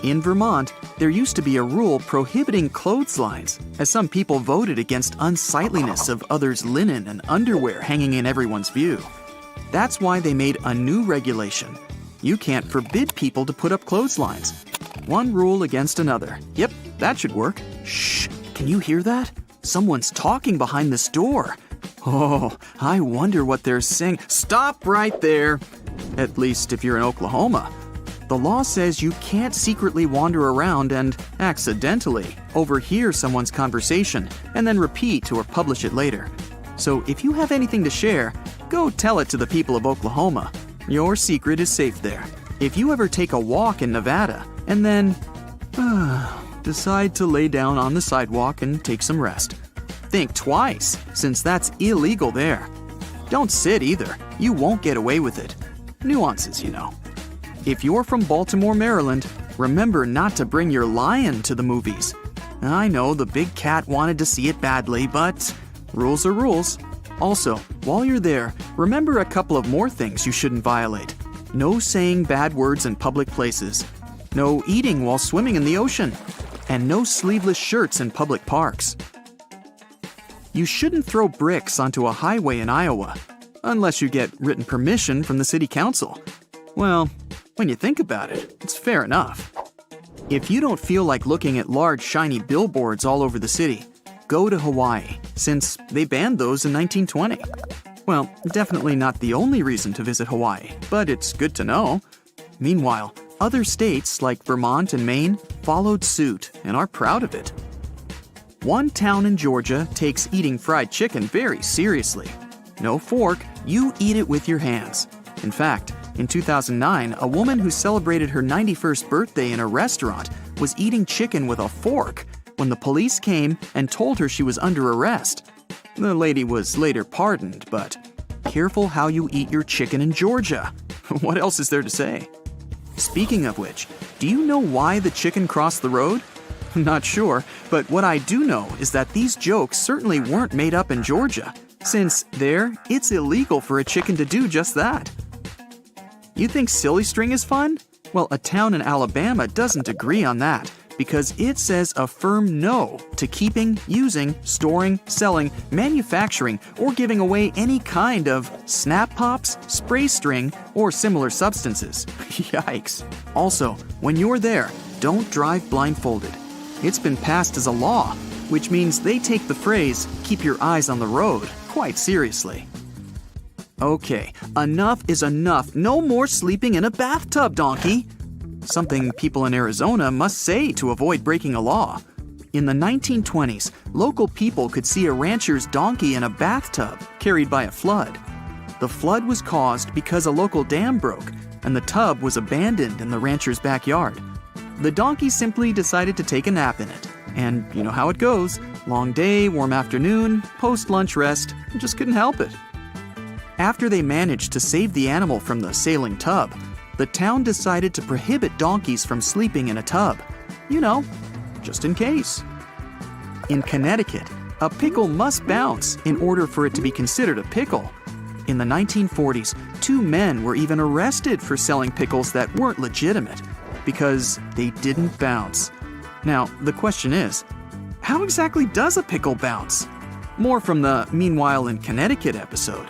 In Vermont, there used to be a rule prohibiting clotheslines, as some people voted against unsightliness of others' linen and underwear hanging in everyone's view. That's why they made a new regulation. You can't forbid people to put up clotheslines. One rule against another. Yep, that should work. Shh, can you hear that? Someone's talking behind this door. Oh, I wonder what they're saying. Stop right there. At least if you're in Oklahoma. The law says you can't secretly wander around and accidentally overhear someone's conversation and then repeat or publish it later. So if you have anything to share, go tell it to the people of Oklahoma. Your secret is safe there. If you ever take a walk in Nevada and then decide to lay down on the sidewalk and take some rest, think twice, since that's illegal there. Don't sit either. You won't get away with it. Nuances, you know. If you're from Baltimore, Maryland, remember not to bring your lion to the movies. I know the big cat wanted to see it badly, but rules are rules. Also, while you're there, remember a couple of more things you shouldn't violate. No saying bad words in public places. No eating while swimming in the ocean. And no sleeveless shirts in public parks. You shouldn't throw bricks onto a highway in Iowa, unless you get written permission from the city council. Well, when you think about it, it's fair enough. If you don't feel like looking at large shiny billboards all over the city, go to Hawaii, since they banned those in 1920. Well, definitely not the only reason to visit Hawaii, but it's good to know. Meanwhile, other states like Vermont and Maine followed suit and are proud of it. One town in Georgia takes eating fried chicken very seriously. No fork, you eat it with your hands. In fact, in 2009, a woman who celebrated her 91st birthday in a restaurant was eating chicken with a fork when the police came and told her she was under arrest. The lady was later pardoned, but careful how you eat your chicken in Georgia. What else is there to say? Speaking of which, do you know why the chicken crossed the road? Not sure, but what I do know is that these jokes certainly weren't made up in Georgia, since there, it's illegal for a chicken to do just that. You think silly string is fun? Well, a town in Alabama doesn't agree on that, because it says a firm no to keeping, using, storing, selling, manufacturing, or giving away any kind of snap pops, spray string, or similar substances. Yikes. Also, when you're there, don't drive blindfolded. It's been passed as a law, which means they take the phrase, keep your eyes on the road, quite seriously. Okay, enough is enough. No more sleeping in a bathtub, donkey! Something people in Arizona must say to avoid breaking a law. In the 1920s, local people could see a rancher's donkey in a bathtub carried by a flood. The flood was caused because a local dam broke, and the tub was abandoned in the rancher's backyard. The donkey simply decided to take a nap in it. And you know how it goes. Long day, warm afternoon, post-lunch rest, just couldn't help it. After they managed to save the animal from the sailing tub, the town decided to prohibit donkeys from sleeping in a tub. You know, just in case. In Connecticut, a pickle must bounce in order for it to be considered a pickle. In the 1940s, 2 men were even arrested for selling pickles that weren't legitimate because they didn't bounce. Now, the question is, how exactly does a pickle bounce? More from the Meanwhile in Connecticut episode.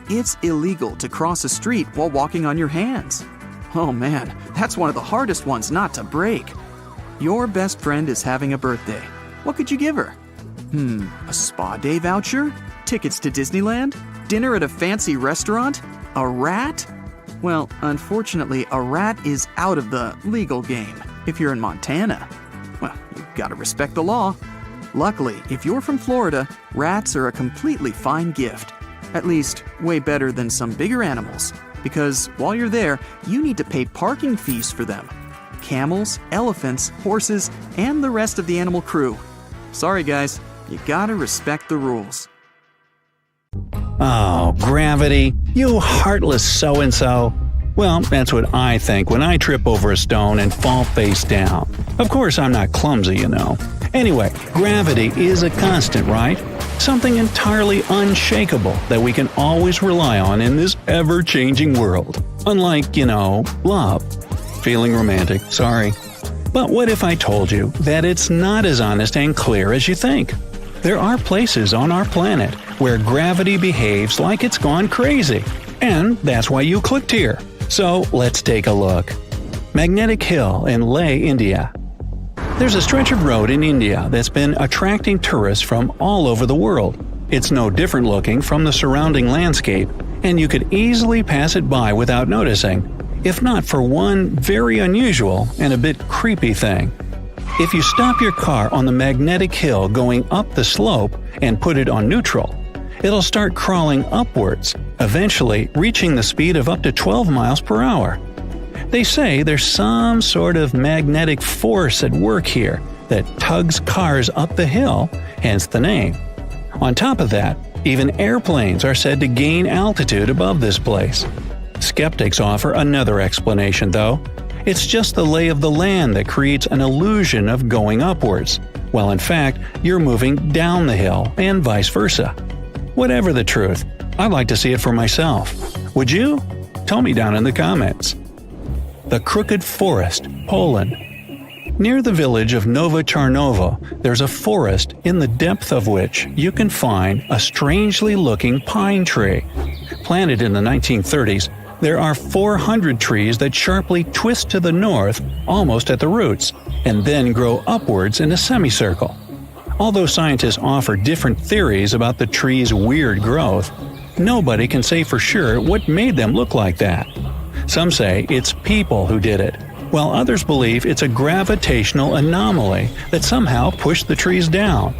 It's illegal to cross a street while walking on your hands. Oh man, that's one of the hardest ones not to break. Your best friend is having a birthday. What could you give her? A spa day voucher? Tickets to Disneyland? Dinner at a fancy restaurant? A rat? Well, unfortunately, a rat is out of the legal game if you're in Montana. Well, you've got to respect the law. Luckily, if you're from Florida, rats are a completely fine gift. At least, way better than some bigger animals. Because while you're there, you need to pay parking fees for them. Camels, elephants, horses, and the rest of the animal crew. Sorry guys, you gotta respect the rules. Oh, gravity, you heartless so-and-so. Well, that's what I think when I trip over a stone and fall face down. Of course, I'm not clumsy, you know. Anyway, gravity is a constant, right? Something entirely unshakable that we can always rely on in this ever-changing world. Unlike, love. Feeling romantic, sorry. But what if I told you that it's not as honest and clear as you think? There are places on our planet where gravity behaves like it's gone crazy. And that's why you clicked here. So let's take a look. Magnetic Hill in Leh, India. There's a stretch of road in India that's been attracting tourists from all over the world. It's no different looking from the surrounding landscape, and you could easily pass it by without noticing, if not for one very unusual and a bit creepy thing. If you stop your car on the magnetic hill going up the slope and put it on neutral, it'll start crawling upwards, eventually reaching the speed of up to 12 miles per hour. They say there's some sort of magnetic force at work here that tugs cars up the hill, hence the name. On top of that, even airplanes are said to gain altitude above this place. Skeptics offer another explanation, though. It's just the lay of the land that creates an illusion of going upwards, while in fact you're moving down the hill and vice versa. Whatever the truth, I'd like to see it for myself. Would you? Tell me down in the comments. The Crooked Forest, Poland. Near the village of Nowa Czarnowo, there's a forest in the depth of which you can find a strangely looking pine tree. Planted in the 1930s, there are 400 trees that sharply twist to the north almost at the roots, and then grow upwards in a semicircle. Although scientists offer different theories about the tree's weird growth, nobody can say for sure what made them look like that. Some say it's people who did it, while others believe it's a gravitational anomaly that somehow pushed the trees down.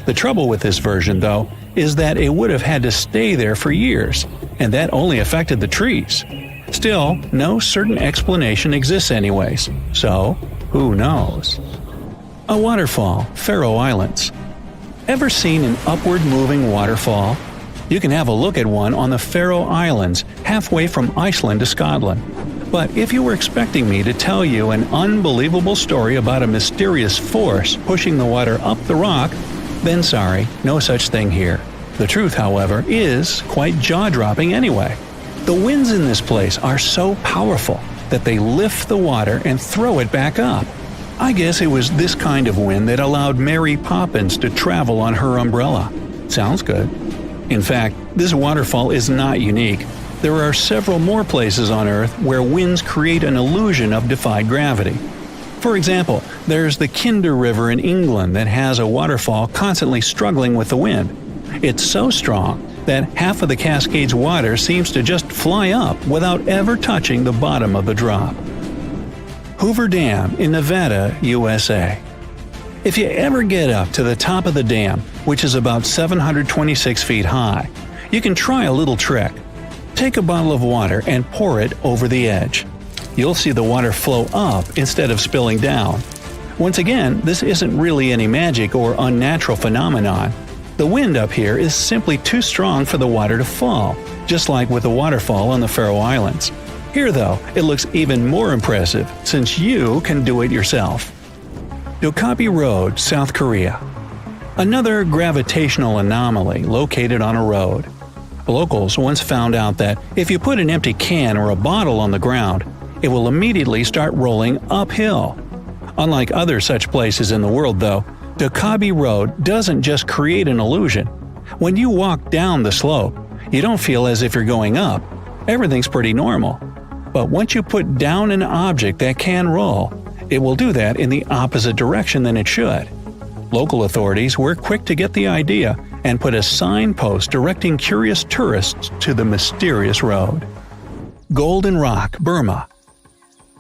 The trouble with this version, though, is that it would have had to stay there for years, and that only affected the trees. Still, no certain explanation exists anyways, so who knows? A waterfall, Faroe Islands. Ever seen an upward-moving waterfall? You can have a look at one on the Faroe Islands, halfway from Iceland to Scotland. But if you were expecting me to tell you an unbelievable story about a mysterious force pushing the water up the rock, then sorry, no such thing here. The truth, however, is quite jaw-dropping anyway. The winds in this place are so powerful that they lift the water and throw it back up. I guess it was this kind of wind that allowed Mary Poppins to travel on her umbrella. Sounds good. In fact, this waterfall is not unique. There are several more places on Earth where winds create an illusion of defied gravity. For example, there's the Kinder River in England that has a waterfall constantly struggling with the wind. It's so strong that half of the Cascades water seems to just fly up without ever touching the bottom of the drop. Hoover Dam in Nevada, USA. If you ever get up to the top of the dam, which is about 726 feet high, you can try a little trick. Take a bottle of water and pour it over the edge. You'll see the water flow up instead of spilling down. Once again, this isn't really any magic or unnatural phenomenon. The wind up here is simply too strong for the water to fall, just like with the waterfall on the Faroe Islands. Here though, it looks even more impressive since you can do it yourself. Dokkaebi Road, South Korea. Another gravitational anomaly located on a road. Locals once found out that if you put an empty can or a bottle on the ground, it will immediately start rolling uphill. Unlike other such places in the world though, Dokkaebi Road doesn't just create an illusion. When you walk down the slope, you don't feel as if you're going up. Everything's pretty normal. But once you put down an object that can roll, it will do that in the opposite direction than it should. Local authorities were quick to get the idea and put a signpost directing curious tourists to the mysterious road. Golden Rock, Burma.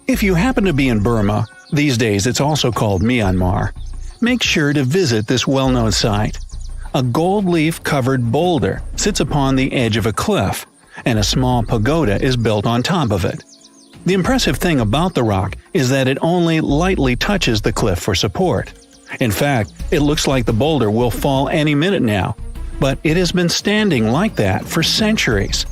If you happen to be in Burma, these days it's also called Myanmar, make sure to visit this well-known site. A gold leaf-covered boulder sits upon the edge of a cliff, and a small pagoda is built on top of it. The impressive thing about the rock is that it only lightly touches the cliff for support. In fact, it looks like the boulder will fall any minute now, but it has been standing like that for centuries.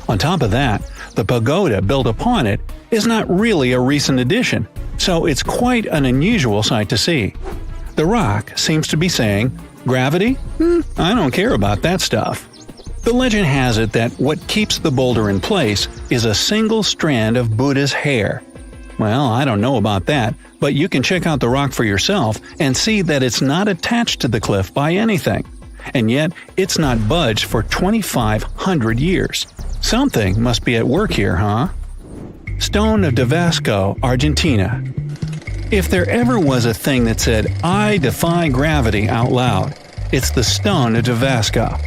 On top of that, the pagoda built upon it is not really a recent addition, so it's quite an unusual sight to see. The rock seems to be saying, "Gravity? I don't care about that stuff." The legend has it that what keeps the boulder in place is a single strand of Buddha's hair. Well, I don't know about that, but you can check out the rock for yourself and see that it's not attached to the cliff by anything. And yet, it's not budged for 2,500 years. Something must be at work here, huh? Stone of Damasco, Argentina. If there ever was a thing that said, "I defy gravity" out loud, it's the Stone of Damasco.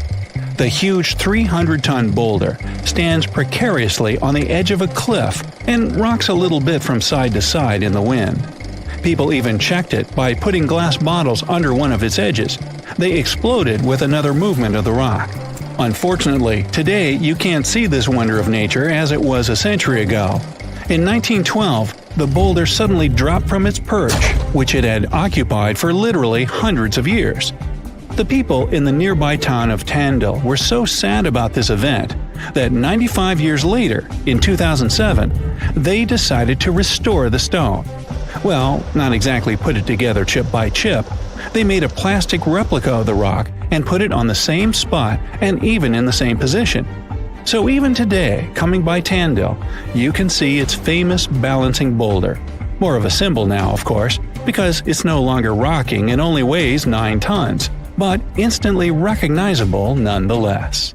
The huge 300-ton boulder stands precariously on the edge of a cliff and rocks a little bit from side to side in the wind. People even checked it by putting glass bottles under one of its edges. They exploded with another movement of the rock. Unfortunately, today you can't see this wonder of nature as it was a century ago. In 1912, the boulder suddenly dropped from its perch, which it had occupied for literally hundreds of years. The people in the nearby town of Tandil were so sad about this event that 95 years later, in 2007, they decided to restore the stone. Well, not exactly put it together chip by chip. They made a plastic replica of the rock and put it on the same spot and even in the same position. So even today, coming by Tandil, you can see its famous balancing boulder. More of a symbol now, of course, because it's no longer rocking and only weighs 9 tons. But instantly recognizable nonetheless.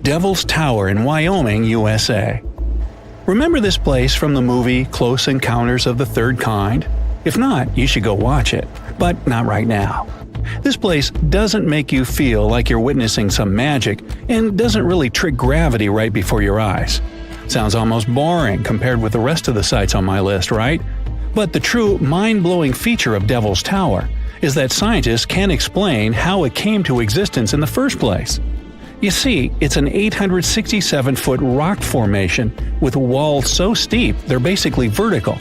Devil's Tower in Wyoming, USA. Remember this place from the movie Close Encounters of the Third Kind? If not, you should go watch it, but not right now. This place doesn't make you feel like you're witnessing some magic and doesn't really trick gravity right before your eyes. Sounds almost boring compared with the rest of the sites on my list, right? But the true mind-blowing feature of Devil's Tower is that scientists can't explain how it came to existence in the first place. You see, it's an 867-foot rock formation with walls so steep they're basically vertical.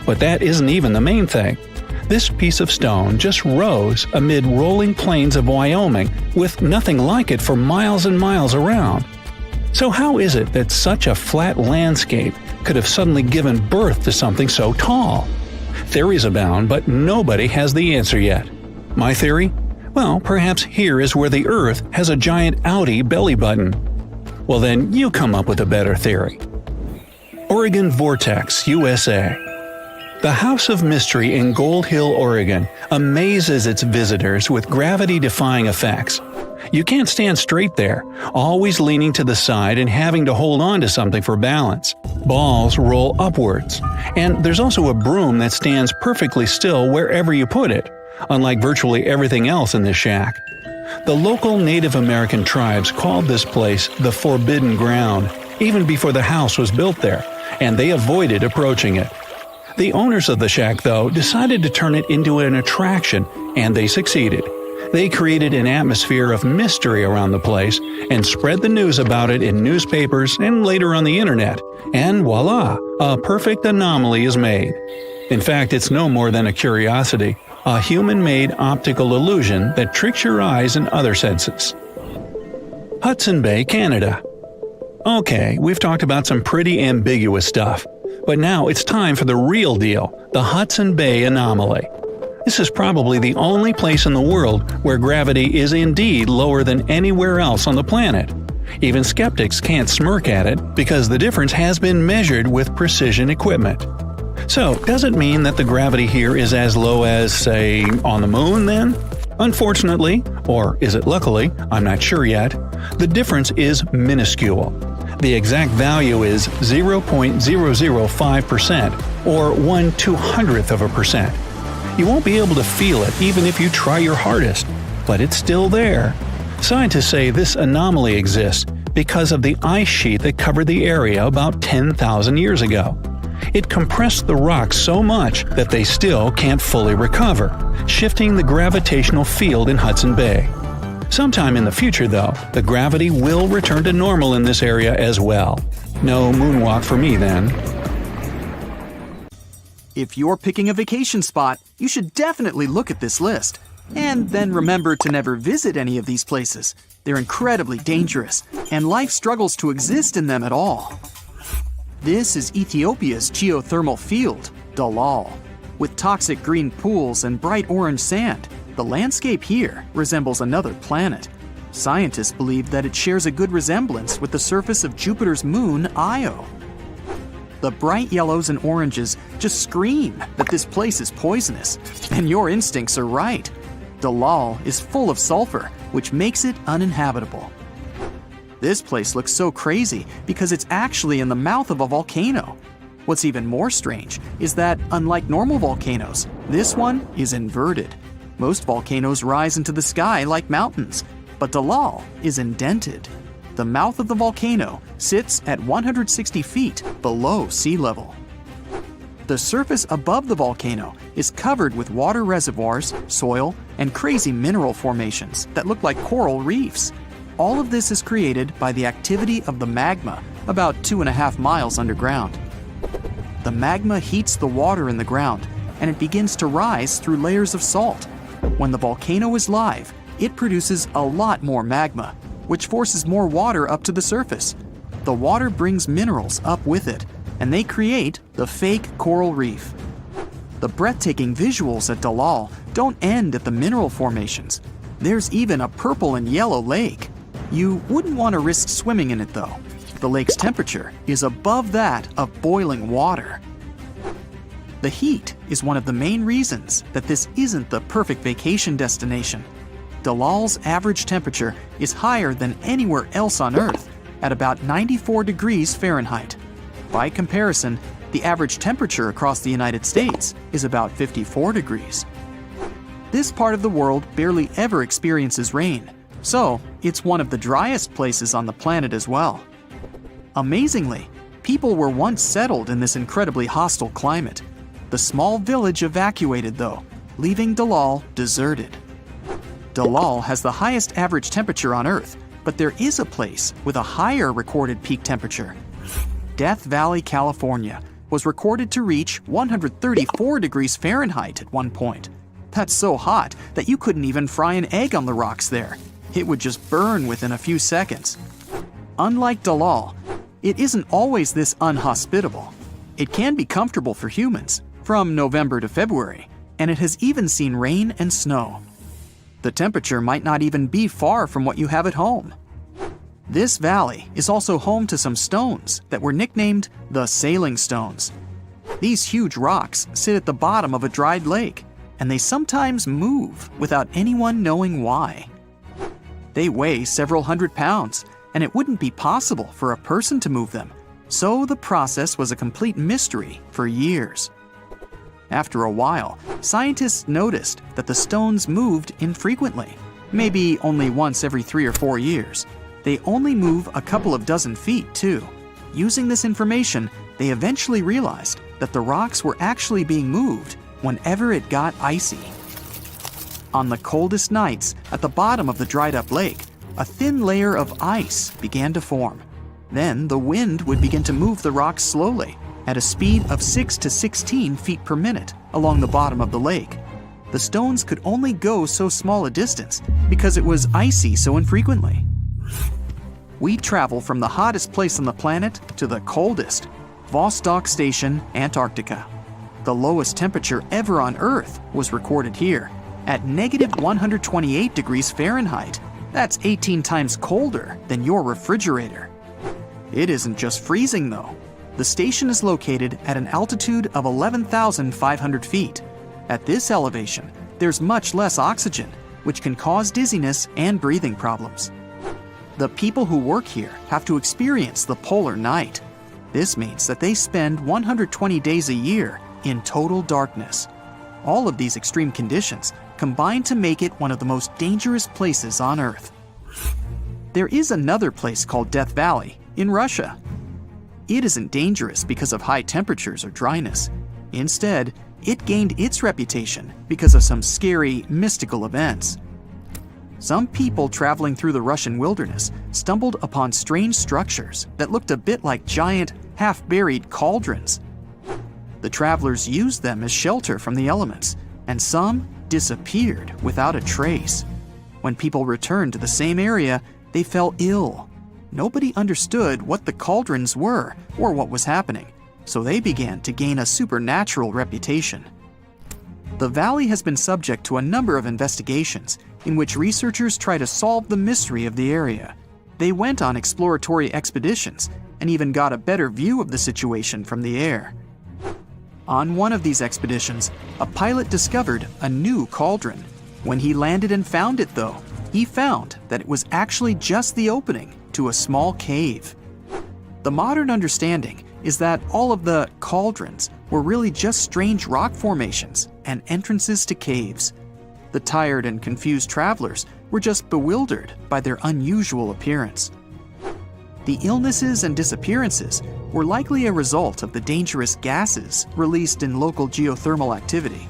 But that isn't even the main thing. This piece of stone just rose amid rolling plains of Wyoming with nothing like it for miles and miles around. So how is it that such a flat landscape could have suddenly given birth to something so tall? Theories abound, but nobody has the answer yet. My theory? Well, perhaps here is where the Earth has a giant outie belly button. Well then, you come up with a better theory. Oregon Vortex, USA. The House of Mystery in Gold Hill, Oregon amazes its visitors with gravity-defying effects. You can't stand straight there, always leaning to the side and having to hold on to something for balance. Balls roll upwards. And there's also a broom that stands perfectly still wherever you put it, unlike virtually everything else in this shack. The local Native American tribes called this place the Forbidden Ground, even before the house was built there, and they avoided approaching it. The owners of the shack, though, decided to turn it into an attraction, and they succeeded. They created an atmosphere of mystery around the place and spread the news about it in newspapers and later on the internet. And voila, a perfect anomaly is made. In fact, it's no more than a curiosity, a human-made optical illusion that tricks your eyes and other senses. Hudson Bay, Canada. Okay, we've talked about some pretty ambiguous stuff, but now it's time for the real deal, the Hudson Bay anomaly. This is probably the only place in the world where gravity is indeed lower than anywhere else on the planet. Even skeptics can't smirk at it because the difference has been measured with precision equipment. So, does it mean that the gravity here is as low as, say, on the moon then? Unfortunately, or is it luckily, I'm not sure yet, the difference is minuscule. The exact value is 0.005%, or 1/200%. You won't be able to feel it even if you try your hardest, but it's still there. Scientists say this anomaly exists because of the ice sheet that covered the area about 10,000 years ago. It compressed the rocks so much that they still can't fully recover, shifting the gravitational field in Hudson Bay. Sometime in the future, though, the gravity will return to normal in this area as well. No moonwalk for me then. If you're picking a vacation spot, you should definitely look at this list. And then remember to never visit any of these places. They're incredibly dangerous, and life struggles to exist in them at all. This is Ethiopia's geothermal field, Dalal. With toxic green pools and bright orange sand, the landscape here resembles another planet. Scientists believe that it shares a good resemblance with the surface of Jupiter's moon, Io. The bright yellows and oranges just scream that this place is poisonous, and your instincts are right. Dalal is full of sulfur, which makes it uninhabitable. This place looks so crazy because it's actually in the mouth of a volcano. What's even more strange is that, unlike normal volcanoes, this one is inverted. Most volcanoes rise into the sky like mountains, but Dalal is indented. The mouth of the volcano sits at 160 feet below sea level. The surface above the volcano is covered with water reservoirs, soil, and crazy mineral formations that look like coral reefs. All of this is created by the activity of the magma about 2.5 miles underground. The magma heats the water in the ground, and it begins to rise through layers of salt. When the volcano is live, it produces a lot more magma, which forces more water up to the surface. The water brings minerals up with it, and they create the fake coral reef. The breathtaking visuals at Dalal don't end at the mineral formations. There's even a purple and yellow lake. You wouldn't want to risk swimming in it though. The lake's temperature is above that of boiling water. The heat is one of the main reasons that this isn't the perfect vacation destination. Dalal's average temperature is higher than anywhere else on Earth, at about 94 degrees Fahrenheit. By comparison, the average temperature across the United States is about 54 degrees. This part of the world barely ever experiences rain, so it's one of the driest places on the planet as well. Amazingly, people were once settled in this incredibly hostile climate. The small village evacuated though, leaving Dalal deserted. Dalal has the highest average temperature on Earth, but there is a place with a higher recorded peak temperature. Death Valley, California, was recorded to reach 134 degrees Fahrenheit at one point. That's so hot that you couldn't even fry an egg on the rocks there. It would just burn within a few seconds. Unlike Dalal, it isn't always this unhospitable. It can be comfortable for humans from November to February, and it has even seen rain and snow. The temperature might not even be far from what you have at home. This valley is also home to some stones that were nicknamed the sailing stones. These huge rocks sit at the bottom of a dried lake, and they sometimes move without anyone knowing why. They weigh several hundred pounds, and it wouldn't be possible for a person to move them, so the process was a complete mystery for years. After a while, scientists noticed that the stones moved infrequently, maybe only once every 3 or 4 years. They only move a couple of dozen feet, too. Using this information, they eventually realized that the rocks were actually being moved whenever it got icy. On the coldest nights, at the bottom of the dried-up lake, a thin layer of ice began to form. Then the wind would begin to move the rocks slowly, at a speed of 6 to 16 feet per minute along the bottom of the lake. The stones could only go so small a distance because it was icy so infrequently. We travel from the hottest place on the planet to the coldest, Vostok Station, Antarctica. The lowest temperature ever on Earth was recorded here, at negative 128 degrees Fahrenheit. That's 18 times colder than your refrigerator. It isn't just freezing, though. The station is located at an altitude of 11,500 feet. At this elevation, there's much less oxygen, which can cause dizziness and breathing problems. The people who work here have to experience the polar night. This means that they spend 120 days a year in total darkness. All of these extreme conditions combine to make it one of the most dangerous places on Earth. There is another place called Death Valley in Russia. It isn't dangerous because of high temperatures or dryness. Instead, it gained its reputation because of some scary, mystical events. Some people traveling through the Russian wilderness stumbled upon strange structures that looked a bit like giant, half-buried cauldrons. The travelers used them as shelter from the elements, and some disappeared without a trace. When people returned to the same area, they fell ill. Nobody understood what the cauldrons were or what was happening, so they began to gain a supernatural reputation. The valley has been subject to a number of investigations in which researchers try to solve the mystery of the area. They went on exploratory expeditions and even got a better view of the situation from the air. On one of these expeditions, a pilot discovered a new cauldron. When he landed and found it, though, he found that it was actually just the opening to a small cave. The modern understanding is that all of the cauldrons were really just strange rock formations and entrances to caves. The tired and confused travelers were just bewildered by their unusual appearance. The illnesses and disappearances were likely a result of the dangerous gases released in local geothermal activity.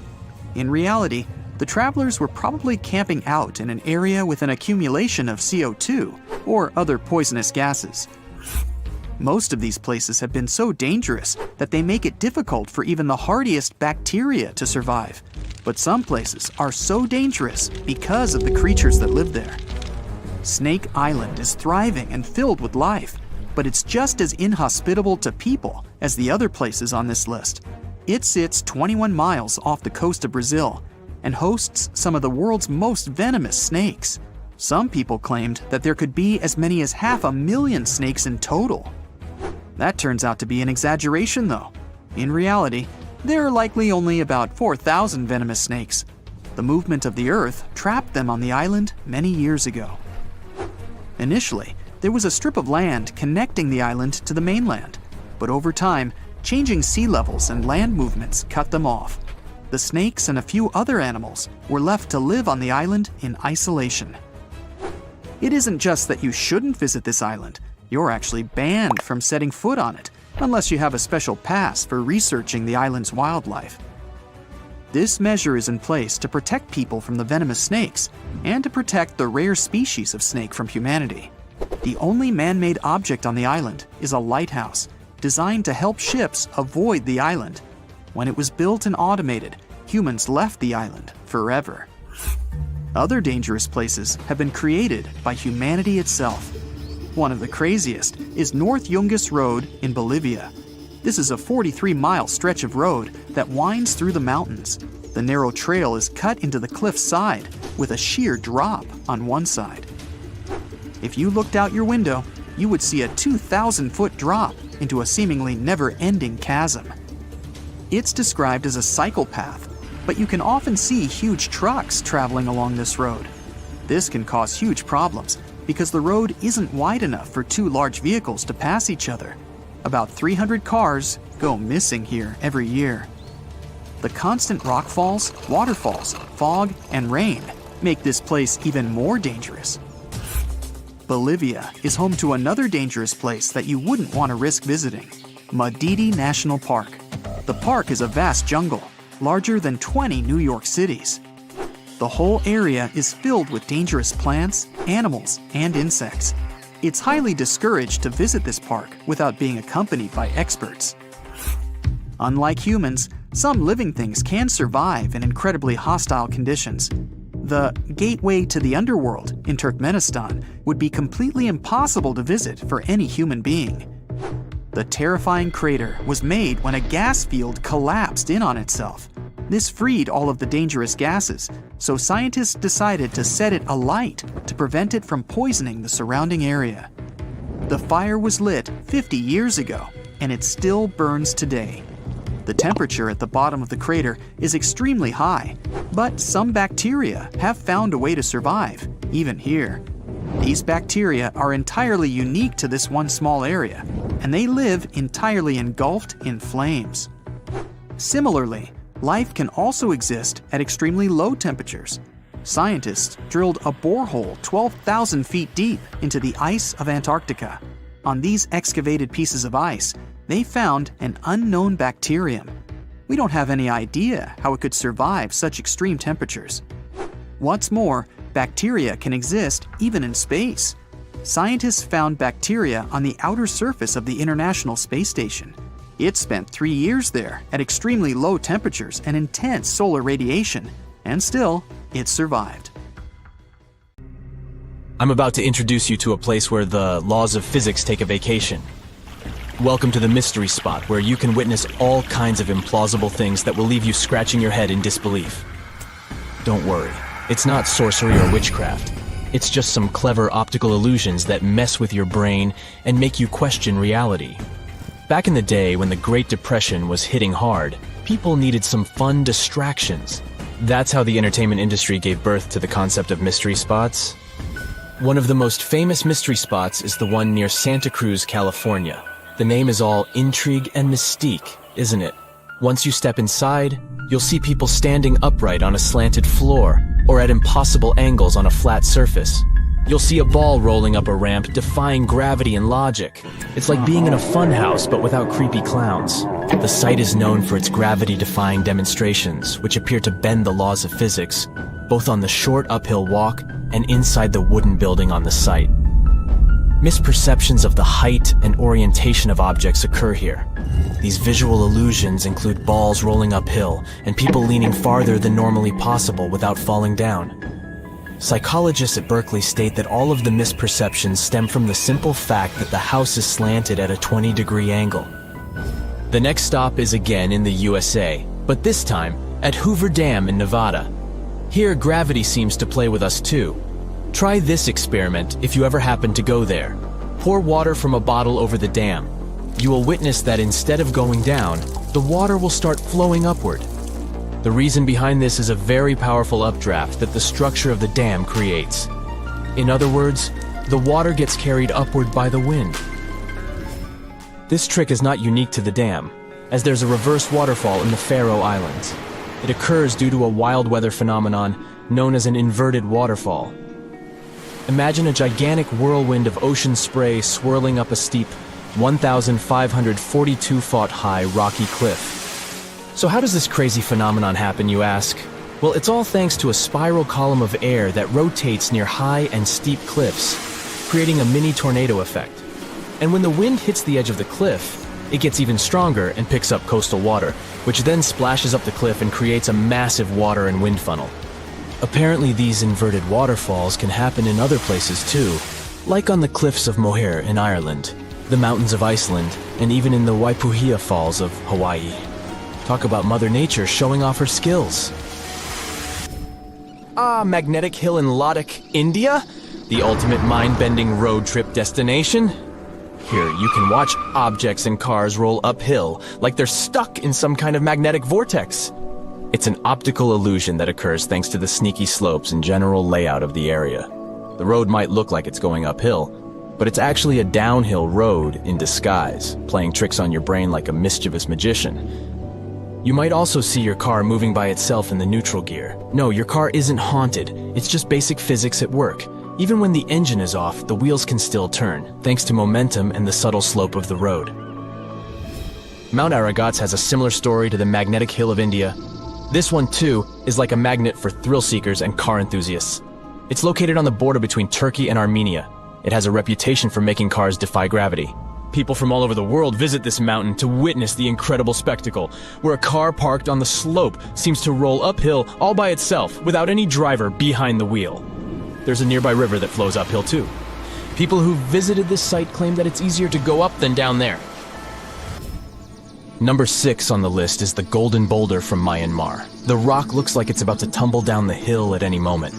In reality, the travelers were probably camping out in an area with an accumulation of CO2 or other poisonous gases. Most of these places have been so dangerous that they make it difficult for even the hardiest bacteria to survive. But some places are so dangerous because of the creatures that live there. Snake Island is thriving and filled with life, but it's just as inhospitable to people as the other places on this list. It sits 21 miles off the coast of Brazil and hosts some of the world's most venomous snakes. Some people claimed that there could be as many as 500,000 snakes in total. That turns out to be an exaggeration, though. In reality, there are likely only about 4,000 venomous snakes. The movement of the Earth trapped them on the island many years ago. Initially, there was a strip of land connecting the island to the mainland, but over time, changing sea levels and land movements cut them off. The snakes and a few other animals were left to live on the island in isolation. It isn't just that you shouldn't visit this island, you're actually banned from setting foot on it unless you have a special pass for researching the island's wildlife. This measure is in place to protect people from the venomous snakes and to protect the rare species of snake from humanity. The only man-made object on the island is a lighthouse designed to help ships avoid the island. When it was built and automated, humans left the island forever. Other dangerous places have been created by humanity itself. One of the craziest is North Yungas Road in Bolivia. This is a 43-mile stretch of road that winds through the mountains. The narrow trail is cut into the cliff's side with a sheer drop on one side. If you looked out your window, you would see a 2,000-foot drop into a seemingly never-ending chasm. It's described as a cycle path, but you can often see huge trucks traveling along this road. This can cause huge problems because the road isn't wide enough for two large vehicles to pass each other. About 300 cars go missing here every year. The constant rockfalls, waterfalls, fog, and rain make this place even more dangerous. Bolivia is home to another dangerous place that you wouldn't want to risk visiting, Madidi National Park. The park is a vast jungle, larger than 20 New York cities. The whole area is filled with dangerous plants, animals, and insects. It's highly discouraged to visit this park without being accompanied by experts. Unlike humans, some living things can survive in incredibly hostile conditions. The gateway to the underworld in Turkmenistan would be completely impossible to visit for any human being. The terrifying crater was made when a gas field collapsed in on itself. This freed all of the dangerous gases, so scientists decided to set it alight to prevent it from poisoning the surrounding area. The fire was lit 50 years ago, and it still burns today. The temperature at the bottom of the crater is extremely high, but some bacteria have found a way to survive, even here. These bacteria are entirely unique to this one small area, and they live entirely engulfed in flames. Similarly, life can also exist at extremely low temperatures. Scientists drilled a borehole 12,000 feet deep into the ice of Antarctica. On these excavated pieces of ice, they found an unknown bacterium. We don't have any idea how it could survive such extreme temperatures. What's more, bacteria can exist even in space. Scientists found bacteria on the outer surface of the International Space Station. It spent 3 years there at extremely low temperatures and intense solar radiation, and still, it survived. I'm about to introduce you to a place where the laws of physics take a vacation. Welcome to the mystery spot, where you can witness all kinds of implausible things that will leave you scratching your head in disbelief. Don't worry, it's not sorcery or witchcraft. It's just some clever optical illusions that mess with your brain and make you question reality. Back in the day when the Great Depression was hitting hard, people needed some fun distractions. That's how the entertainment industry gave birth to the concept of mystery spots. One of the most famous mystery spots is the one near Santa Cruz, California. The name is all intrigue and mystique, isn't it? Once you step inside, you'll see people standing upright on a slanted floor or at impossible angles on a flat surface. You'll see a ball rolling up a ramp defying gravity and logic. It's like being in a funhouse but without creepy clowns. The site is known for its gravity-defying demonstrations, which appear to bend the laws of physics, both on the short uphill walk and inside the wooden building on the site. Misperceptions of the height and orientation of objects occur here. These visual illusions include balls rolling uphill and people leaning farther than normally possible without falling down. Psychologists at Berkeley state that all of the misperceptions stem from the simple fact that the house is slanted at a 20-degree angle. The next stop is again in the USA, but this time at Hoover Dam in Nevada. Here, gravity seems to play with us too. Try this experiment if you ever happen to go there. Pour water from a bottle over the dam. You will witness that instead of going down, the water will start flowing upward. The reason behind this is a very powerful updraft that the structure of the dam creates. In other words, the water gets carried upward by the wind. This trick is not unique to the dam, as there's a reverse waterfall in the Faroe Islands. It occurs due to a wild weather phenomenon known as an inverted waterfall. Imagine a gigantic whirlwind of ocean spray swirling up a steep, 1,542-foot high rocky cliff. So how does this crazy phenomenon happen, you ask? Well, it's all thanks to a spiral column of air that rotates near high and steep cliffs, creating a mini tornado effect. And when the wind hits the edge of the cliff, it gets even stronger and picks up coastal water, which then splashes up the cliff and creates a massive water and wind funnel. Apparently these inverted waterfalls can happen in other places too, like on the cliffs of Moher in Ireland, the mountains of Iceland, and even in the Waipuhia Falls of Hawaii. Talk about Mother Nature showing off her skills. Magnetic Hill in Ladakh, India? The ultimate mind-bending road trip destination? Here, you can watch objects and cars roll uphill like they're stuck in some kind of magnetic vortex. It's an optical illusion that occurs thanks to the sneaky slopes and general layout of the area. The road might look like it's going uphill, but it's actually a downhill road in disguise, playing tricks on your brain like a mischievous magician. You might also see your car moving by itself in the neutral gear. No, your car isn't haunted. It's just basic physics at work. Even when the engine is off, the wheels can still turn, thanks to momentum and the subtle slope of the road. Mount Aragats has a similar story to the Magnetic Hill of India. This one, too, is like a magnet for thrill seekers and car enthusiasts. It's located on the border between Turkey and Armenia. It has a reputation for making cars defy gravity. People from all over the world visit this mountain to witness the incredible spectacle, where a car parked on the slope seems to roll uphill all by itself without any driver behind the wheel. There's a nearby river that flows uphill too. People who visited this site claim that it's easier to go up than down there. Number 6 on the list is the Golden Boulder from Myanmar. The rock looks like it's about to tumble down the hill at any moment.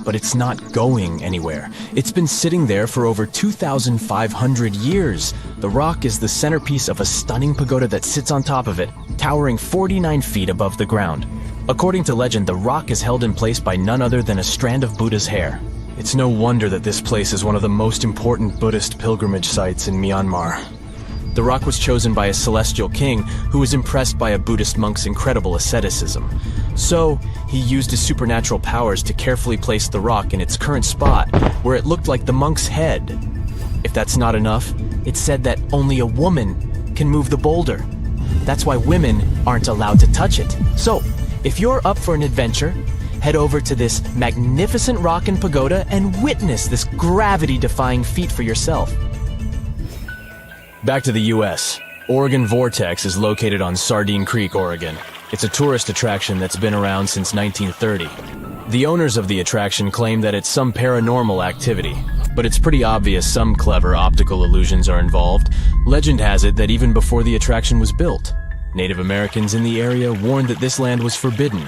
But it's not going anywhere. It's been sitting there for over 2,500 years. The rock is the centerpiece of a stunning pagoda that sits on top of it, towering 49 feet above the ground. According to legend, the rock is held in place by none other than a strand of Buddha's hair. It's no wonder that this place is one of the most important Buddhist pilgrimage sites in Myanmar. The rock was chosen by a celestial king who was impressed by a Buddhist monk's incredible asceticism. So, he used his supernatural powers to carefully place the rock in its current spot, where it looked like the monk's head. If that's not enough, it's said that only a woman can move the boulder. That's why women aren't allowed to touch it. So, if you're up for an adventure, head over to this magnificent rock and pagoda and witness this gravity-defying feat for yourself. Back to the US. Oregon Vortex is located on Sardine Creek, Oregon. It's a tourist attraction that's been around since 1930. The owners of the attraction claim that it's some paranormal activity, but it's pretty obvious some clever optical illusions are involved. Legend has it that even before the attraction was built, Native Americans in the area warned that this land was forbidden,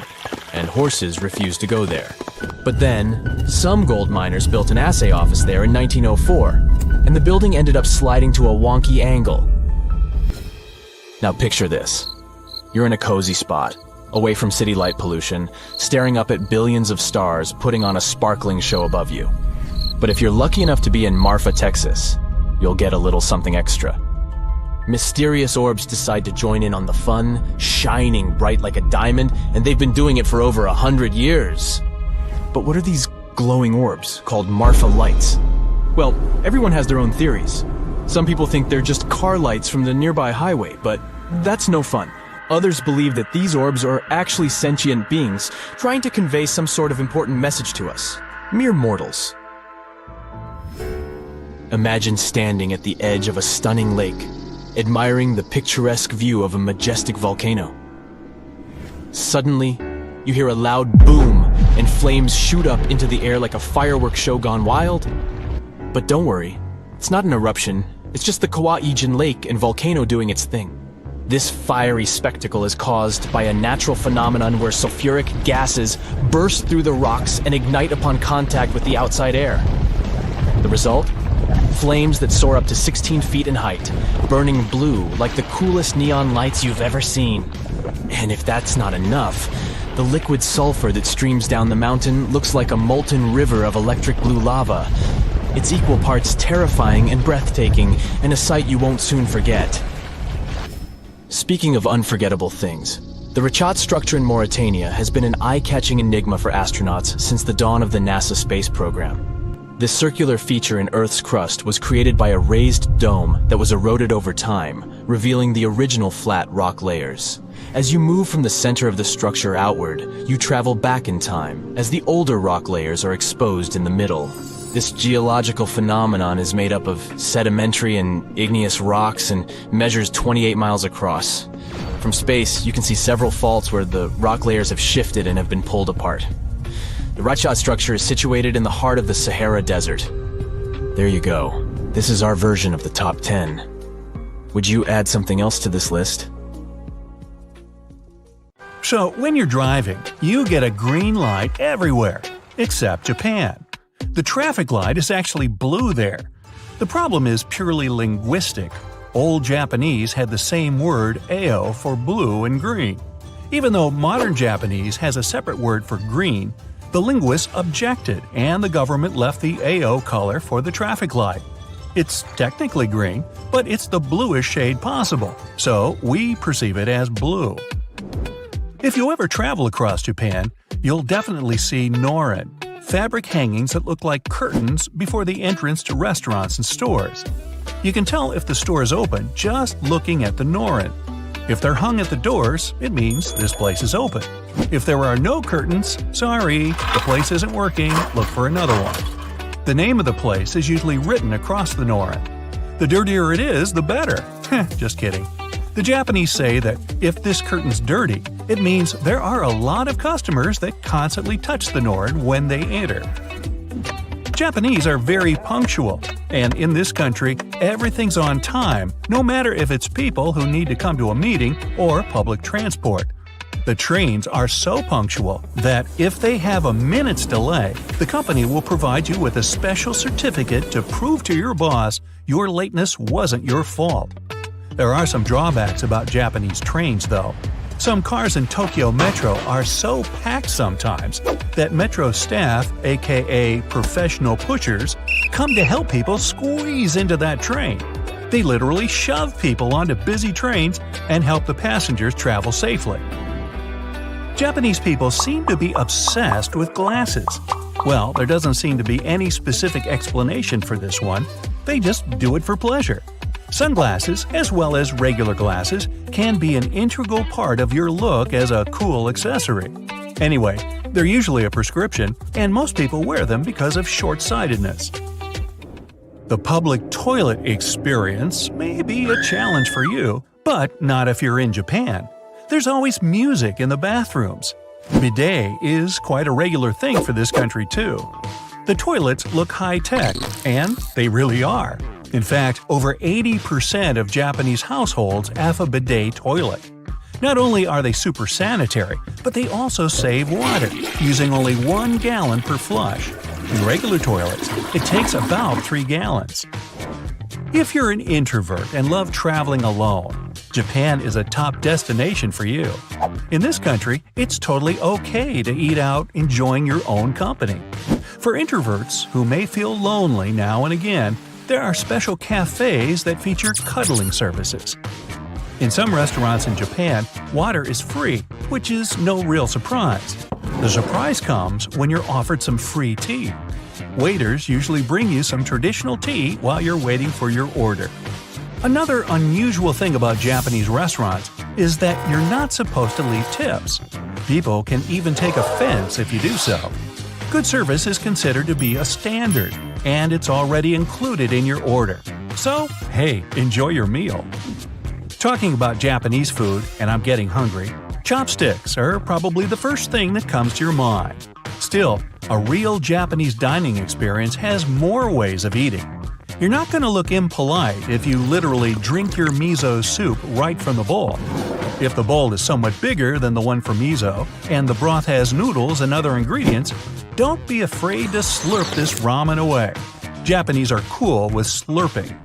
and horses refused to go there. But then, some gold miners built an assay office there in 1904, and the building ended up sliding to a wonky angle. Now picture this. You're in a cozy spot, away from city light pollution, staring up at billions of stars putting on a sparkling show above you. But if you're lucky enough to be in Marfa, Texas, you'll get a little something extra. Mysterious orbs decide to join in on the fun, shining bright like a diamond, and they've been doing it for over 100 years. But what are these glowing orbs called Marfa lights? Well, everyone has their own theories. Some people think they're just car lights from the nearby highway, but that's no fun. Others believe that these orbs are actually sentient beings trying to convey some sort of important message to us, mere mortals. Imagine standing at the edge of a stunning lake, admiring the picturesque view of a majestic volcano. Suddenly, you hear a loud boom, and flames shoot up into the air like a fireworks show gone wild. But don't worry, it's not an eruption, it's just the Kauai'an Lake and volcano doing its thing. This fiery spectacle is caused by a natural phenomenon where sulfuric gases burst through the rocks and ignite upon contact with the outside air. The result? Flames that soar up to 16 feet in height, burning blue like the coolest neon lights you've ever seen. And if that's not enough, the liquid sulfur that streams down the mountain looks like a molten river of electric blue lava. It's equal parts terrifying and breathtaking, and a sight you won't soon forget. Speaking of unforgettable things, the Richat structure in Mauritania has been an eye-catching enigma for astronauts since the dawn of the NASA space program. This circular feature in Earth's crust was created by a raised dome that was eroded over time, revealing the original flat rock layers. As you move from the center of the structure outward, you travel back in time, as the older rock layers are exposed in the middle. This geological phenomenon is made up of sedimentary and igneous rocks and measures 28 miles across. From space, you can see several faults where the rock layers have shifted and have been pulled apart. The Richat structure is situated in the heart of the Sahara Desert. There you go. This is our version of the top 10. Would you add something else to this list? So, when you're driving, you get a green light everywhere, except Japan. The traffic light is actually blue there. The problem is purely linguistic. Old Japanese had the same word ao for blue and green. Even though modern Japanese has a separate word for green, the linguists objected and the government left the ao color for the traffic light. It's technically green, but it's the bluest shade possible, so we perceive it as blue. If you ever travel across Japan, you'll definitely see norin, fabric hangings that look like curtains before the entrance to restaurants and stores. You can tell if the store is open just looking at the norin. If they're hung at the doors, it means this place is open. If there are no curtains, sorry, the place isn't working, look for another one. The name of the place is usually written across the norin. The dirtier it is, the better. Just kidding. The Japanese say that if this curtain's dirty, it means there are a lot of customers that constantly touch the norin when they enter. Japanese are very punctual, and in this country, everything's on time, no matter if it's people who need to come to a meeting or public transport. The trains are so punctual that if they have a minute's delay, the company will provide you with a special certificate to prove to your boss your lateness wasn't your fault. There are some drawbacks about Japanese trains, though. Some cars in Tokyo Metro are so packed sometimes that Metro staff, aka professional pushers, come to help people squeeze into that train. They literally shove people onto busy trains and help the passengers travel safely. Japanese people seem to be obsessed with glasses. Well, there doesn't seem to be any specific explanation for this one. They just do it for pleasure. Sunglasses, as well as regular glasses, can be an integral part of your look as a cool accessory. Anyway, they're usually a prescription, and most people wear them because of short-sightedness. The public toilet experience may be a challenge for you, but not if you're in Japan. There's always music in the bathrooms. Bidet is quite a regular thing for this country too. The toilets look high-tech, and they really are. In fact, over 80% of Japanese households have a bidet toilet. Not only are they super sanitary, but they also save water, using only 1 gallon per flush. In regular toilets, it takes about 3 gallons. If you're an introvert and love traveling alone, Japan is a top destination for you. In this country, it's totally okay to eat out enjoying your own company. For introverts who may feel lonely now and again, there are special cafes that feature cuddling services. In some restaurants in Japan, water is free, which is no real surprise. The surprise comes when you're offered some free tea. Waiters usually bring you some traditional tea while you're waiting for your order. Another unusual thing about Japanese restaurants is that you're not supposed to leave tips. People can even take offense if you do so. Good service is considered to be a standard, and it's already included in your order. So, hey, enjoy your meal. Talking about Japanese food, and I'm getting hungry, chopsticks are probably the first thing that comes to your mind. Still, a real Japanese dining experience has more ways of eating. You're not going to look impolite if you literally drink your miso soup right from the bowl. If the bowl is somewhat bigger than the one for miso, and the broth has noodles and other ingredients, don't be afraid to slurp this ramen away. Japanese are cool with slurping.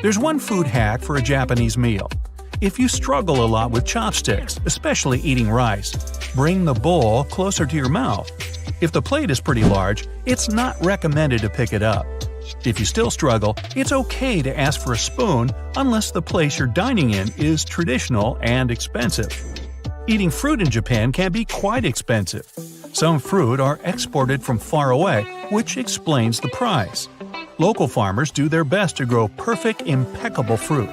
There's one food hack for a Japanese meal. If you struggle a lot with chopsticks, especially eating rice, bring the bowl closer to your mouth. If the plate is pretty large, it's not recommended to pick it up. If you still struggle, it's okay to ask for a spoon unless the place you're dining in is traditional and expensive. Eating fruit in Japan can be quite expensive. Some fruit are exported from far away, which explains the price. Local farmers do their best to grow perfect, impeccable fruit.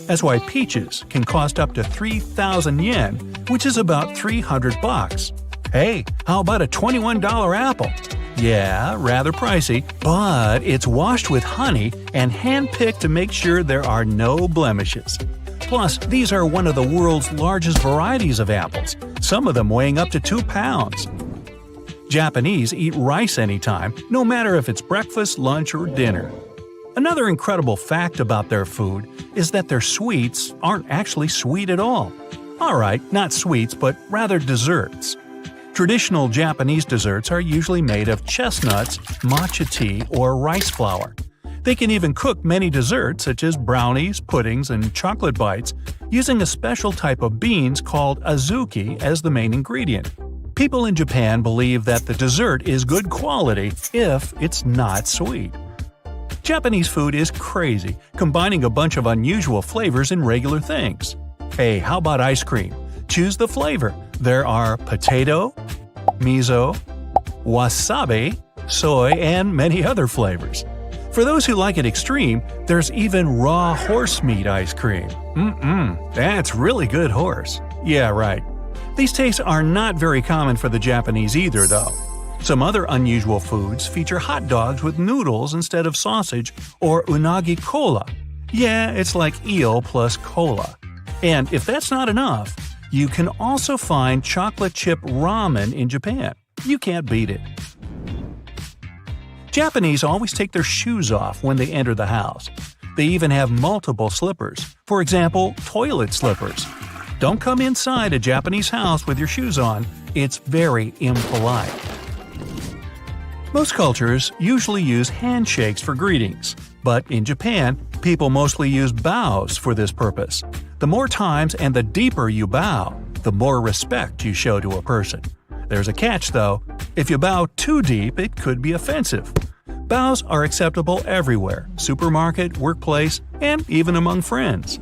That's why peaches can cost up to 3,000 yen, which is about $300. Hey, how about a $21 apple? Yeah, rather pricey, but it's washed with honey and hand-picked to make sure there are no blemishes. Plus, these are one of the world's largest varieties of apples, some of them weighing up to 2 pounds. Japanese eat rice anytime, no matter if it's breakfast, lunch, or dinner. Another incredible fact about their food is that their sweets aren't actually sweet at all. Alright, not sweets, but rather desserts. Traditional Japanese desserts are usually made of chestnuts, matcha tea, or rice flour. They can even cook many desserts such as brownies, puddings, and chocolate bites using a special type of beans called azuki as the main ingredient. People in Japan believe that the dessert is good quality if it's not sweet. Japanese food is crazy, combining a bunch of unusual flavors in regular things. Hey, how about ice cream? Choose the flavor. There are potato, miso, wasabi, soy, and many other flavors. For those who like it extreme, there's even raw horse meat ice cream. That's really good horse. Yeah, right. These tastes are not very common for the Japanese either, though. Some other unusual foods feature hot dogs with noodles instead of sausage or unagi cola. Yeah, it's like eel plus cola. And if that's not enough, you can also find chocolate chip ramen in Japan. You can't beat it. Japanese always take their shoes off when they enter the house. They even have multiple slippers. For example, toilet slippers. Don't come inside a Japanese house with your shoes on. It's very impolite. Most cultures usually use handshakes for greetings, but in Japan, people mostly use bows for this purpose. The more times and the deeper you bow, the more respect you show to a person. There's a catch though. If you bow too deep, it could be offensive. Bows are acceptable everywhere – supermarket, workplace, and even among friends.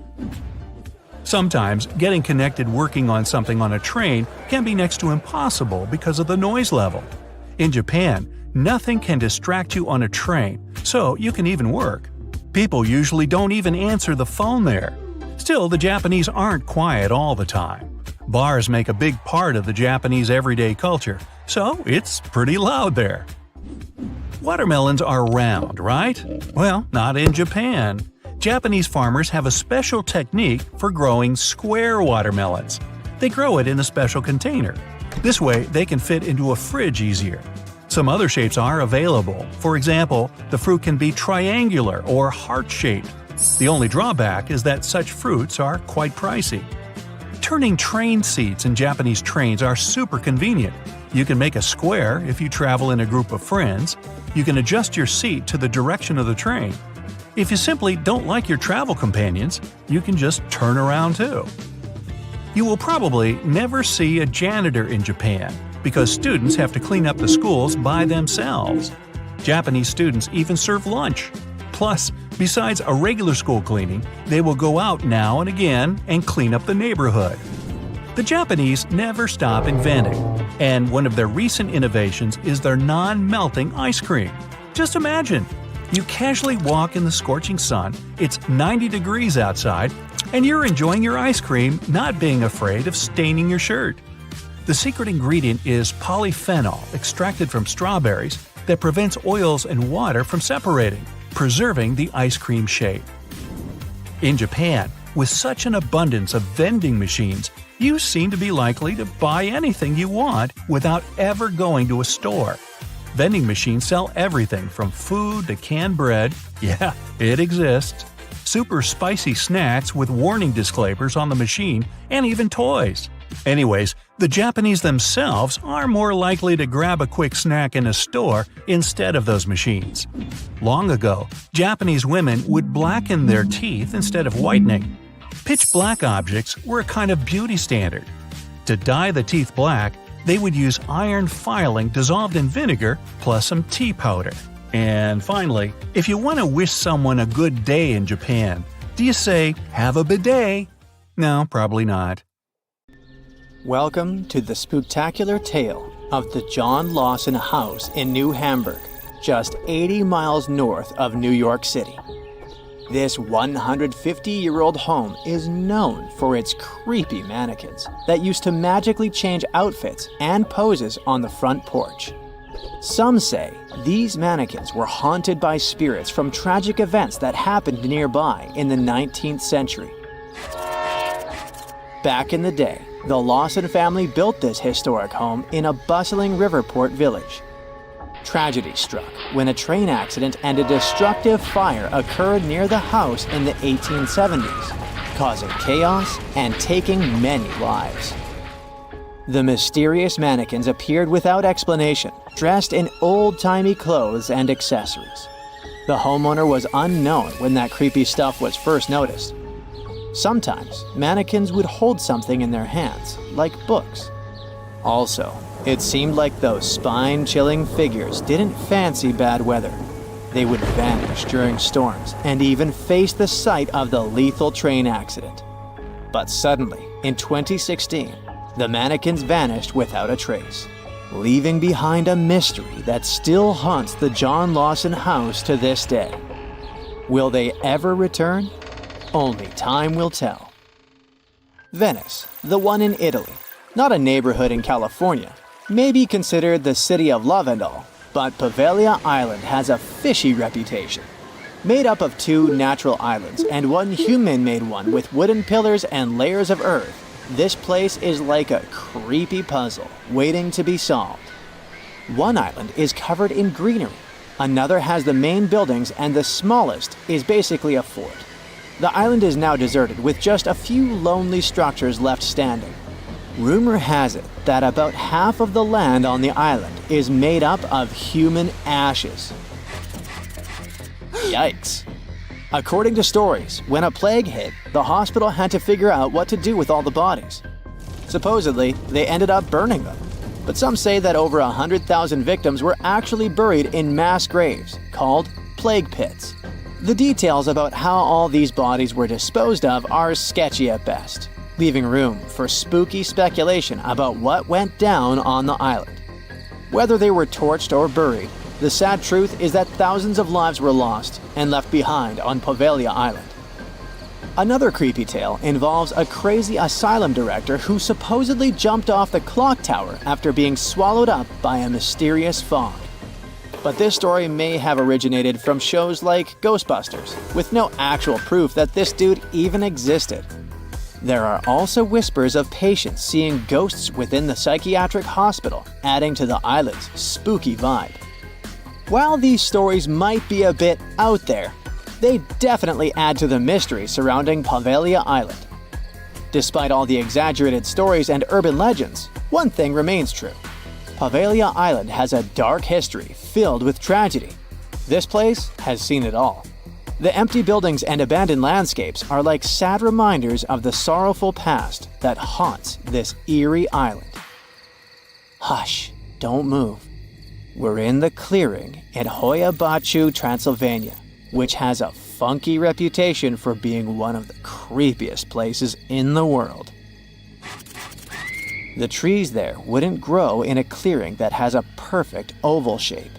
Sometimes, getting connected working on something on a train can be next to impossible because of the noise level. In Japan, nothing can distract you on a train, so you can even work. People usually don't even answer the phone there. Still, the Japanese aren't quiet all the time. Bars make a big part of the Japanese everyday culture, so it's pretty loud there. Watermelons are round, right? Well, not in Japan. Japanese farmers have a special technique for growing square watermelons. They grow it in a special container. This way, they can fit into a fridge easier. Some other shapes are available. For example, the fruit can be triangular or heart-shaped. The only drawback is that such fruits are quite pricey. Turning train seats in Japanese trains are super convenient. You can make a square if you travel in a group of friends. You can adjust your seat to the direction of the train. If you simply don't like your travel companions, you can just turn around too. You will probably never see a janitor in Japan because students have to clean up the schools by themselves. Japanese students even serve lunch. Plus, besides a regular school cleaning, they will go out now and again and clean up the neighborhood. The Japanese never stop inventing, and one of their recent innovations is their non-melting ice cream. Just imagine, you casually walk in the scorching sun, it's 90 degrees outside, and you're enjoying your ice cream, not being afraid of staining your shirt. The secret ingredient is polyphenol extracted from strawberries that prevents oils and water from separating, preserving the ice cream shape. In Japan, with such an abundance of vending machines, you seem to be likely to buy anything you want without ever going to a store. Vending machines sell everything from food to canned bread – yeah, it exists – super spicy snacks with warning disclaimers on the machine, and even toys. Anyways, the Japanese themselves are more likely to grab a quick snack in a store instead of those machines. Long ago, Japanese women would blacken their teeth instead of whitening. Pitch black objects were a kind of beauty standard. To dye the teeth black, they would use iron filing dissolved in vinegar plus some tea powder. And finally, if you want to wish someone a good day in Japan, do you say, "Have a bidet"? No, probably not. Welcome to the spooktacular tale of the John Lawson House in New Hamburg, just 80 miles north of New York City. This 150-year-old home is known for its creepy mannequins that used to magically change outfits and poses on the front porch. Some say these mannequins were haunted by spirits from tragic events that happened nearby in the 19th century. Back in the day, the Lawson family built this historic home in a bustling Riverport village. Tragedy struck when a train accident and a destructive fire occurred near the house in the 1870s, causing chaos and taking many lives. The mysterious mannequins appeared without explanation, dressed in old-timey clothes and accessories. The homeowner was unknown when that creepy stuff was first noticed. Sometimes, mannequins would hold something in their hands, like books. Also, it seemed like those spine-chilling figures didn't fancy bad weather. They would vanish during storms and even face the site of the lethal train accident. But suddenly, in 2016, the mannequins vanished without a trace, leaving behind a mystery that still haunts the John Lawson house to this day. Will they ever return? Only time will tell. Venice, the one in Italy, not a neighborhood in California, may be considered the city of love and all, but Poveglia Island has a fishy reputation. Made up of 2 natural islands and 1 human-made one with wooden pillars and layers of earth, this place is like a creepy puzzle waiting to be solved. One island is covered in greenery, another has the main buildings, and the smallest is basically a fort. The island is now deserted with just a few lonely structures left standing. Rumor has it that about half of the land on the island is made up of human ashes. Yikes. According to stories, when a plague hit, the hospital had to figure out what to do with all the bodies. Supposedly, they ended up burning them, but some say that over 100,000 victims were actually buried in mass graves, called plague pits. The details about how all these bodies were disposed of are sketchy at best, leaving room for spooky speculation about what went down on the island. Whether they were torched or buried, the sad truth is that thousands of lives were lost and left behind on Poveglia Island. Another creepy tale involves a crazy asylum director who supposedly jumped off the clock tower after being swallowed up by a mysterious fog. But this story may have originated from shows like Ghostbusters, with no actual proof that this dude even existed. There are also whispers of patients seeing ghosts within the psychiatric hospital, adding to the island's spooky vibe. While these stories might be a bit out there, they definitely add to the mystery surrounding Poveglia Island. Despite all the exaggerated stories and urban legends, one thing remains true. Poveglia Island has a dark history filled with tragedy. This place has seen it all. The empty buildings and abandoned landscapes are like sad reminders of the sorrowful past that haunts this eerie island. Hush, don't move. We're in the clearing at Hoia Baciu, Transylvania, which has a funky reputation for being one of the creepiest places in the world. The trees there wouldn't grow in a clearing that has a perfect oval shape.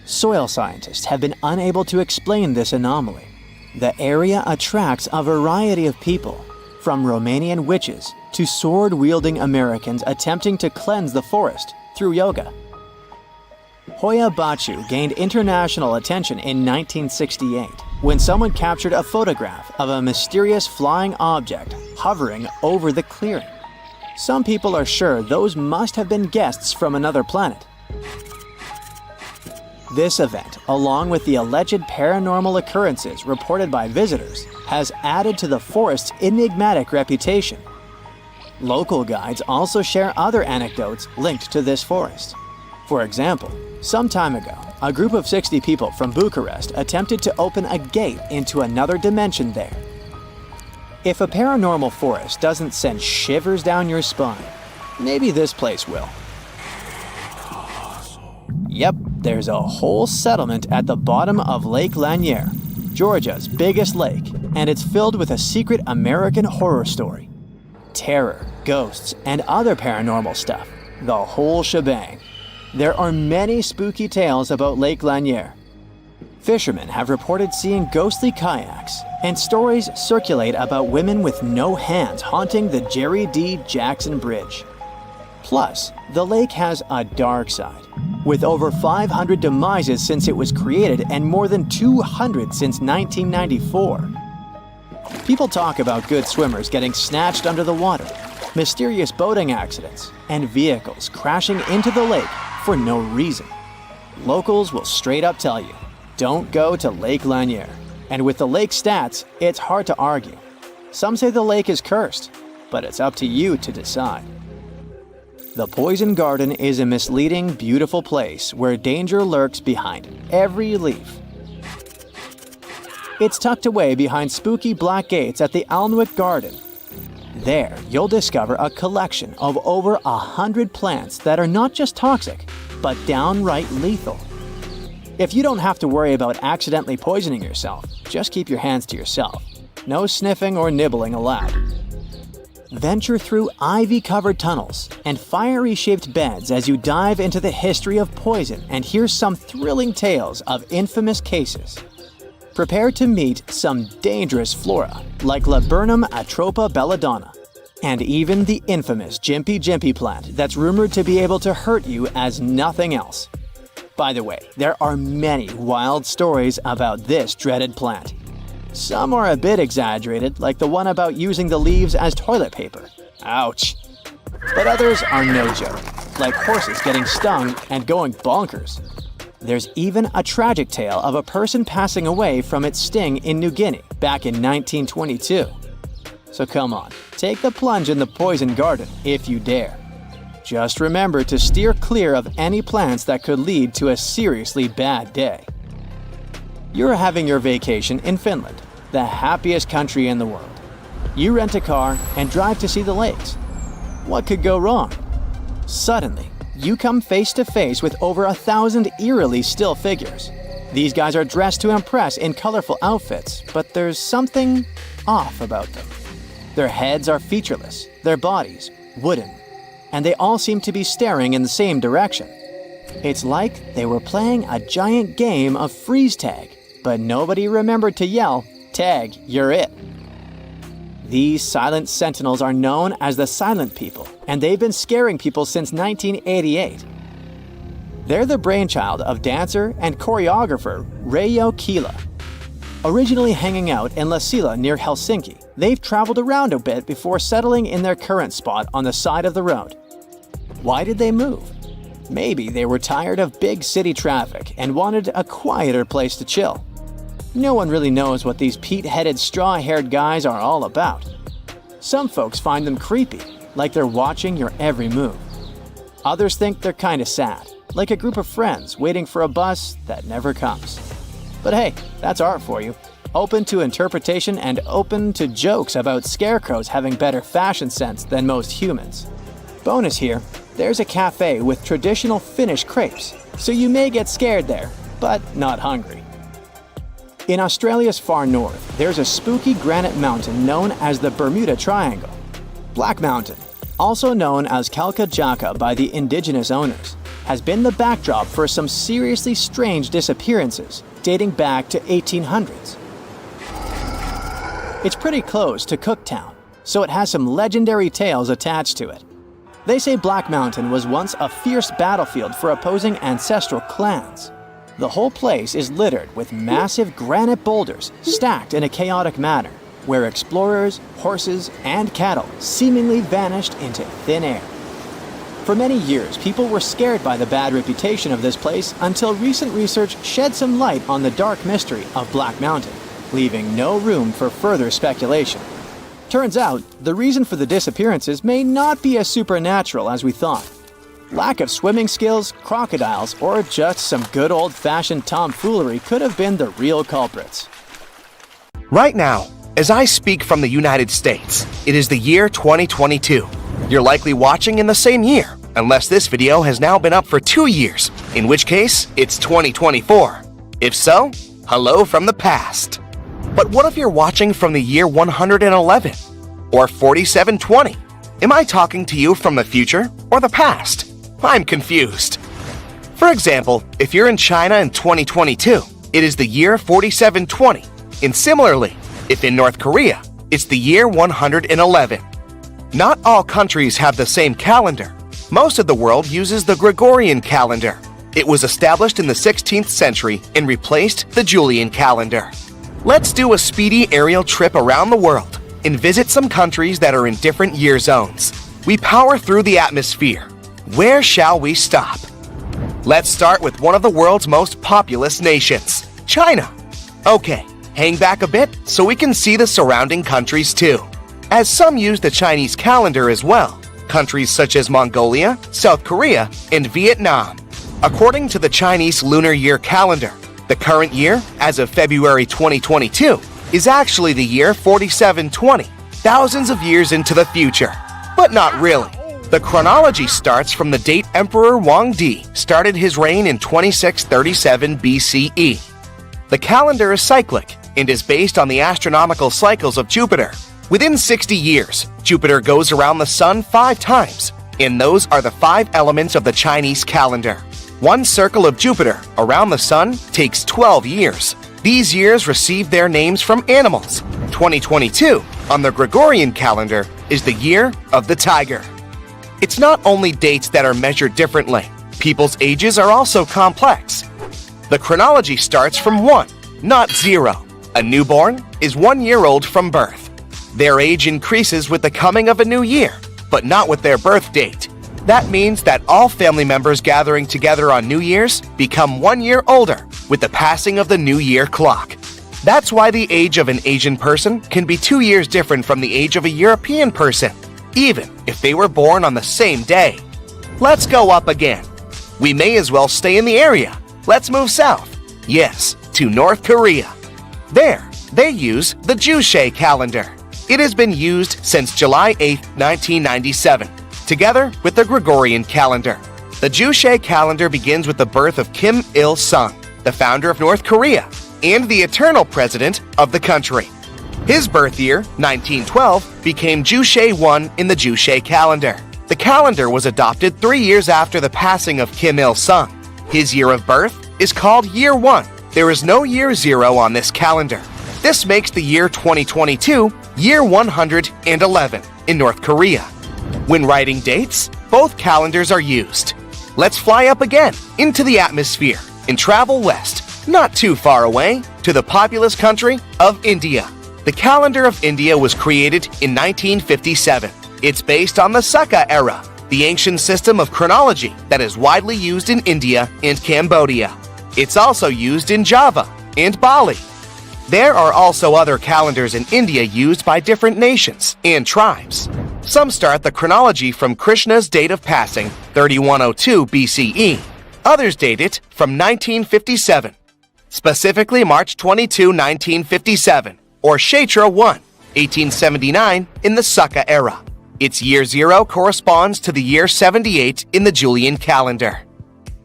Soil scientists have been unable to explain this anomaly. The area attracts a variety of people, from Romanian witches to sword-wielding Americans attempting to cleanse the forest through yoga. Hoia Baciu gained international attention in 1968 when someone captured a photograph of a mysterious flying object hovering over the clearing. Some people are sure those must have been guests from another planet. This event, along with the alleged paranormal occurrences reported by visitors, has added to the forest's enigmatic reputation. Local guides also share other anecdotes linked to this forest. For example, some time ago, a group of 60 people from Bucharest attempted to open a gate into another dimension there. If a paranormal forest doesn't send shivers down your spine, maybe this place will. Yep, there's a whole settlement at the bottom of Lake Lanier, Georgia's biggest lake, and it's filled with a secret American horror story. Terror, ghosts, and other paranormal stuff, the whole shebang. There are many spooky tales about Lake Lanier. Fishermen have reported seeing ghostly kayaks, and stories circulate about women with no hands haunting the Jerry D. Jackson Bridge. Plus, the lake has a dark side, with over 500 demises since it was created and more than 200 since 1994. People talk about good swimmers getting snatched under the water, mysterious boating accidents, and vehicles crashing into the lake for no reason. Locals will straight up tell you, don't go to Lake Lanier. And with the lake stats, it's hard to argue. Some say the lake is cursed, but it's up to you to decide. The Poison Garden is a misleading, beautiful place where danger lurks behind every leaf. It's tucked away behind spooky black gates at the Alnwick Garden. There, you'll discover a collection of over 100 plants that are not just toxic, but downright lethal. If you don't have to worry about accidentally poisoning yourself, just keep your hands to yourself. No sniffing or nibbling allowed. Venture through ivy-covered tunnels and fiery-shaped beds as you dive into the history of poison and hear some thrilling tales of infamous cases. Prepare to meet some dangerous flora like Laburnum atropa belladonna, and even the infamous Jimpy Jimpy plant that's rumored to be able to hurt you as nothing else. By the way, there are many wild stories about this dreaded plant. Some are a bit exaggerated, like the one about using the leaves as toilet paper. Ouch. But others are no joke, like horses getting stung and going bonkers. There's even a tragic tale of a person passing away from its sting in New Guinea back in 1922. So come on, take the plunge in the Poison Garden if you dare. Just remember to steer clear of any plants that could lead to a seriously bad day. You're having your vacation in Finland, the happiest country in the world. You rent a car and drive to see the lakes. What could go wrong? Suddenly, you come face to face with over 1,000 eerily still figures. These guys are dressed to impress in colorful outfits, but there's something off about them. Their heads are featureless, their bodies wooden, and they all seem to be staring in the same direction. It's like they were playing a giant game of freeze tag, but nobody remembered to yell, "Tag, you're it." These silent sentinels are known as the Silent People, and they've been scaring people since 1988. They're the brainchild of dancer and choreographer Reijo Kila. Originally hanging out in Lasila near Helsinki, they've traveled around a bit before settling in their current spot on the side of the road. Why did they move? Maybe they were tired of big city traffic and wanted a quieter place to chill. No one really knows what these peat-headed, straw-haired guys are all about. Some folks find them creepy, like they're watching your every move. Others think they're kinda sad, like a group of friends waiting for a bus that never comes. But hey, that's art for you. Open to interpretation and open to jokes about scarecrows having better fashion sense than most humans. Bonus here, there's a cafe with traditional Finnish crepes, so you may get scared there, but not hungry. In Australia's far north, there's a spooky granite mountain known as the Bermuda Triangle. Black Mountain, also known as Kalkajaka by the indigenous owners, has been the backdrop for some seriously strange disappearances dating back to 1800s. It's pretty close to Cooktown, so it has some legendary tales attached to it. They say Black Mountain was once a fierce battlefield for opposing ancestral clans. The whole place is littered with massive granite boulders stacked in a chaotic manner, where explorers, horses, and cattle seemingly vanished into thin air. For many years, people were scared by the bad reputation of this place until recent research shed some light on the dark mystery of Black Mountain, leaving no room for further speculation. Turns out, the reason for the disappearances may not be as supernatural as we thought. Lack of swimming skills, crocodiles, or just some good old-fashioned tomfoolery could have been the real culprits. Right now, as I speak from the United States, it is the year 2022. You're likely watching in the same year, unless this video has now been up for 2 years, in which case, it's 2024. If so, hello from the past. But what if you're watching from the year 111? Or 4720? Am I talking to you from the future or the past? I'm confused. For example, if you're in China in 2022, it is the year 4720. And similarly, if in North Korea, it's the year 111. Not all countries have the same calendar. Most of the world uses the Gregorian calendar. It was established in the 16th century and replaced the Julian calendar. Let's do a speedy aerial trip around the world and visit some countries that are in different year zones. We power through the atmosphere. Where shall we stop? Let's start with one of the world's most populous nations, China. Okay, hang back a bit so we can see the surrounding countries too, as some use the Chinese calendar as well. Countries such as Mongolia, South Korea, and Vietnam. According to the Chinese lunar year calendar, the current year, as of February 2022, is actually the year 4720, thousands of years into the future. But not really. The chronology starts from the date Emperor Wang Di started his reign in 2637 BCE. The calendar is cyclic and is based on the astronomical cycles of Jupiter. Within 60 years, Jupiter goes around the Sun 5 times, and those are the 5 elements of the Chinese calendar. One circle of Jupiter around the Sun takes 12 years. These years receive their names from animals. 2022, on the Gregorian calendar, is the year of the tiger. It's not only dates that are measured differently. People's ages are also complex. The chronology starts from 1, not 0. A newborn is 1 year old from birth. Their age increases with the coming of a new year, but not with their birth date. That means that all family members gathering together on New Year's become 1 year older with the passing of the New Year clock. That's why the age of an Asian person can be 2 years different from the age of a European person, even if they were born on the same day. Let's go up again. We may as well stay in the area. Let's move south. Yes, to North Korea. There, they use the Juche calendar. It has been used since July 8, 1997, together with the Gregorian calendar. The Juche calendar begins with the birth of Kim Il-sung, the founder of North Korea, and the eternal president of the country. His birth year, 1912, became Juche 1 in the Juche calendar. The calendar was adopted 3 years after the passing of Kim Il-sung. His year of birth is called Year 1. There is no Year 0 on this calendar. This makes the year 2022 Year 111 in North Korea. When writing dates, both calendars are used. Let's fly up again into the atmosphere and travel west, not too far away, to the populous country of India. The calendar of India was created in 1957. It's based on the Saka era, the ancient system of chronology that is widely used in India and Cambodia. It's also used in Java and Bali. There are also other calendars in India used by different nations and tribes. Some start the chronology from Krishna's date of passing, 3102 BCE. Others date it from 1957, specifically March 22, 1957, or Chaitra 1, 1879 in the Saka era. Its year 0 corresponds to the year 78 in the Julian calendar.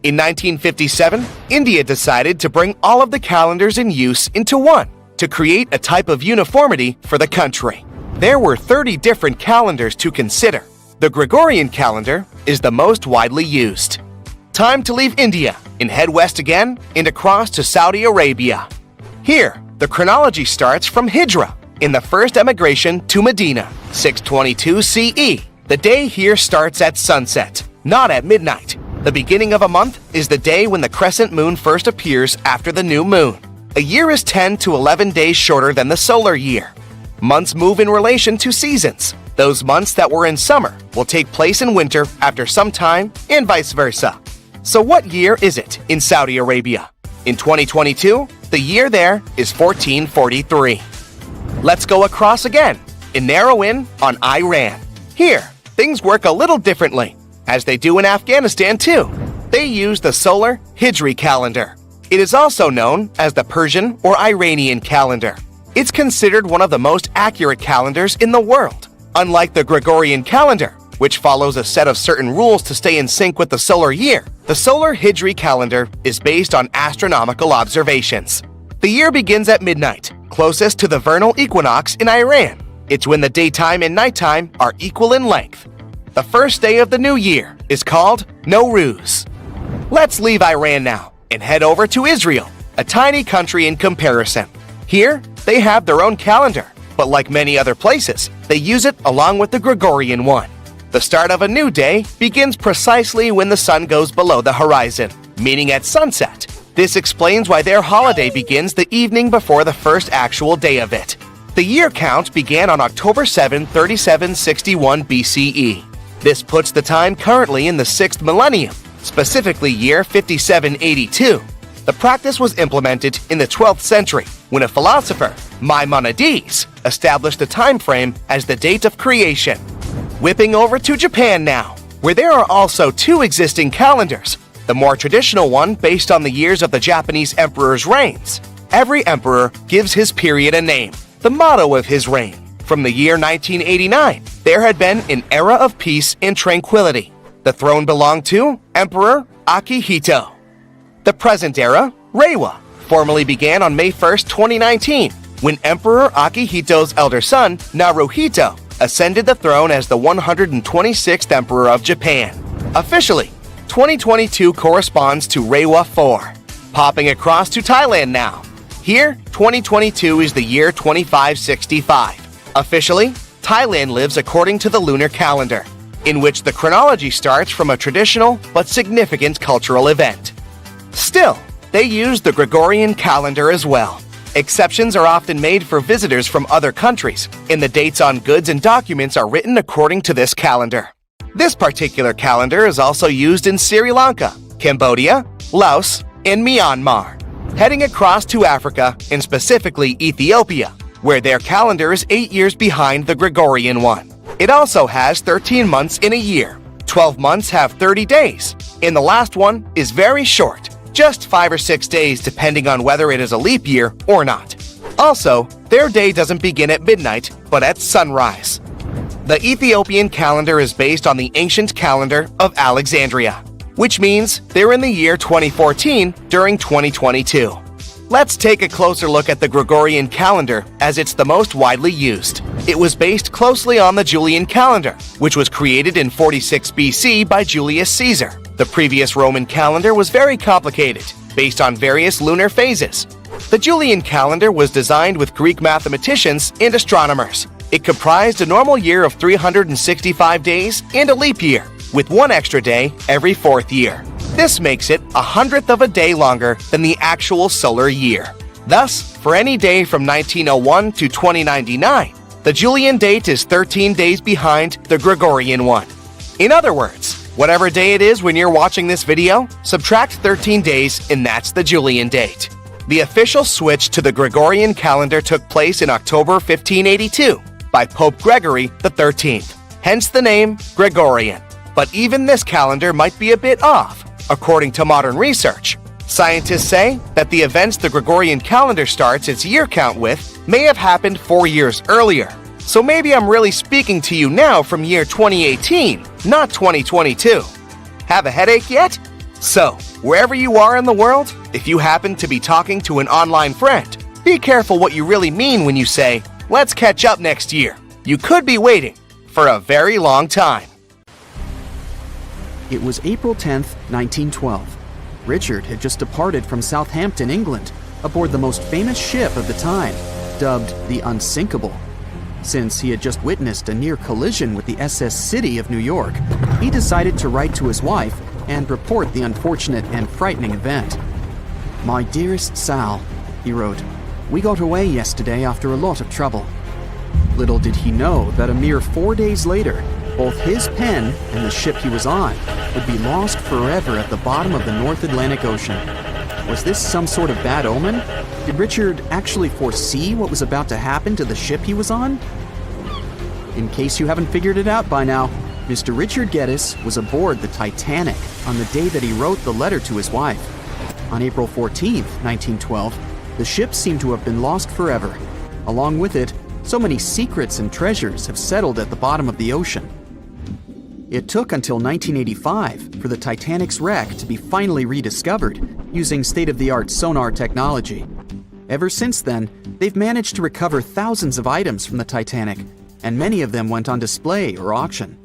In 1957, India decided to bring all of the calendars in use into one to create a type of uniformity for the country. There were 30 different calendars to consider. The Gregorian calendar is the most widely used. Time to leave India and head west again and across to Saudi Arabia. Here, the chronology starts from Hijra, in the first emigration to Medina, 622 CE. The day here starts at sunset, not at midnight. The beginning of a month is the day when the crescent moon first appears after the new moon. A year is 10 to 11 days shorter than the solar year. Months move in relation to seasons. Those months that were in summer will take place in winter after some time, and vice versa. So what year is it in Saudi Arabia? In 2022, the year there is 1443. Let's go across again and narrow in on Iran. Here, things work a little differently, as they do in Afghanistan too. They use the solar Hijri calendar. It is also known as the Persian or Iranian calendar. It's considered one of the most accurate calendars in the world. Unlike the Gregorian calendar, which follows a set of certain rules to stay in sync with the solar year, the solar Hijri calendar is based on astronomical observations. The year begins at midnight, closest to the vernal equinox in Iran. It's when the daytime and nighttime are equal in length. The first day of the new year is called Nowruz. Let's leave Iran now and head over to Israel, a tiny country in comparison. Here, they have their own calendar, but like many other places, they use it along with the Gregorian one. The start of a new day begins precisely when the sun goes below the horizon, meaning at sunset. This explains why their holiday begins the evening before the first actual day of it. The year count began on October 7, 3761 BCE. This puts the time currently in the 6th millennium, specifically year 5782. The practice was implemented in the 12th century when a philosopher, Maimonides, established a time frame as the date of creation. Whipping over to Japan now, where there are also two existing calendars, the more traditional one based on the years of the Japanese emperor's reigns. Every emperor gives his period a name, the motto of his reign. From the year 1989, there had been an era of peace and tranquility. The throne belonged to Emperor Akihito. The present era, Reiwa, formally began on May 1, 2019, when Emperor Akihito's elder son, Naruhito, ascended the throne as the 126th Emperor of Japan. Officially, 2022 corresponds to Reiwa 4. Popping across to Thailand now. Here, 2022 is the year 2565. Officially, Thailand lives according to the lunar calendar, in which the chronology starts from a traditional but significant cultural event. Still, they use the Gregorian calendar as well. Exceptions are often made for visitors from other countries, and the dates on goods and documents are written according to this calendar. This particular calendar is also used in Sri Lanka, Cambodia, Laos, and Myanmar. Heading across to Africa, and specifically Ethiopia, where their calendar is 8 years behind the Gregorian one. It also has 13 months in a year. 12 months have 30 days, and the last one is very short, just 5 or 6 days depending on whether it is a leap year or not. Also, their day doesn't begin at midnight, but at sunrise. The Ethiopian calendar is based on the ancient calendar of Alexandria, which means they're in the year 2014 during 2022. Let's take a closer look at the Gregorian calendar as it's the most widely used. It was based closely on the Julian calendar, which was created in 46 BC by Julius Caesar. The previous Roman calendar was very complicated, based on various lunar phases. The Julian calendar was designed with Greek mathematicians and astronomers. It comprised a normal year of 365 days and a leap year, with one extra day every 4th year. This makes it 1/100th of a day longer than the actual solar year. Thus, for any day from 1901 to 2099, the Julian date is 13 days behind the Gregorian one. In other words, whatever day it is when you're watching this video, subtract 13 days and that's the Julian date. The official switch to the Gregorian calendar took place in October 1582 by Pope Gregory XIII, hence the name Gregorian. But even this calendar might be a bit off, according to modern research. Scientists say that the events the Gregorian calendar starts its year count with may have happened 4 years earlier. So maybe I'm really speaking to you now from year 2018, not 2022. Have a headache yet? So, wherever you are in the world, if you happen to be talking to an online friend, be careful what you really mean when you say, "Let's catch up next year." You could be waiting for a very long time. It was April 10th, 1912. Richard had just departed from Southampton, England, aboard the most famous ship of the time, dubbed the Unsinkable. Since he had just witnessed a near collision with the SS City of New York, he decided to write to his wife and report the unfortunate and frightening event. "My dearest Sal," he wrote, "we got away yesterday after a lot of trouble." Little did he know that a mere 4 days later, both his pen and the ship he was on would be lost forever at the bottom of the North Atlantic Ocean. Was this some sort of bad omen? Did Richard actually foresee what was about to happen to the ship he was on? In case you haven't figured it out by now, Mr. Richard Geddes was aboard the Titanic on the day that he wrote the letter to his wife. On April 14th, 1912, the ship seemed to have been lost forever. Along with it, so many secrets and treasures have settled at the bottom of the ocean. It took until 1985 for the Titanic's wreck to be finally rediscovered using state-of-the-art sonar technology. Ever since then, they've managed to recover thousands of items from the Titanic, and many of them went on display or auction.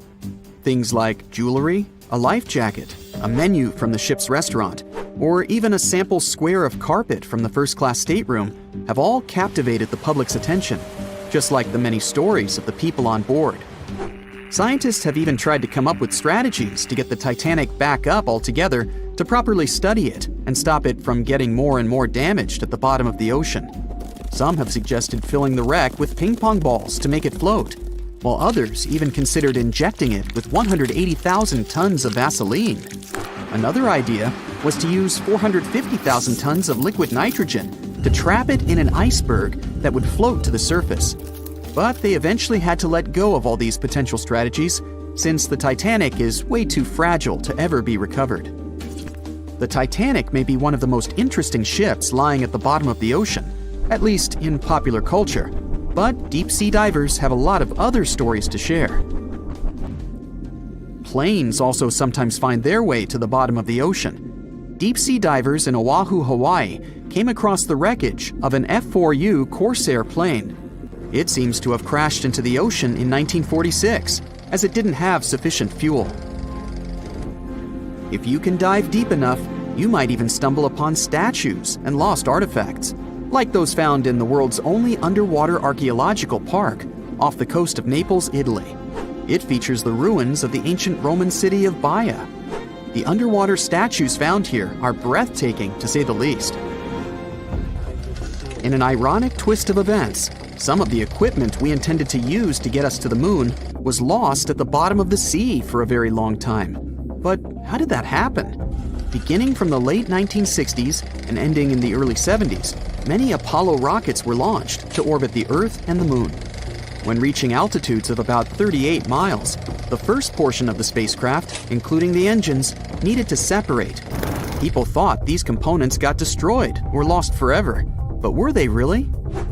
Things like jewelry, a life jacket, a menu from the ship's restaurant, or even a sample square of carpet from the first-class stateroom have all captivated the public's attention, just like the many stories of the people on board. Scientists have even tried to come up with strategies to get the Titanic back up altogether to properly study it and stop it from getting more and more damaged at the bottom of the ocean. Some have suggested filling the wreck with ping pong balls to make it float, while others even considered injecting it with 180,000 tons of Vaseline. Another idea was to use 450,000 tons of liquid nitrogen to trap it in an iceberg that would float to the surface. But they eventually had to let go of all these potential strategies since the Titanic is way too fragile to ever be recovered. The Titanic may be one of the most interesting ships lying at the bottom of the ocean, at least in popular culture, but deep-sea divers have a lot of other stories to share. Planes also sometimes find their way to the bottom of the ocean. Deep-sea divers in Oahu, Hawaii, came across the wreckage of an F-4U Corsair plane. It seems to have crashed into the ocean in 1946, as it didn't have sufficient fuel. If you can dive deep enough, you might even stumble upon statues and lost artifacts, like those found in the world's only underwater archaeological park off the coast of Naples, Italy. It features the ruins of the ancient Roman city of Baia. The underwater statues found here are breathtaking, to say the least. In an ironic twist of events, some of the equipment we intended to use to get us to the moon was lost at the bottom of the sea for a very long time. But how did that happen? Beginning from the late 1960s and ending in the early 70s, many Apollo rockets were launched to orbit the Earth and the Moon. When reaching altitudes of about 38 miles, the first portion of the spacecraft, including the engines, needed to separate. People thought these components got destroyed or lost forever. But were they really?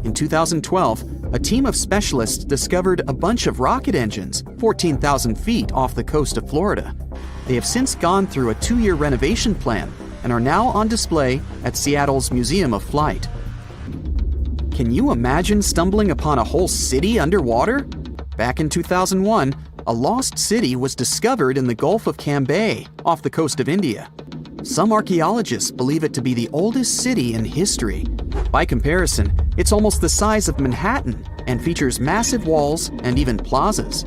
In 2012, a team of specialists discovered a bunch of rocket engines 14,000 feet off the coast of Florida. They have since gone through a 2-year renovation plan and are now on display at Seattle's Museum of Flight. Can you imagine stumbling upon a whole city underwater? Back in 2001, a lost city was discovered in the Gulf of Cambay, off the coast of India. Some archaeologists believe it to be the oldest city in history. By comparison, it's almost the size of Manhattan and features massive walls and even plazas.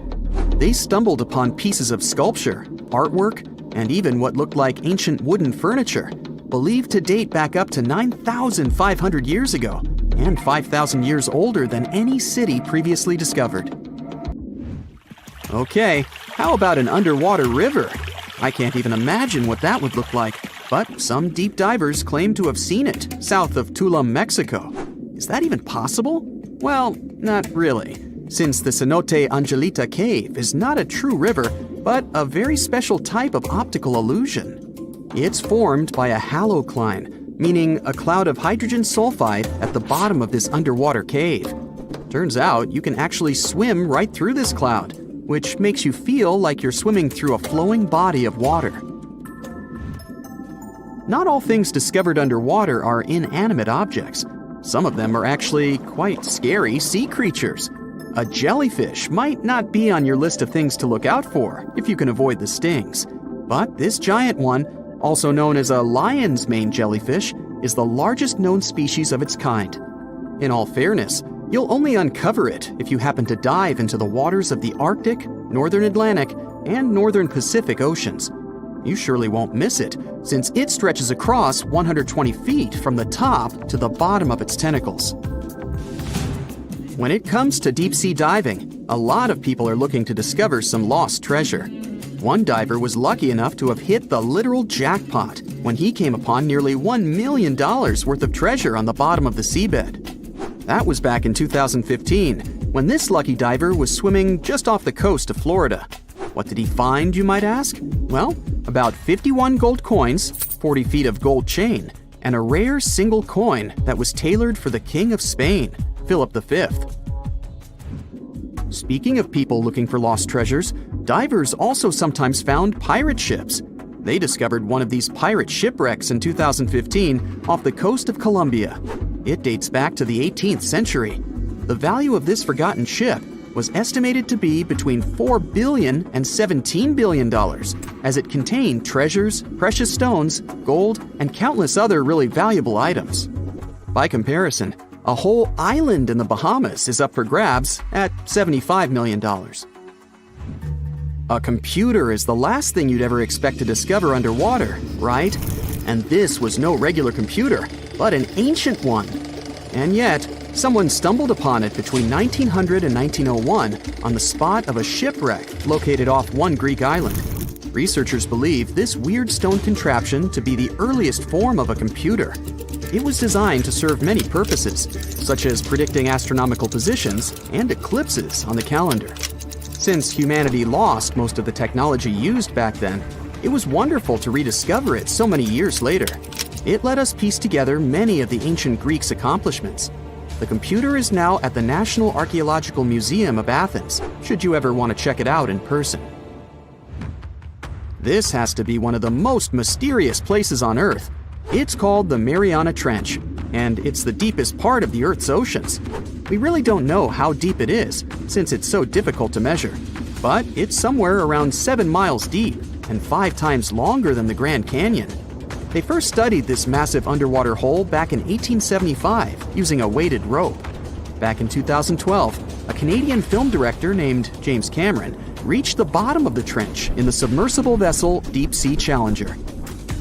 They stumbled upon pieces of sculpture, artwork, and even what looked like ancient wooden furniture, believed to date back up to 9,500 years ago and 5,000 years older than any city previously discovered. Okay, how about an underwater river? I can't even imagine what that would look like, but some deep divers claim to have seen it south of Tulum, Mexico. Is that even possible? Well, not really, since the Cenote Angelita Cave is not a true river, but a very special type of optical illusion. It's formed by a halocline, meaning a cloud of hydrogen sulfide at the bottom of this underwater cave. Turns out you can actually swim right through this cloud, which makes you feel like you're swimming through a flowing body of water. Not all things discovered underwater are inanimate objects. Some of them are actually quite scary sea creatures. A jellyfish might not be on your list of things to look out for if you can avoid the stings. But this giant one, also known as a lion's mane jellyfish, is the largest known species of its kind. In all fairness, you'll only uncover it if you happen to dive into the waters of the Arctic, Northern Atlantic, and Northern Pacific Oceans. You surely won't miss it, since it stretches across 120 feet from the top to the bottom of its tentacles. When it comes to deep-sea diving, a lot of people are looking to discover some lost treasure. One diver was lucky enough to have hit the literal jackpot when he came upon nearly $1 million worth of treasure on the bottom of the seabed. That was back in 2015, when this lucky diver was swimming just off the coast of Florida. What did he find, you might ask? Well, about 51 gold coins, 40 feet of gold chain, and a rare single coin that was tailored for the King of Spain, Philip V. Speaking of people looking for lost treasures, divers also sometimes found pirate ships. They discovered one of these pirate shipwrecks in 2015 off the coast of Colombia. It dates back to the 18th century. The value of this forgotten ship was estimated to be between $4 billion and $17 billion, as it contained treasures, precious stones, gold, and countless other really valuable items. By comparison, a whole island in the Bahamas is up for grabs at $75 million. A computer is the last thing you'd ever expect to discover underwater, right? And this was no regular computer, but an ancient one. And yet, someone stumbled upon it between 1900 and 1901 on the spot of a shipwreck located off one Greek island. Researchers believe this weird stone contraption to be the earliest form of a computer. It was designed to serve many purposes, such as predicting astronomical positions and eclipses on the calendar. Since humanity lost most of the technology used back then, it was wonderful to rediscover it so many years later. It let us piece together many of the ancient Greeks' accomplishments. The computer is now at the National Archaeological Museum of Athens, should you ever want to check it out in person. This has to be one of the most mysterious places on Earth. It's called the Mariana Trench, and it's the deepest part of the Earth's oceans. We really don't know how deep it is, since it's so difficult to measure, but it's somewhere around 7 miles deep and 5 times longer than the Grand Canyon. They first studied this massive underwater hole back in 1875 using a weighted rope. Back in 2012, a Canadian film director named James Cameron reached the bottom of the trench in the submersible vessel Deep Sea Challenger.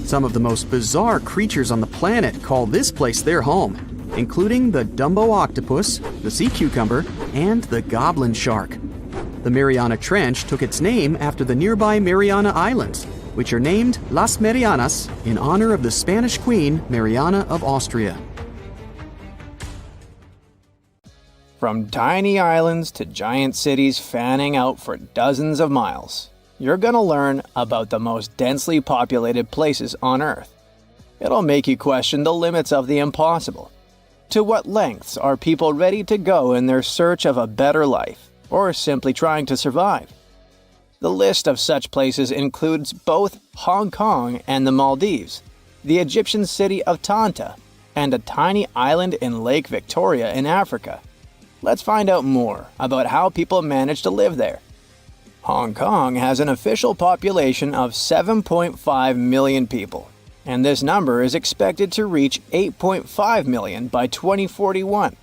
Some of the most bizarre creatures on the planet call this place their home, including the Dumbo octopus, the sea cucumber, and the goblin shark. The Mariana Trench took its name after the nearby Mariana Islands, which are named Las Marianas in honor of the Spanish Queen Mariana of Austria. From tiny islands to giant cities fanning out for dozens of miles, you're gonna learn about the most densely populated places on Earth. It'll make you question the limits of the impossible. To what lengths are people ready to go in their search of a better life, or simply trying to survive? The list of such places includes both Hong Kong and the Maldives, the Egyptian city of Tanta, and a tiny island in Lake Victoria in Africa. Let's find out more about how people manage to live there. Hong Kong has an official population of 7.5 million people, and this number is expected to reach 8.5 million by 2041.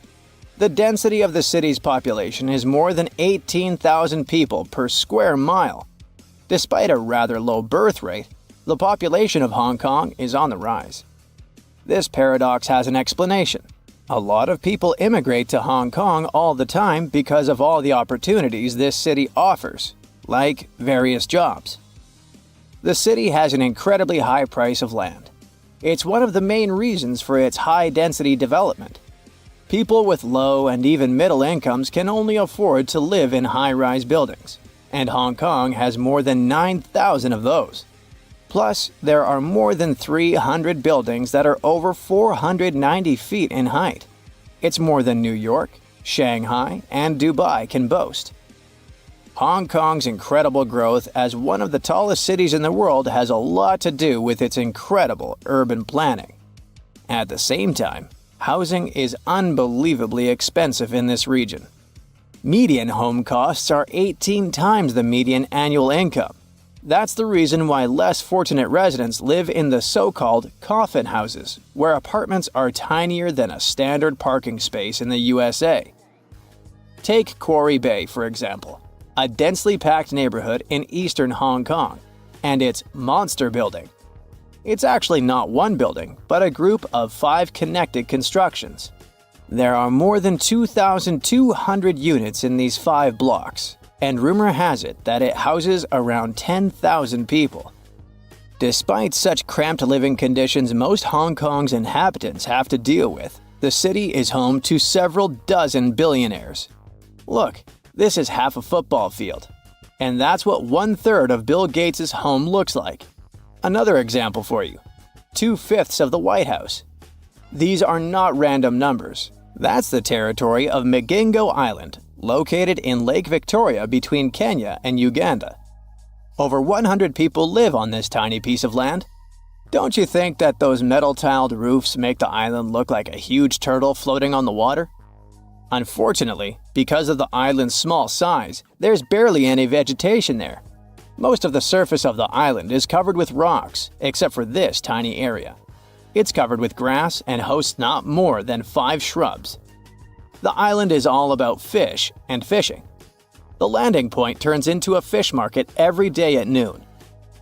The density of the city's population is more than 18,000 people per square mile. Despite a rather low birth rate, the population of Hong Kong is on the rise. This paradox has an explanation. A lot of people immigrate to Hong Kong all the time because of all the opportunities this city offers, like various jobs. The city has an incredibly high price of land. It's one of the main reasons for its high-density development. People with low and even middle incomes can only afford to live in high-rise buildings, and Hong Kong has more than 9,000 of those. Plus, there are more than 300 buildings that are over 490 feet in height. It's more than New York, Shanghai, and Dubai can boast. Hong Kong's incredible growth as one of the tallest cities in the world has a lot to do with its incredible urban planning. At the same time, housing is unbelievably expensive in this region. Median home costs are 18 times the median annual income. That's the reason why less fortunate residents live in the so-called coffin houses, where apartments are tinier than a standard parking space in the USA. Take Quarry Bay, for example, a densely packed neighborhood in eastern Hong Kong, and its Monster Building. It's actually not one building, but a group of 5 connected constructions. There are more than 2,200 units in these 5 blocks, and rumor has it that it houses around 10,000 people. Despite such cramped living conditions most Hong Kong's inhabitants have to deal with, the city is home to several dozen billionaires. Look, this is half a football field, and that's what 1/3 of Bill Gates' home looks like. Another example for you, 2/5 of the White House. These are not random numbers. That's the territory of Migingo Island, located in Lake Victoria between Kenya and Uganda. Over 100 people live on this tiny piece of land. Don't you think that those metal-tiled roofs make the island look like a huge turtle floating on the water? Unfortunately, because of the island's small size, there's barely any vegetation there. Most of the surface of the island is covered with rocks, except for this tiny area. It's covered with grass and hosts not more than 5 shrubs. The island is all about fish and fishing. The landing point turns into a fish market every day at noon.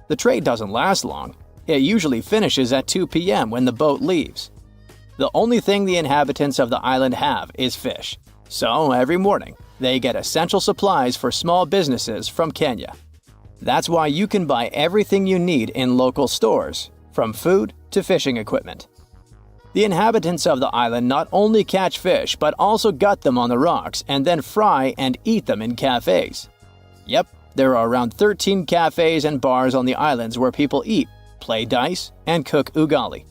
The trade doesn't last long. It usually finishes at 2 p.m. when the boat leaves. The only thing the inhabitants of the island have is fish. So every morning, they get essential supplies for small businesses from Kenya. That's why you can buy everything you need in local stores, from food to fishing equipment. The inhabitants of the island not only catch fish but also gut them on the rocks and then fry and eat them in cafes. Yep, there are around 13 cafes and bars on the islands where people eat, play dice, and cook ugali,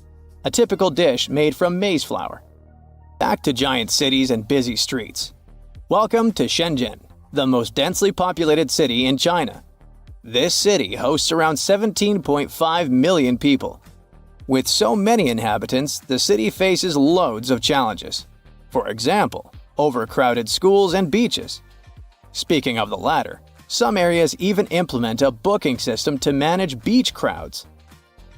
a typical dish made from maize flour. Back to giant cities and busy streets. Welcome to Shenzhen, the most densely populated city in China. This city hosts around 17.5 million people. With so many inhabitants, the city faces loads of challenges. For example, overcrowded schools and beaches. Speaking of the latter, some areas even implement a booking system to manage beach crowds.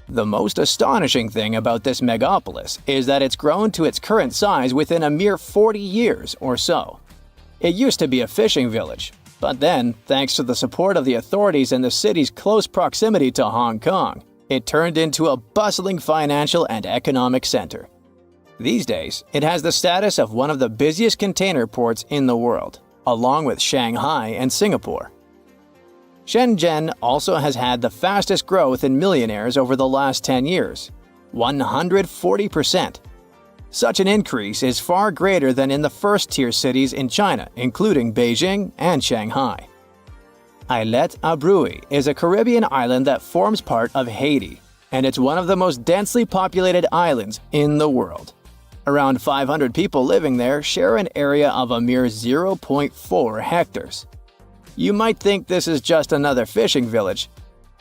The most astonishing thing about this megapolis is that it's grown to its current size within a mere 40 years or so. It used to be a fishing village, but then, thanks to the support of the authorities and the city's close proximity to Hong Kong, it turned into a bustling financial and economic center. These days, it has the status of one of the busiest container ports in the world, along with Shanghai and Singapore. Shenzhen also has had the fastest growth in millionaires over the last 10 years, 140%. Such an increase is far greater than in the first-tier cities in China, including Beijing and Shanghai. Islet Abrui is a Caribbean island that forms part of Haiti, and it's one of the most densely populated islands in the world. Around 500 people living there share an area of a mere 0.4 hectares. You might think this is just another fishing village,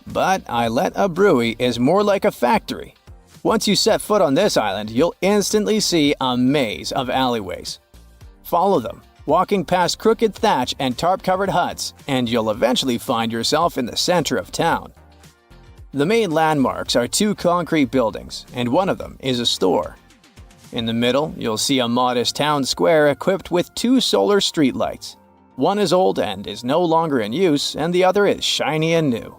but Islet Abrui is more like a factory. Once you set foot on this island, you'll instantly see a maze of alleyways. Follow them, walking past crooked thatch and tarp-covered huts, and you'll eventually find yourself in the center of town. The main landmarks are two concrete buildings, and one of them is a store. In the middle, you'll see a modest town square equipped with two solar streetlights. One is old and is no longer in use, and the other is shiny and new.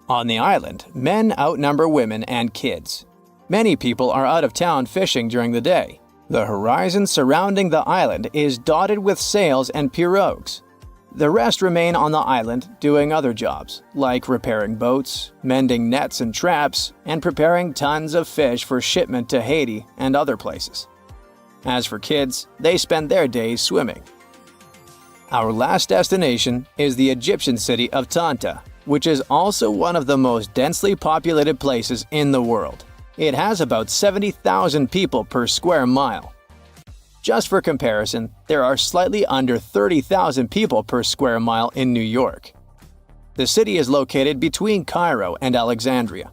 On the island, men outnumber women and kids. Many people are out of town fishing during the day. The horizon surrounding the island is dotted with sails and pirogues. The rest remain on the island doing other jobs, like repairing boats, mending nets and traps, and preparing tons of fish for shipment to Haiti and other places. As for kids, they spend their days swimming. Our last destination is the Egyptian city of Tanta, which is also one of the most densely populated places in the world. It has about 70,000 people per square mile. Just for comparison, there are slightly under 30,000 people per square mile in New York. The city is located between Cairo and Alexandria.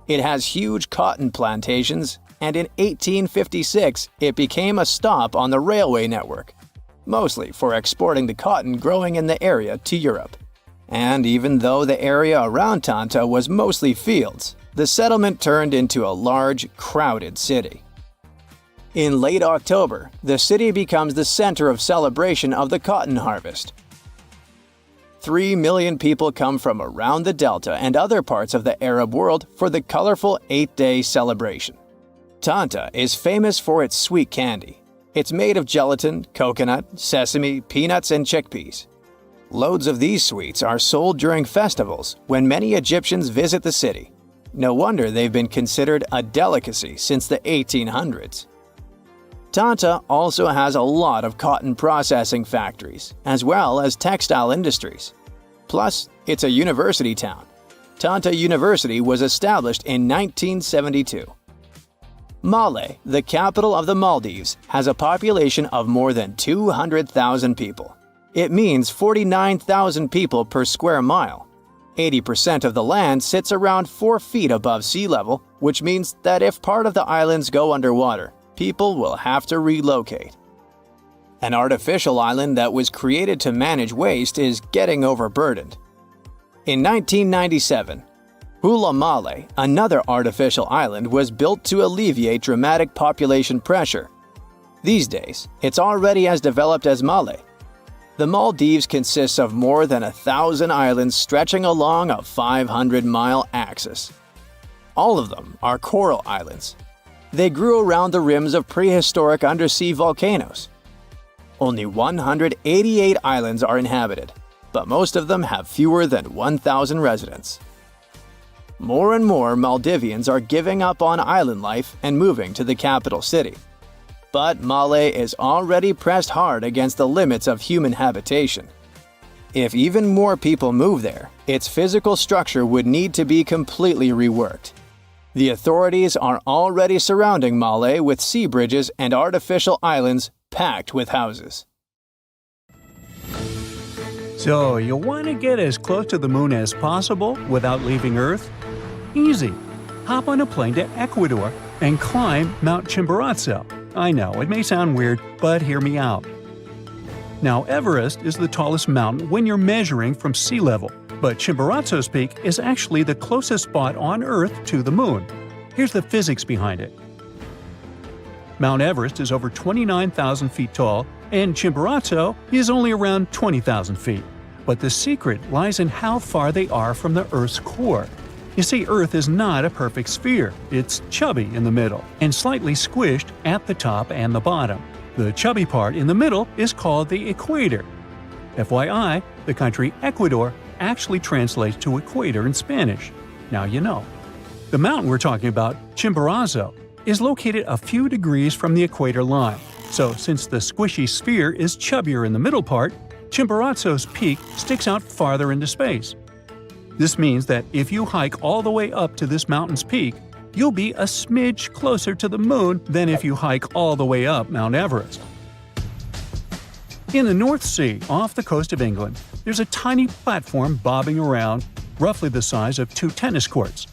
It has huge cotton plantations, and in 1856 it became a stop on the railway network, mostly for exporting the cotton growing in the area to Europe. And even though the area around Tanta was mostly fields, the settlement turned into a large, crowded city. In late October, the city becomes the center of celebration of the cotton harvest. 3 million people come from around the Delta and other parts of the Arab world for the colorful 8-day celebration. Tanta is famous for its sweet candy. It's made of gelatin, coconut, sesame, peanuts, and chickpeas. Loads of these sweets are sold during festivals when many Egyptians visit the city. No wonder they've been considered a delicacy since the 1800s. Tanta also has a lot of cotton processing factories, as well as textile industries. Plus, it's a university town. Tanta University was established in 1972. Male, the capital of the Maldives, has a population of more than 200,000 people. It means 49,000 people per square mile. 80% of the land sits around 4 feet above sea level, which means that if part of the islands go underwater, people will have to relocate. An artificial island that was created to manage waste is getting overburdened. In 1997, Hula Male, another artificial island, was built to alleviate dramatic population pressure. These days, it's already as developed as Male. The Maldives consists of more than 1,000 islands stretching along a 500-mile axis. All of them are coral islands. They grew around the rims of prehistoric undersea volcanoes. Only 188 islands are inhabited. but most of them have fewer than 1,000 residents. More and more Maldivians are giving up on island life and moving to the capital city. But Malé is already pressed hard against the limits of human habitation. If even more people move there, its physical structure would need to be completely reworked. The authorities are already surrounding Malé with sea bridges and artificial islands packed with houses. So, you want to get as close to the moon as possible without leaving Earth? Easy. Hop on a plane to Ecuador and climb Mount Chimborazo. I know, it may sound weird, but hear me out. Now, Everest is the tallest mountain when you're measuring from sea level, but Chimborazo's peak is actually the closest spot on Earth to the moon. Here's the physics behind it. Mount Everest is over 29,000 feet tall, and Chimborazo is only around 20,000 feet. But the secret lies in how far they are from the Earth's core. You see, Earth is not a perfect sphere. It's chubby in the middle and slightly squished at the top and the bottom. The chubby part in the middle is called the equator. FYI, the country Ecuador actually translates to equator in Spanish. Now you know. The mountain we're talking about, Chimborazo, is located a few degrees from the equator line. So since the squishy sphere is chubbier in the middle part, Chimborazo's peak sticks out farther into space. This means that if you hike all the way up to this mountain's peak, you'll be a smidge closer to the moon than if you hike all the way up Mount Everest. In the North Sea, off the coast of England, there's a tiny platform bobbing around, roughly the size of 2 tennis courts.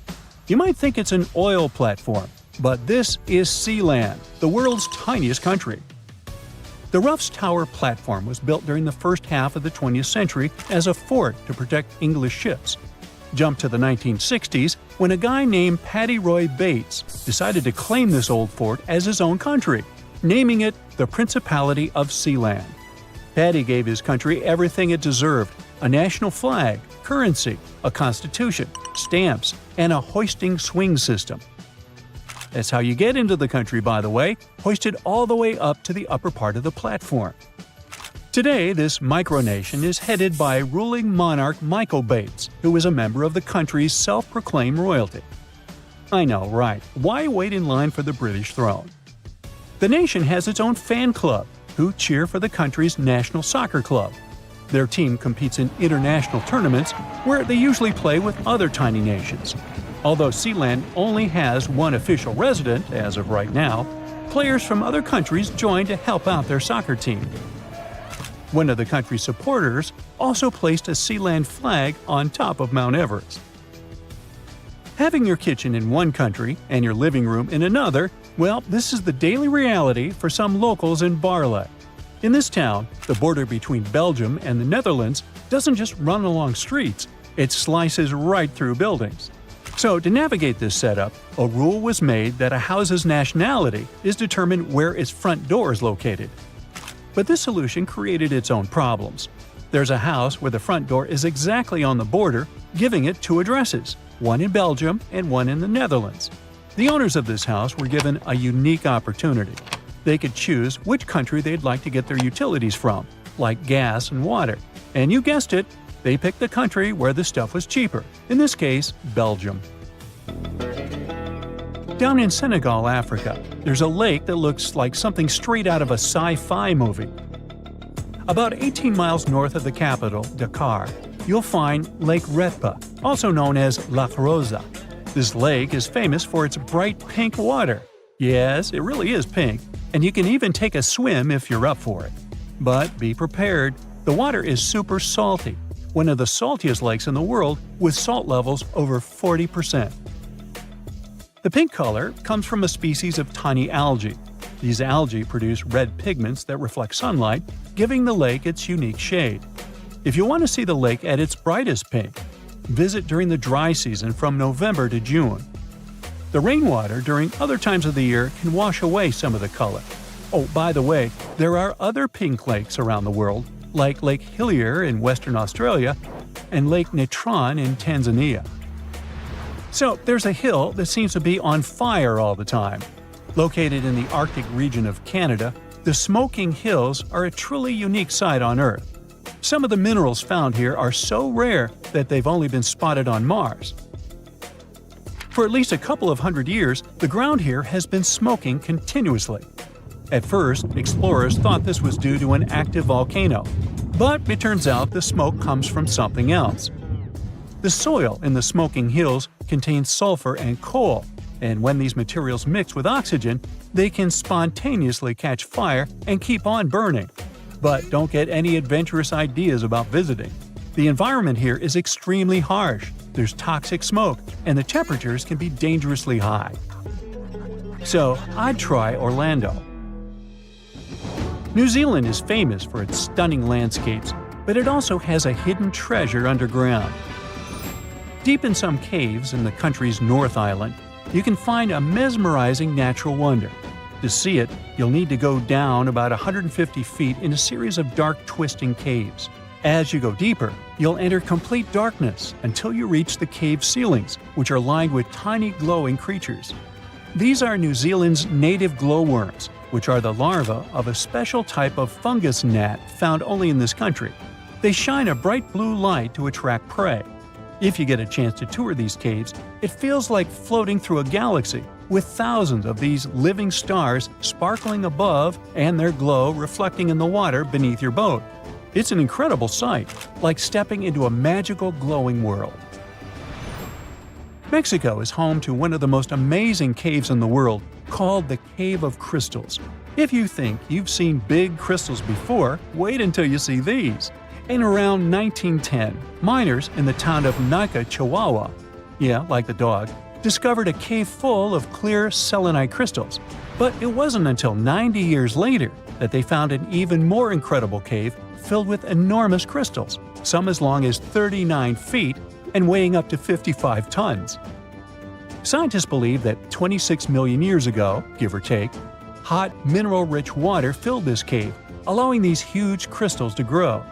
You might think it's an oil platform, but this is Sealand, the world's tiniest country. The Ruff's Tower platform was built during the first half of the 20th century as a fort to protect English ships. Jump to the 1960s when a guy named Paddy Roy Bates decided to claim this old fort as his own country, naming it the Principality of Sealand. Paddy gave his country everything it deserved: a national flag, currency, a constitution, stamps, and a hoisting swing system. That's how you get into the country, by the way, hoisted all the way up to the upper part of the platform. Today, this micronation is headed by ruling monarch Michael Bates, who is a member of the country's self-proclaimed royalty. I know, right? Why wait in line for the British throne? The nation has its own fan club, who cheer for the country's national soccer club. Their team competes in international tournaments, where they usually play with other tiny nations. Although Sealand only has one official resident as of right now, players from other countries join to help out their soccer team. One of the country's supporters also placed a Sealand flag on top of Mount Everest. Having your kitchen in one country and your living room in another, well, this is the daily reality for some locals in Barle. In this town, the border between Belgium and the Netherlands doesn't just run along streets, it slices right through buildings. So, to navigate this setup, a rule was made that a house's nationality is determined where its front door is located. But this solution created its own problems. There's a house where the front door is exactly on the border, giving it 2 addresses, one in Belgium and one in the Netherlands. The owners of this house were given a unique opportunity. They could choose which country they'd like to get their utilities from, like gas and water. And you guessed it, they picked the country where the stuff was cheaper, in this case, Belgium. Down in Senegal, Africa, there's a lake that looks like something straight out of a sci-fi movie. About 18 miles north of the capital, Dakar, you'll find Lake Retba, also known as Lac Rosa. This lake is famous for its bright pink water. Yes, it really is pink, and you can even take a swim if you're up for it. But be prepared, the water is super salty, one of the saltiest lakes in the world with salt levels over 40%. The pink color comes from a species of tiny algae. These algae produce red pigments that reflect sunlight, giving the lake its unique shade. If you want to see the lake at its brightest pink, visit during the dry season from November to June. The rainwater during other times of the year can wash away some of the color. Oh, by the way, there are other pink lakes around the world, like Lake Hillier in Western Australia and Lake Natron in Tanzania. So there's a hill that seems to be on fire all the time. Located in the Arctic region of Canada, the Smoking Hills are a truly unique sight on Earth. Some of the minerals found here are so rare that they've only been spotted on Mars. For at least a couple of hundred years, the ground here has been smoking continuously. At first, explorers thought this was due to an active volcano, but it turns out the smoke comes from something else. The soil in the smoking hills contains sulfur and coal, and when these materials mix with oxygen, they can spontaneously catch fire and keep on burning. But don't get any adventurous ideas about visiting. The environment here is extremely harsh, there's toxic smoke, and the temperatures can be dangerously high. So, I'd try Orlando. New Zealand is famous for its stunning landscapes, but it also has a hidden treasure underground. Deep in some caves in the country's North Island, you can find a mesmerizing natural wonder. To see it, you'll need to go down about 150 feet in a series of dark, twisting caves. As you go deeper, you'll enter complete darkness until you reach the cave ceilings, which are lined with tiny glowing creatures. These are New Zealand's native glowworms, which are the larvae of a special type of fungus gnat found only in this country. They shine a bright blue light to attract prey. If you get a chance to tour these caves, it feels like floating through a galaxy, with thousands of these living stars sparkling above and their glow reflecting in the water beneath your boat. It's an incredible sight, like stepping into a magical glowing world. Mexico is home to one of the most amazing caves in the world, called the Cave of Crystals. If you think you've seen big crystals before, wait until you see these. In around 1910, miners in the town of Nica, Chihuahua, yeah, like the dog, discovered a cave full of clear selenite crystals. But it wasn't until 90 years later that they found an even more incredible cave filled with enormous crystals, some as long as 39 feet and weighing up to 55 tons. Scientists believe that 26 million years ago, give or take, hot, mineral-rich water filled this cave, allowing these huge crystals to grow.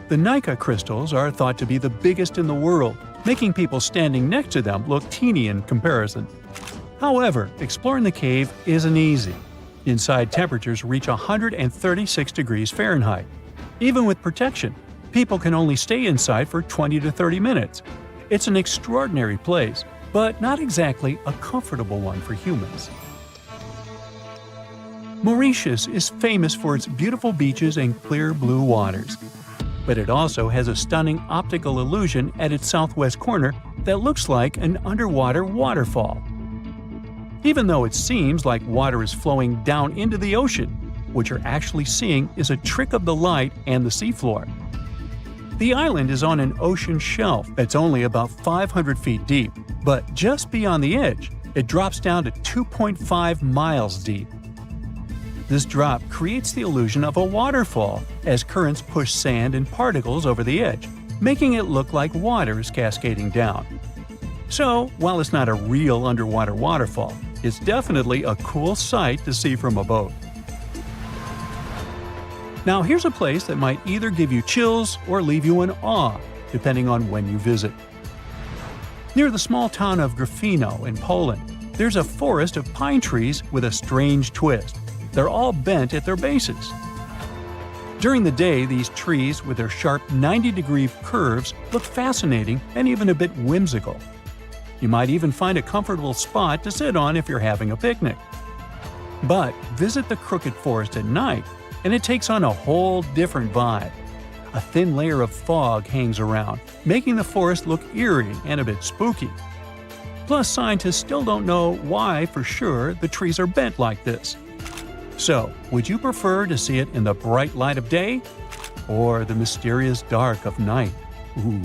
The Nica crystals are thought to be the biggest in the world, making people standing next to them look teeny in comparison. However, exploring the cave isn't easy. Inside, temperatures reach 136 degrees Fahrenheit. Even with protection, people can only stay inside for 20 to 30 minutes. It's an extraordinary place, but not exactly a comfortable one for humans. Mauritius is famous for its beautiful beaches and clear blue waters. But it also has a stunning optical illusion at its southwest corner that looks like an underwater waterfall. Even though it seems like water is flowing down into the ocean, what you're actually seeing is a trick of the light and the seafloor. The island is on an ocean shelf that's only about 500 feet deep, but just beyond the edge, it drops down to 2.5 miles deep. This drop creates the illusion of a waterfall as currents push sand and particles over the edge, making it look like water is cascading down. So, while it's not a real underwater waterfall, it's definitely a cool sight to see from a boat. Now here's a place that might either give you chills or leave you in awe, depending on when you visit. Near the small town of Gravity in Poland, there's a forest of pine trees with a strange twist. They're all bent at their bases. During the day, these trees with their sharp 90-degree curves look fascinating and even a bit whimsical. You might even find a comfortable spot to sit on if you're having a picnic. But visit the crooked forest at night, and it takes on a whole different vibe. A thin layer of fog hangs around, making the forest look eerie and a bit spooky. Plus, scientists still don't know why for sure the trees are bent like this. So, would you prefer to see it in the bright light of day or the mysterious dark of night? Ooh.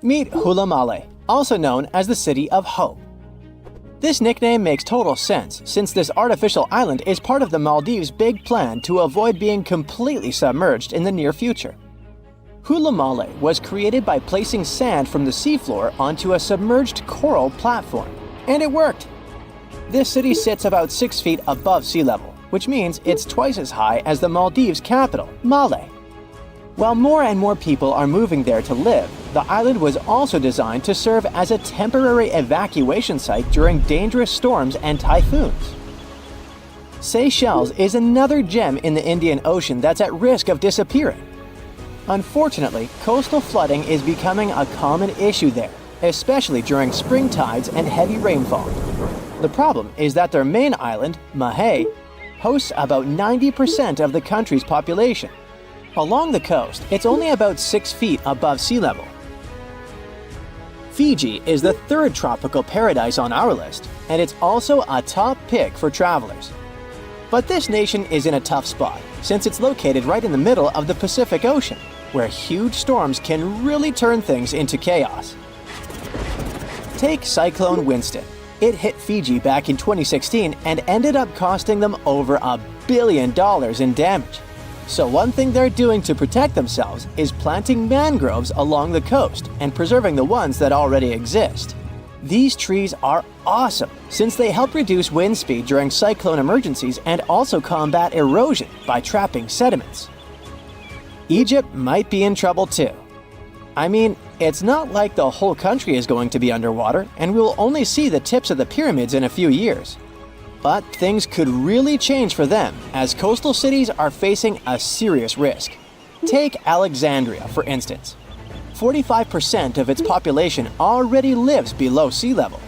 Meet Hula Male, also known as the City of Hope. This nickname makes total sense since this artificial island is part of the Maldives' big plan to avoid being completely submerged in the near future. Hula Male was created by placing sand from the seafloor onto a submerged coral platform, and it worked. This city sits about 6 feet above sea level, which means it's twice as high as the Maldives' capital, Male. While more and more people are moving there to live, the island was also designed to serve as a temporary evacuation site during dangerous storms and typhoons. Seychelles is another gem in the Indian Ocean that's at risk of disappearing. Unfortunately, coastal flooding is becoming a common issue there, especially during spring tides and heavy rainfall. The problem is that their main island, Mahé, hosts about 90% of the country's population. Along the coast, it's only about 6 feet above sea level. Fiji is the third tropical paradise on our list, and it's also a top pick for travelers. But this nation is in a tough spot, since it's located right in the middle of the Pacific Ocean, where huge storms can really turn things into chaos. Take Cyclone Winston. It hit Fiji back in 2016 and ended up costing them over $1 billion in damage. So one thing they're doing to protect themselves is planting mangroves along the coast and preserving the ones that already exist. These trees are awesome since they help reduce wind speed during cyclone emergencies and also combat erosion by trapping sediments. Egypt might be in trouble too. I mean, it's not like the whole country is going to be underwater and we'll only see the tips of the pyramids in a few years. But things could really change for them as coastal cities are facing a serious risk. Take Alexandria, for instance. 45% of its population already lives below sea level.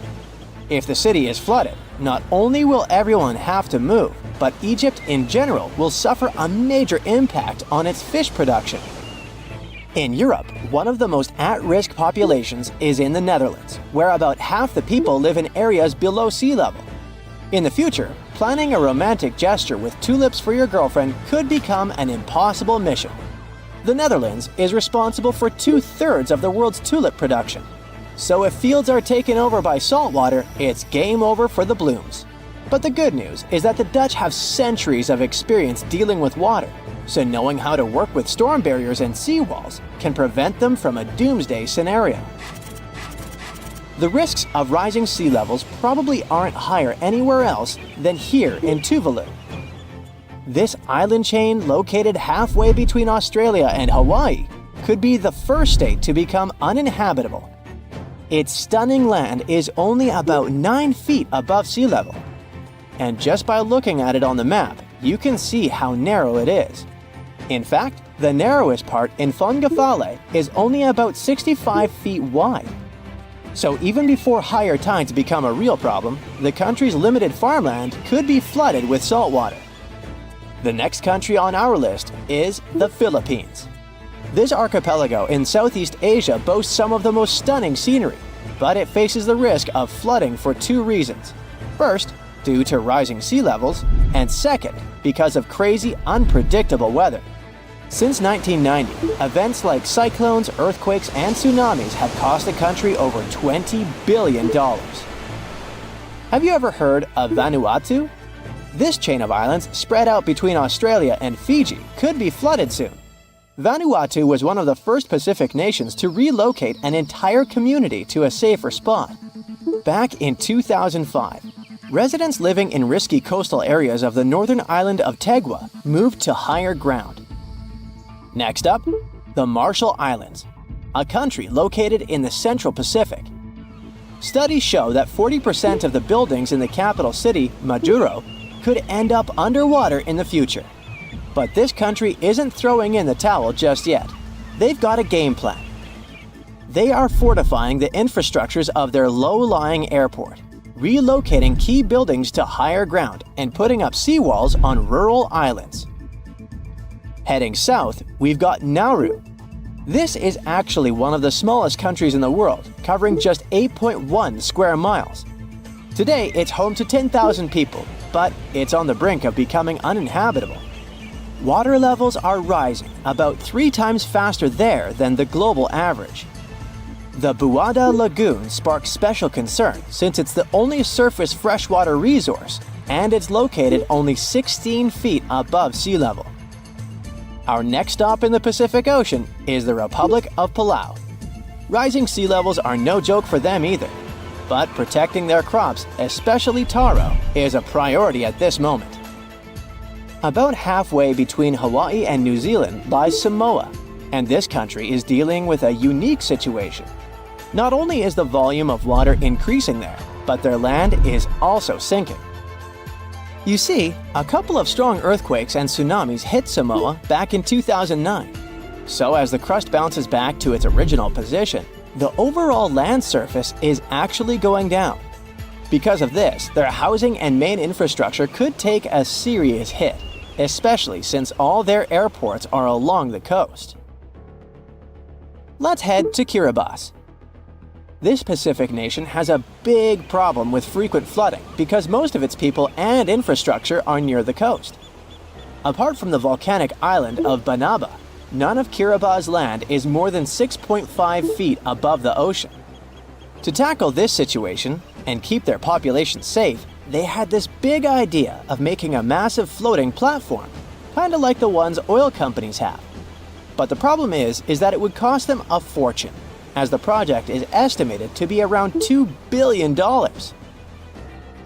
If the city is flooded, not only will everyone have to move, but Egypt in general will suffer a major impact on its fish production. In Europe, one of the most at-risk populations is in the Netherlands, where about half the people live in areas below sea level. In the future, planning a romantic gesture with tulips for your girlfriend could become an impossible mission. The Netherlands is responsible for 2/3 of the world's tulip production. So if fields are taken over by saltwater, it's game over for the blooms. But the good news is that the Dutch have centuries of experience dealing with water, so knowing how to work with storm barriers and seawalls can prevent them from a doomsday scenario. The risks of rising sea levels probably aren't higher anywhere else than here in Tuvalu. This island chain, located halfway between Australia and Hawaii, could be the first state to become uninhabitable. Its stunning land is only about 9 feet above sea level. And just by looking at it on the map, you can see how narrow it is. In fact, the narrowest part in Fongafale is only about 65 feet wide. So even before higher tides become a real problem, the country's limited farmland could be flooded with saltwater. The next country on our list is the Philippines. This archipelago in Southeast Asia boasts some of the most stunning scenery, but it faces the risk of flooding for 2 reasons. First, due to rising sea levels, and second, because of crazy, unpredictable weather. Since 1990, events like cyclones, earthquakes, and tsunamis have cost the country over $20 billion. Have you ever heard of Vanuatu? This chain of islands, spread out between Australia and Fiji, could be flooded soon. Vanuatu was one of the first Pacific nations to relocate an entire community to a safer spot. Back in 2005, residents living in risky coastal areas of the northern island of Tegua moved to higher ground. Next up, the Marshall Islands, a country located in the Central Pacific. Studies show that 40% of the buildings in the capital city, Majuro, could end up underwater in the future. But this country isn't throwing in the towel just yet. They've got a game plan. They are fortifying the infrastructures of their low-lying airport, relocating key buildings to higher ground, and putting up seawalls on rural islands. Heading south, we've got Nauru. This is actually one of the smallest countries in the world, covering just 8.1 square miles. Today, it's home to 10,000 people, but it's on the brink of becoming uninhabitable. Water levels are rising about 3 times faster there than the global average. The Buada Lagoon sparks special concern since it's the only surface freshwater resource, and it's located only 16 feet above sea level. Our next stop in the Pacific Ocean is the Republic of Palau. Rising sea levels are no joke for them either, but protecting their crops, especially taro, is a priority at this moment. About halfway between Hawaii and New Zealand lies Samoa, and this country is dealing with a unique situation. Not only is the volume of water increasing there, but their land is also sinking. You see, a couple of strong earthquakes and tsunamis hit Samoa back in 2009. So as the crust bounces back to its original position, the overall land surface is actually going down. Because of this, their housing and main infrastructure could take a serious hit, especially since all their airports are along the coast. Let's head to Kiribati. This Pacific nation has a big problem with frequent flooding because most of its people and infrastructure are near the coast. Apart from the volcanic island of Banaba, none of Kiribati's land is more than 6.5 feet above the ocean. To tackle this situation and keep their population safe, they had this big idea of making a massive floating platform, kind of like the ones oil companies have. But the problem is that it would cost them a fortune, as the project is estimated to be around $2 billion.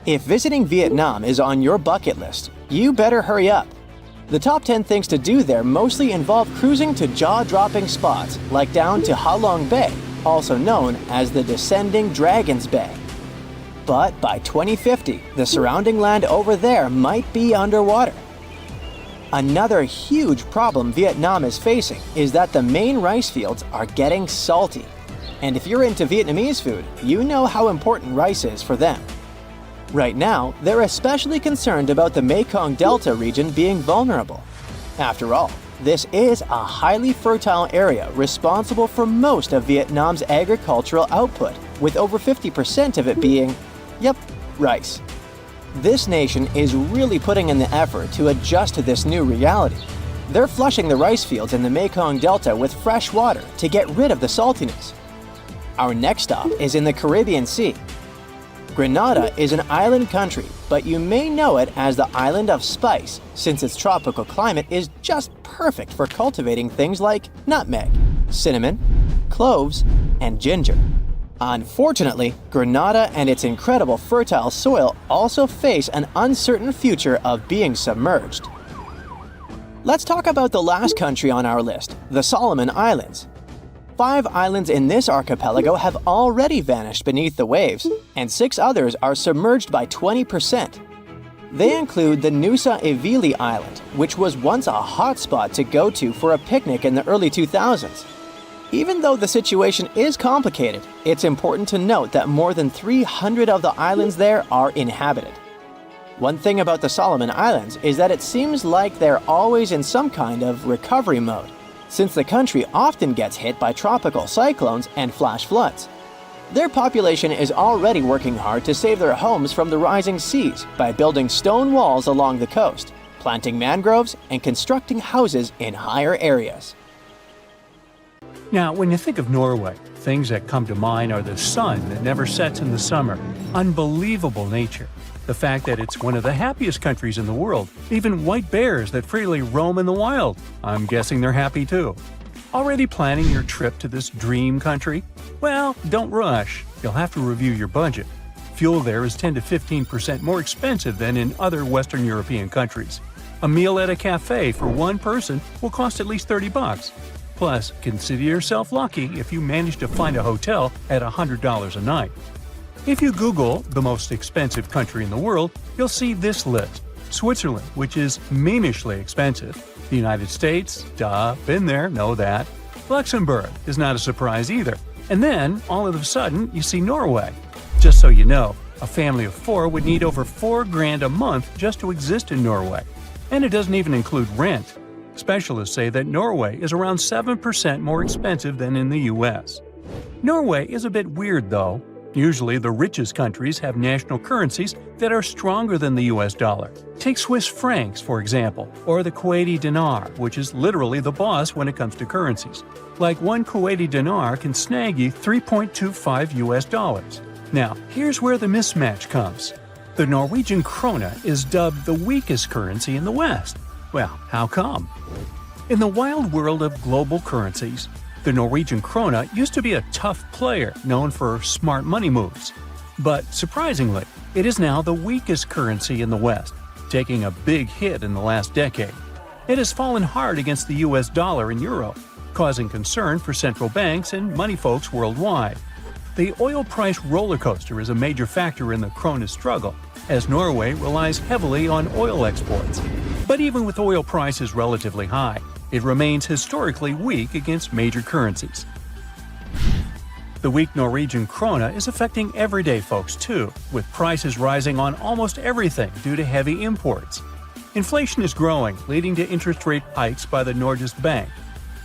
If visiting Vietnam is on your bucket list, you better hurry up. The top 10 things to do there mostly involve cruising to jaw-dropping spots like down to Ha Long Bay, also known as the Descending Dragons Bay. But by 2050, the surrounding land over there might be underwater. Another huge problem Vietnam is facing is that the main rice fields are getting salty. And if you're into Vietnamese food, you know how important rice is for them. Right now, they're especially concerned about the Mekong Delta region being vulnerable. After all, this is a highly fertile area responsible for most of Vietnam's agricultural output, with over 50% of it being, rice. This nation is really putting in the effort to adjust to this new reality. They're flushing the rice fields in the Mekong Delta with fresh water to get rid of the saltiness. Our next stop is in the Caribbean Sea. Grenada is an island country, but you may know it as the Island of Spice, since its tropical climate is just perfect for cultivating things like nutmeg, cinnamon, cloves, and ginger. Unfortunately, Grenada and its incredible fertile soil also face an uncertain future of being submerged. Let's talk about the last country on our list, the Solomon Islands. 5 islands in this archipelago have already vanished beneath the waves, and 6 others are submerged by 20%. They include the Nusa Evili Island, which was once a hotspot to go to for a picnic in the early 2000s. Even though the situation is complicated, it's important to note that more than 300 of the islands there are inhabited. One thing about the Solomon Islands is that it seems like they're always in some kind of recovery mode, since the country often gets hit by tropical cyclones and flash floods. Their population is already working hard to save their homes from the rising seas by building stone walls along the coast, planting mangroves, and constructing houses in higher areas. Now, when you think of Norway, things that come to mind are the sun that never sets in the summer, unbelievable nature, the fact that it's one of the happiest countries in the world, even white bears that freely roam in the wild. I'm guessing they're happy too. Already planning your trip to this dream country? Well, don't rush. You'll have to review your budget. Fuel there is 10 to 15% more expensive than in other Western European countries. A meal at a cafe for one person will cost at least $30. Plus, consider yourself lucky if you manage to find a hotel at $100 a night. If you Google the most expensive country in the world, you'll see this list. Switzerland, which is memishly expensive. The United States, duh, been there, know that. Luxembourg is not a surprise either. And then, all of a sudden, you see Norway. Just so you know, a family of 4 would need over $4,000 a month just to exist in Norway. And it doesn't even include rent. Specialists say that Norway is around 7% more expensive than in the US. Norway is a bit weird though. Usually the richest countries have national currencies that are stronger than the US dollar. Take Swiss francs, for example, or the Kuwaiti dinar, which is literally the boss when it comes to currencies. Like one Kuwaiti dinar can snag you $3.25 US. Now, here's where the mismatch comes. The Norwegian krone is dubbed the weakest currency in the West. Well, how come? In the wild world of global currencies, the Norwegian krone used to be a tough player known for smart money moves. But surprisingly, it is now the weakest currency in the West, taking a big hit in the last decade. It has fallen hard against the US dollar and euro, causing concern for central banks and money folks worldwide. The oil price roller coaster is a major factor in the krone's struggle, as Norway relies heavily on oil exports. But even with oil prices relatively high, it remains historically weak against major currencies. The weak Norwegian krone is affecting everyday folks too, with prices rising on almost everything due to heavy imports. Inflation is growing, leading to interest rate hikes by the Norges Bank.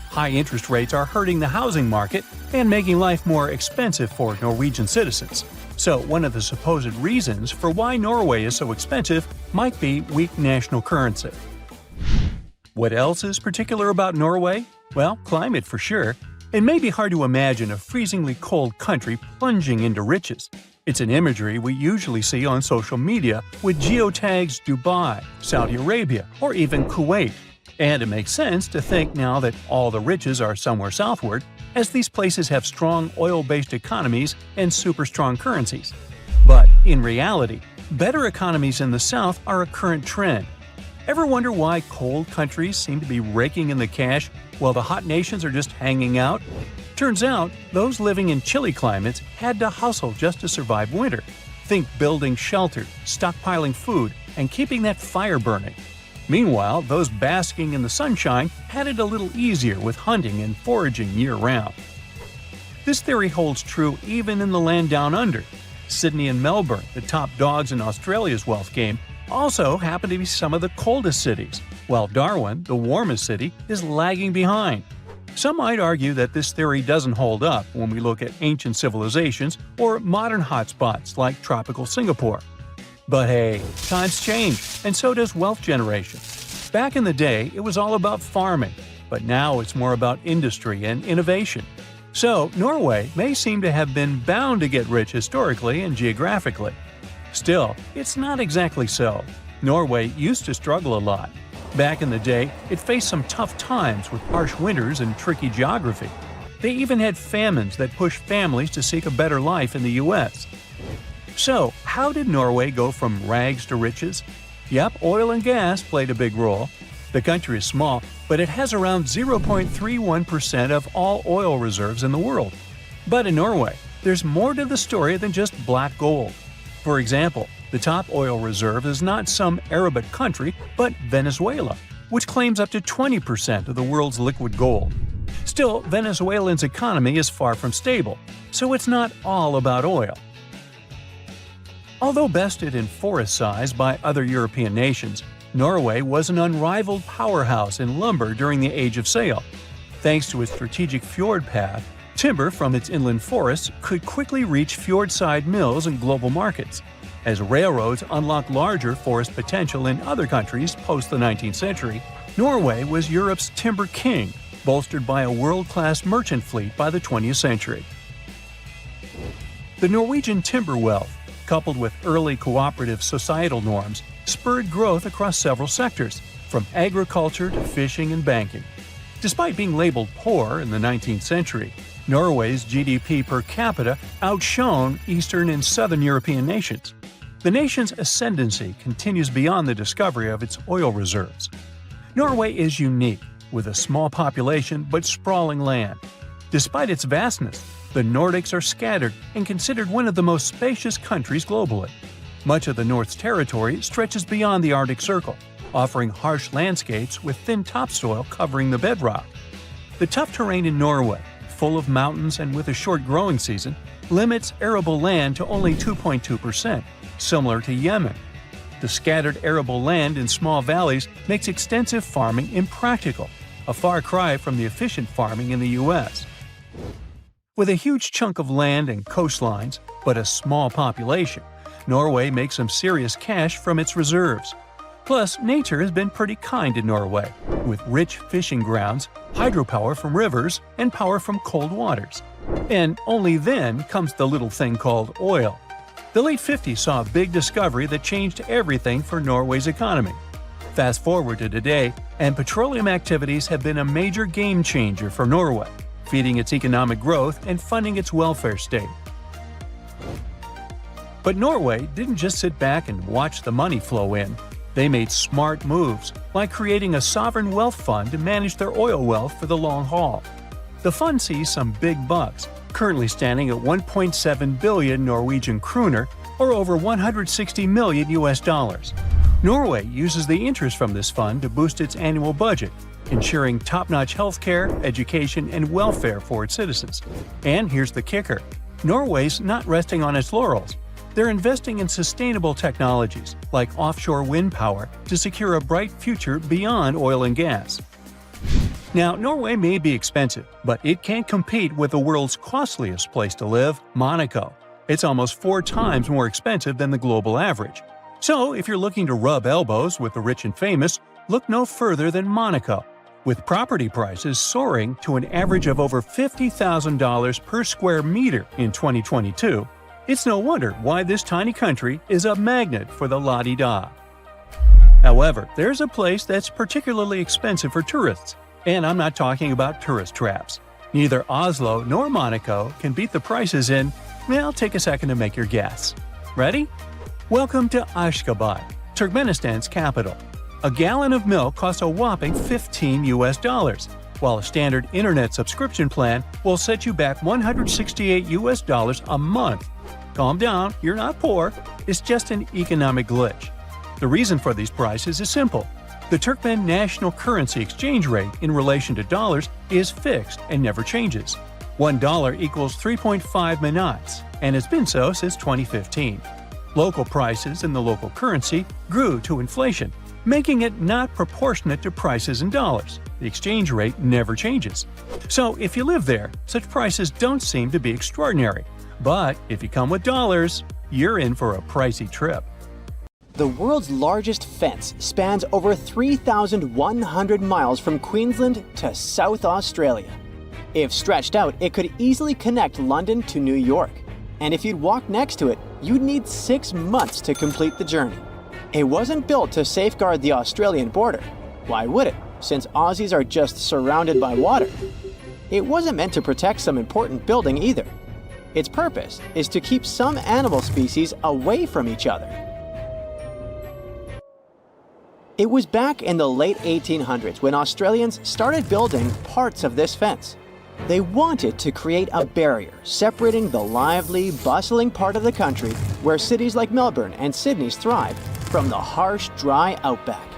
High interest rates are hurting the housing market and making life more expensive for Norwegian citizens. So, one of the supposed reasons for why Norway is so expensive might be weak national currency. What else is particular about Norway? Well, climate for sure. It may be hard to imagine a freezingly cold country plunging into riches. It's an imagery we usually see on social media with geotags Dubai, Saudi Arabia, or even Kuwait. And it makes sense to think now that all the riches are somewhere southward, as these places have strong oil-based economies and super strong currencies. But in reality, better economies in the south are a current trend. Ever wonder why cold countries seem to be raking in the cash while the hot nations are just hanging out? Turns out, those living in chilly climates had to hustle just to survive winter. Think building shelter, stockpiling food, and keeping that fire burning. Meanwhile, those basking in the sunshine had it a little easier with hunting and foraging year-round. This theory holds true even in the land down under. Sydney and Melbourne, the top dogs in Australia's wealth game, also happen to be some of the coldest cities, while Darwin, the warmest city, is lagging behind. Some might argue that this theory doesn't hold up when we look at ancient civilizations or modern hotspots like tropical Singapore. But hey, times change, and so does wealth generation. Back in the day, it was all about farming, but now it's more about industry and innovation. So, Norway may seem to have been bound to get rich historically and geographically. Still, it's not exactly so. Norway used to struggle a lot. Back in the day, it faced some tough times with harsh winters and tricky geography. They even had famines that pushed families to seek a better life in the US. So, how did Norway go from rags to riches? Yep, oil and gas played a big role. The country is small, but it has around 0.31% of all oil reserves in the world. But in Norway, there's more to the story than just black gold. For example, the top oil reserve is not some Arabic country, but Venezuela, which claims up to 20% of the world's liquid gold. Still, Venezuelan's economy is far from stable, so it's not all about oil. Although bested in forest size by other European nations, Norway was an unrivaled powerhouse in lumber during the Age of Sail. Thanks to its strategic fjord path, timber from its inland forests could quickly reach fjord-side mills and global markets. As railroads unlocked larger forest potential in other countries post the 19th century, Norway was Europe's timber king, bolstered by a world-class merchant fleet by the 20th century. The Norwegian timber wealth, coupled with early cooperative societal norms, spurred growth across several sectors, from agriculture to fishing and banking. Despite being labeled poor in the 19th century, Norway's GDP per capita outshone Eastern and Southern European nations. The nation's ascendancy continues beyond the discovery of its oil reserves. Norway is unique, with a small population but sprawling land. Despite its vastness, the Nordics are scattered and considered one of the most spacious countries globally. Much of the North's territory stretches beyond the Arctic Circle, offering harsh landscapes with thin topsoil covering the bedrock. The tough terrain in Norway, full of mountains and with a short growing season, limits arable land to only 2.2%, similar to Yemen. The scattered arable land in small valleys makes extensive farming impractical, a far cry from the efficient farming in the US. With a huge chunk of land and coastlines, but a small population, Norway makes some serious cash from its reserves. Plus, nature has been pretty kind to Norway, with rich fishing grounds, hydropower from rivers, and power from cold waters. And only then comes the little thing called oil. The late 50s saw a big discovery that changed everything for Norway's economy. Fast forward to today, and petroleum activities have been a major game changer for Norway, feeding its economic growth and funding its welfare state. But Norway didn't just sit back and watch the money flow in. They made smart moves, like creating a sovereign wealth fund to manage their oil wealth for the long haul. The fund sees some big bucks, currently standing at 1.7 billion Norwegian kroner, or over 160 million US dollars. Norway uses the interest from this fund to boost its annual budget, ensuring top-notch healthcare, education, and welfare for its citizens. And here's the kicker: Norway's not resting on its laurels. They're investing in sustainable technologies, like offshore wind power, to secure a bright future beyond oil and gas. Now, Norway may be expensive, but it can't compete with the world's costliest place to live, Monaco. It's almost 4 times more expensive than the global average. So, if you're looking to rub elbows with the rich and famous, look no further than Monaco. With property prices soaring to an average of over $50,000 per square meter in 2022, it's no wonder why this tiny country is a magnet for the la-di-da. However, there's a place that's particularly expensive for tourists, and I'm not talking about tourist traps. Neither Oslo nor Monaco can beat the prices in, well, take a second to make your guess. Ready? Welcome to Ashgabat, Turkmenistan's capital. A gallon of milk costs a whopping $15 US, while a standard internet subscription plan will set you back $168 US a month. Calm down, you're not poor, it's just an economic glitch. The reason for these prices is simple. The Turkmen national currency exchange rate in relation to dollars is fixed and never changes. $1 equals 3.5 manats, and it's been so since 2015. Local prices in the local currency grew to inflation, making it not proportionate to prices in dollars. The exchange rate never changes. So if you live there, such prices don't seem to be extraordinary. But if you come with dollars, you're in for a pricey trip. The world's largest fence spans over 3,100 miles from Queensland to South Australia. If stretched out, it could easily connect London to New York. And if you'd walk next to it, you'd need 6 months to complete the journey. It wasn't built to safeguard the Australian border. Why would it, since Aussies are just surrounded by water? It wasn't meant to protect some important building either. Its purpose is to keep some animal species away from each other. It was back in the late 1800s when Australians started building parts of this fence. They wanted to create a barrier separating the lively, bustling part of the country where cities like Melbourne and Sydney thrive from the harsh, dry outback.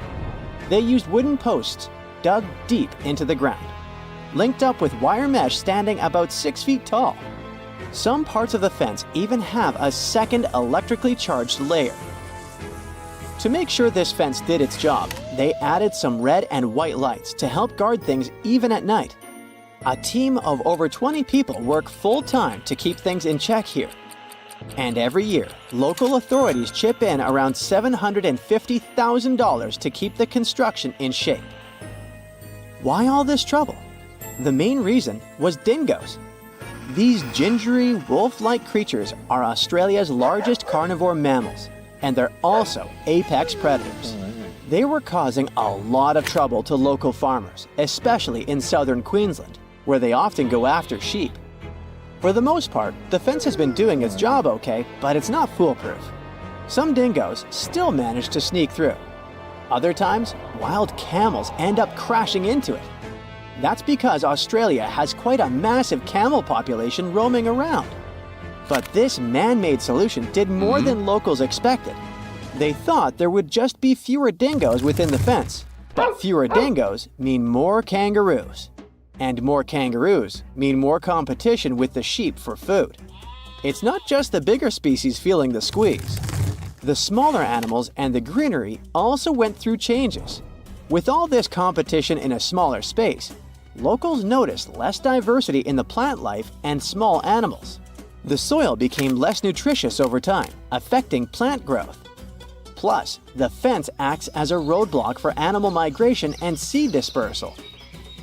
They used wooden posts dug deep into the ground, linked up with wire mesh standing about 6 feet tall. Some parts of the fence even have a second electrically charged layer. To make sure this fence did its job, they added some red and white lights to help guard things even at night. A team of over 20 people work full-time to keep things in check here. And every year, local authorities chip in around $750,000 to keep the construction in shape. Why all this trouble? The main reason was dingoes. These gingery, wolf-like creatures are Australia's largest carnivore mammals, and they're also apex predators. They were causing a lot of trouble to local farmers, especially in southern Queensland, where they often go after sheep. For the most part, the fence has been doing its job okay, but it's not foolproof. Some dingoes still manage to sneak through. Other times, wild camels end up crashing into it. That's because Australia has quite a massive camel population roaming around. But this man-made solution did more than locals expected. They thought there would just be fewer dingoes within the fence, but fewer dingoes mean more kangaroos. And more kangaroos mean more competition with the sheep for food. It's not just the bigger species feeling the squeeze. The smaller animals and the greenery also went through changes. With all this competition in a smaller space, locals noticed less diversity in the plant life and small animals. The soil became less nutritious over time, affecting plant growth. Plus, the fence acts as a roadblock for animal migration and seed dispersal.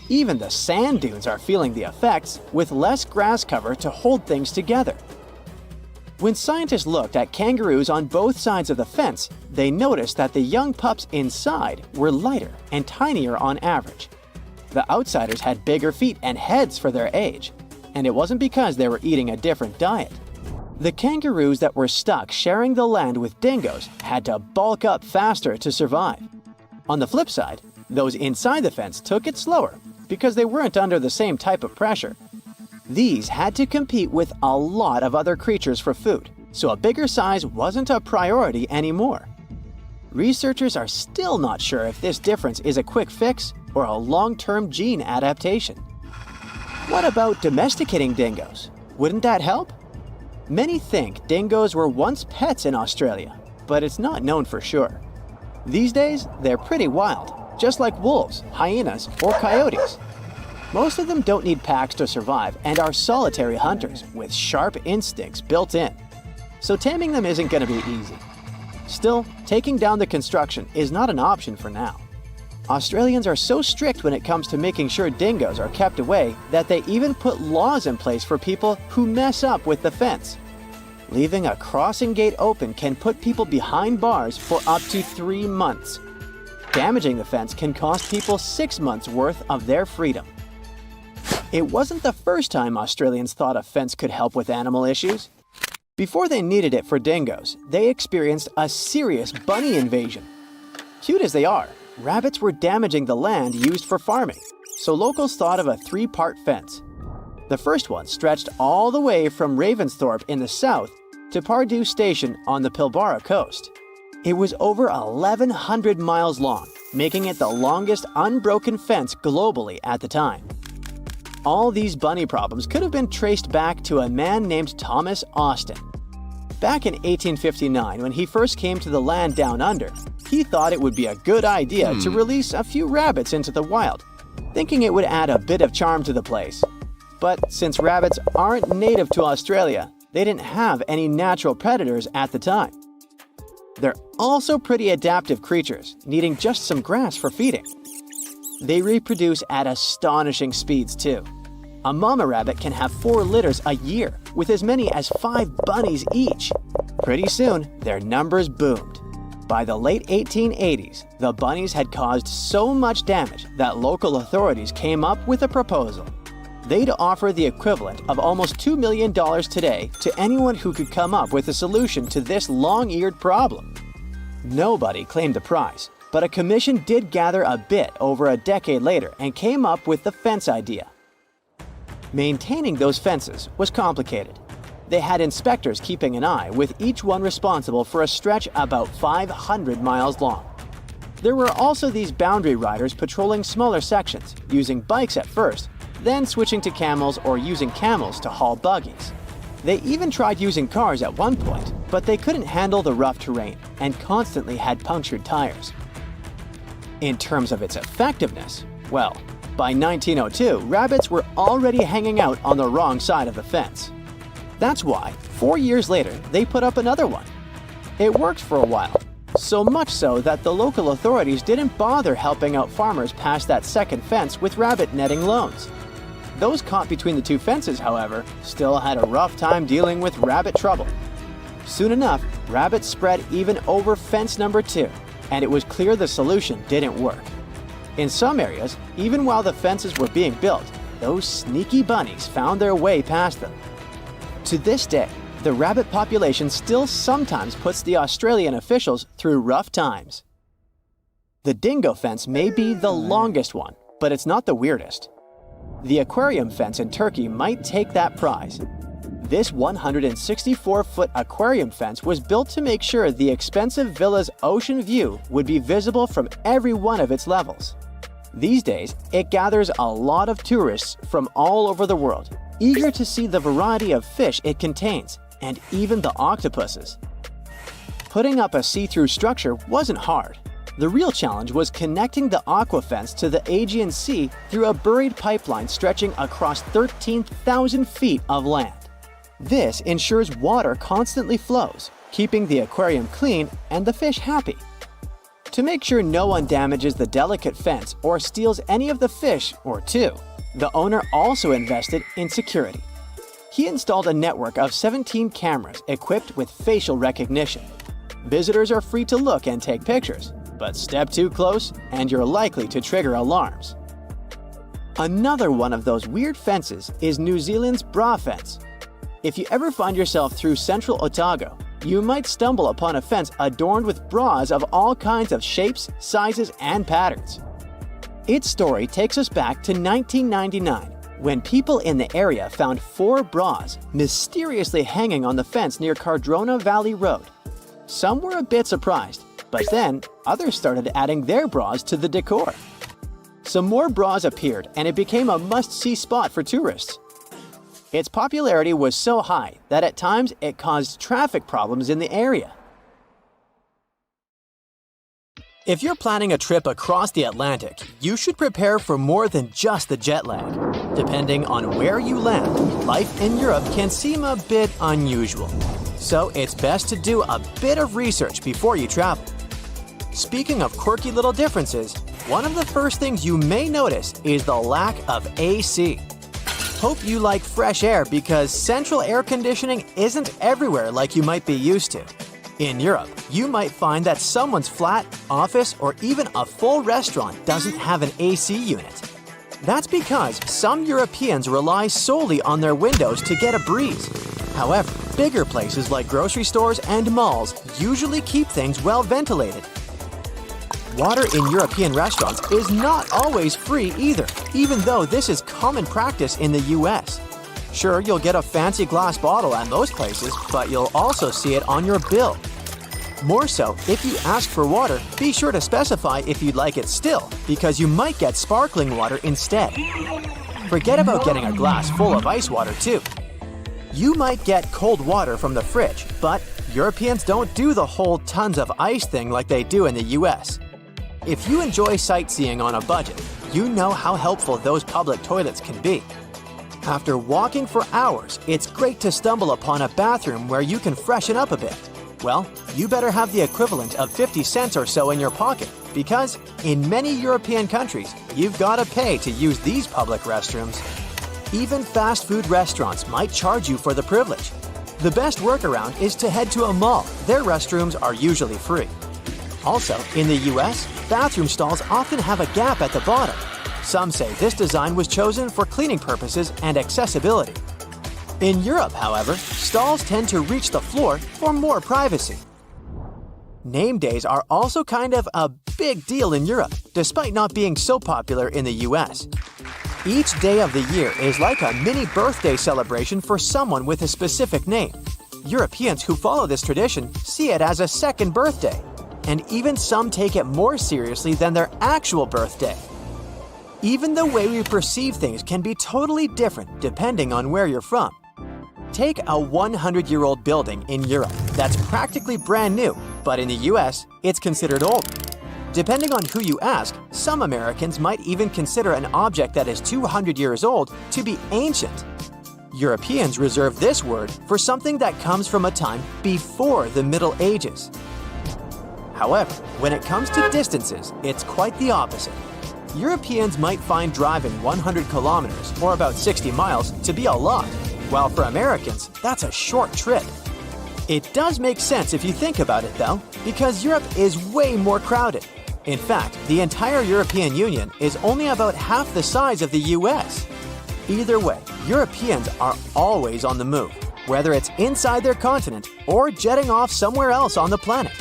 Even the sand dunes are feeling the effects, with less grass cover to hold things together. When scientists looked at kangaroos on both sides of the fence, they noticed that the young pups inside were lighter and tinier on average. The outsiders had bigger feet and heads for their age, and it wasn't because they were eating a different diet. The kangaroos that were stuck sharing the land with dingoes had to bulk up faster to survive. On the flip side, those inside the fence took it slower because they weren't under the same type of pressure. These had to compete with a lot of other creatures for food, so a bigger size wasn't a priority anymore. Researchers are still not sure if this difference is a quick fix or a long-term gene adaptation. What about domesticating dingoes? Wouldn't that help? Many think dingoes were once pets in Australia, but it's not known for sure. These days, they're pretty wild, just like wolves, hyenas, or coyotes. Most of them don't need packs to survive and are solitary hunters with sharp instincts built in. So taming them isn't going to be easy. Still, taking down the construction is not an option for now. Australians are so strict when it comes to making sure dingoes are kept away that they even put laws in place for people who mess up with the fence. Leaving a crossing gate open can put people behind bars for up to 3 months. Damaging the fence can cost people 6 months' worth of their freedom. It wasn't the first time Australians thought a fence could help with animal issues. Before they needed it for dingoes, they experienced a serious bunny invasion. Cute as they are, rabbits were damaging the land used for farming, so locals thought of a 3-part fence. The first one stretched all the way from Ravensthorpe in the south to Pardue Station on the Pilbara coast. It was over 1,100 miles long, making it the longest unbroken fence globally at the time. All these bunny problems could have been traced back to a man named Thomas Austin. Back in 1859, when he first came to the land down under, he thought it would be a good idea to release a few rabbits into the wild, thinking it would add a bit of charm to the place. But since rabbits aren't native to Australia, they didn't have any natural predators at the time. They're also pretty adaptive creatures, needing just some grass for feeding. They reproduce at astonishing speeds too. A mama rabbit can have 4 litters a year, with as many as 5 bunnies each. Pretty soon, their numbers boomed. By the late 1880s, the bunnies had caused so much damage that local authorities came up with a proposal. They'd offer the equivalent of almost $2 million today to anyone who could come up with a solution to this long-eared problem. Nobody claimed the prize, but a commission did gather a bit over a decade later and came up with the fence idea. Maintaining those fences was complicated. They had inspectors keeping an eye, with each one responsible for a stretch about 500 miles long. There were also these boundary riders patrolling smaller sections, using bikes at first, then switching to camels or using camels to haul buggies. They even tried using cars at one point, but they couldn't handle the rough terrain and constantly had punctured tires. In terms of its effectiveness, well, by 1902, rabbits were already hanging out on the wrong side of the fence. That's why, 4 years later, they put up another one. It worked for a while, so much so that the local authorities didn't bother helping out farmers past that second fence with rabbit netting loans. Those caught between the two fences, however, still had a rough time dealing with rabbit trouble. Soon enough, rabbits spread even over fence number 2, and it was clear the solution didn't work. In some areas, even while the fences were being built, those sneaky bunnies found their way past them. To this day, the rabbit population still sometimes puts the Australian officials through rough times. The dingo fence may be the longest one, but it's not the weirdest. The aquarium fence in Turkey might take that prize. This 164-foot aquarium fence was built to make sure the expensive villa's ocean view would be visible from every one of its levels. These days, it gathers a lot of tourists from all over the world, eager to see the variety of fish it contains, and even the octopuses. Putting up a see-through structure wasn't hard. The real challenge was connecting the aqua fence to the Aegean Sea through a buried pipeline stretching across 13,000 feet of land. This ensures water constantly flows, keeping the aquarium clean and the fish happy. To make sure no one damages the delicate fence or steals any of the fish or two, the owner also invested in security. He installed a network of 17 cameras equipped with facial recognition. Visitors are free to look and take pictures, but step too close and you're likely to trigger alarms. Another one of those weird fences is New Zealand's bra fence. If you ever find yourself through central Otago, you might stumble upon a fence adorned with bras of all kinds of shapes, sizes, and patterns. Its story takes us back to 1999, when people in the area found 4 bras mysteriously hanging on the fence near Cardrona Valley Road. Some were a bit surprised, but then others started adding their bras to the decor. Some more bras appeared and it became a must-see spot for tourists. Its popularity was so high that at times it caused traffic problems in the area. If you're planning a trip across the Atlantic, you should prepare for more than just the jet lag. Depending on where you land, life in Europe can seem a bit unusual. So it's best to do a bit of research before you travel. Speaking of quirky little differences, one of the first things you may notice is the lack of AC. Hope you like fresh air because central air conditioning isn't everywhere like you might be used to. In Europe, you might find that someone's flat, office, or even a full restaurant doesn't have an AC unit. That's because some Europeans rely solely on their windows to get a breeze. However, bigger places like grocery stores and malls usually keep things well ventilated. Water in European restaurants is not always free either, even though this is common practice in the US. Sure, you'll get a fancy glass bottle at most places, but you'll also see it on your bill. More so, if you ask for water, be sure to specify if you'd like it still, because you might get sparkling water instead. Forget about getting a glass full of ice water too. You might get cold water from the fridge, but Europeans don't do the whole tons of ice thing like they do in the US. If you enjoy sightseeing on a budget, you know how helpful those public toilets can be. After walking for hours, it's great to stumble upon a bathroom where you can freshen up a bit. Well, you better have the equivalent of 50 cents or so in your pocket, because in many European countries, you've got to pay to use these public restrooms. Even fast food restaurants might charge you for the privilege. The best workaround is to head to a mall. Their restrooms are usually free. Also, in the US, bathroom stalls often have a gap at the bottom. Some say this design was chosen for cleaning purposes and accessibility. In Europe, however, stalls tend to reach the floor for more privacy. Name days are also kind of a big deal in Europe, despite not being so popular in the US. Each day of the year is like a mini birthday celebration for someone with a specific name. Europeans who follow this tradition see it as a second birthday, and even some take it more seriously than their actual birthday. Even the way we perceive things can be totally different depending on where you're from. Take a 100-year-old building in Europe that's practically brand new, but in the US, it's considered old. Depending on who you ask, some Americans might even consider an object that is 200 years old to be ancient. Europeans reserve this word for something that comes from a time before the Middle Ages. However, when it comes to distances, it's quite the opposite. Europeans might find driving 100 kilometers, or about 60 miles, to be a lot, while for Americans, that's a short trip. It does make sense if you think about it though, because Europe is way more crowded. In fact, the entire European Union is only about half the size of the US. Either way, Europeans are always on the move, whether it's inside their continent or jetting off somewhere else on the planet.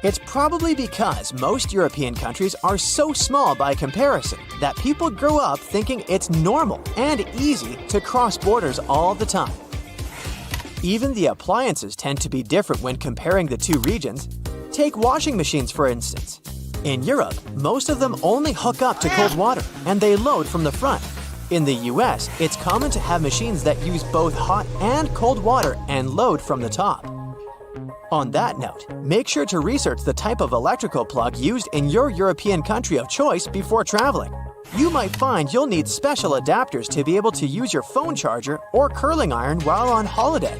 It's probably because most European countries are so small by comparison that people grow up thinking it's normal and easy to cross borders all the time. Even the appliances tend to be different when comparing the two regions. Take washing machines, for instance. In Europe, most of them only hook up to cold water, and they load from the front. In the US, it's common to have machines that use both hot and cold water and load from the top. On that note, make sure to research the type of electrical plug used in your European country of choice before traveling. You might find you'll need special adapters to be able to use your phone charger or curling iron while on holiday.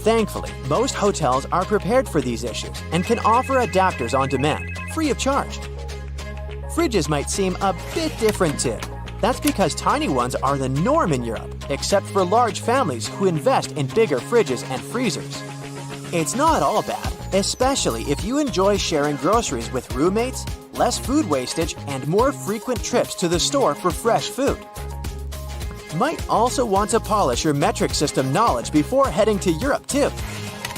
Thankfully, most hotels are prepared for these issues and can offer adapters on demand, free of charge. Fridges might seem a bit different too. That's because tiny ones are the norm in Europe, except for large families who invest in bigger fridges and freezers. It's not all bad, especially if you enjoy sharing groceries with roommates, less food wastage, and more frequent trips to the store for fresh food. Might also want to polish your metric system knowledge before heading to Europe too.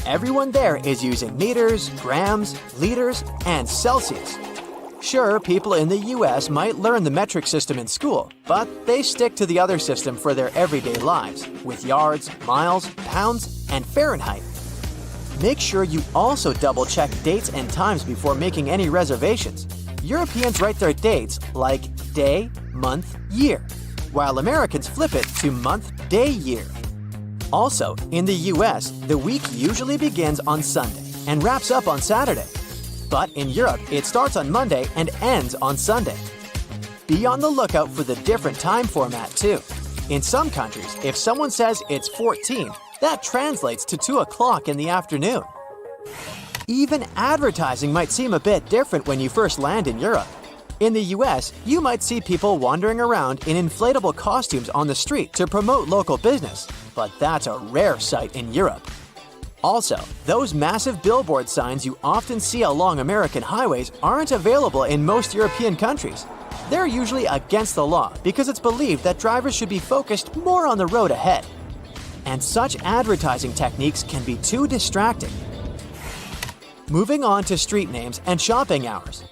Everyone there is using meters, grams, liters, and Celsius. Sure, people in the US might learn the metric system in school, but they stick to the other system for their everyday lives, with yards, miles, pounds, and Fahrenheit. Make sure you also double-check dates and times before making any reservations. Europeans write their dates like day, month, year, while Americans flip it to month, day, year. Also, in the US, the week usually begins on Sunday and wraps up on Saturday. But in Europe, it starts on Monday and ends on Sunday. Be on the lookout for the different time format too. In some countries, if someone says it's 14, that translates to 2 o'clock in the afternoon. Even advertising might seem a bit different when you first land in Europe. In the US, you might see people wandering around in inflatable costumes on the street to promote local business, but that's a rare sight in Europe. Also, those massive billboard signs you often see along American highways aren't available in most European countries. They're usually against the law because it's believed that drivers should be focused more on the road ahead. And such advertising techniques can be too distracting. Moving on to street names and shopping hours.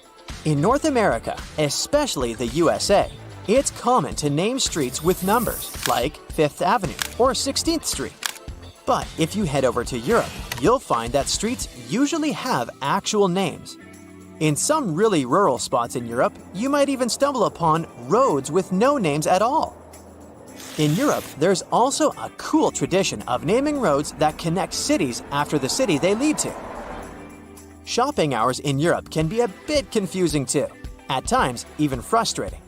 In North America, especially the USA, it's common to name streets with numbers, like 5th Avenue or 16th Street. But if you head over to Europe, you'll find that streets usually have actual names. In some really rural spots in Europe, you might even stumble upon roads with no names at all. In Europe, there's also a cool tradition of naming roads that connect cities after the city they lead to. Shopping hours in Europe can be a bit confusing too, at times even frustrating.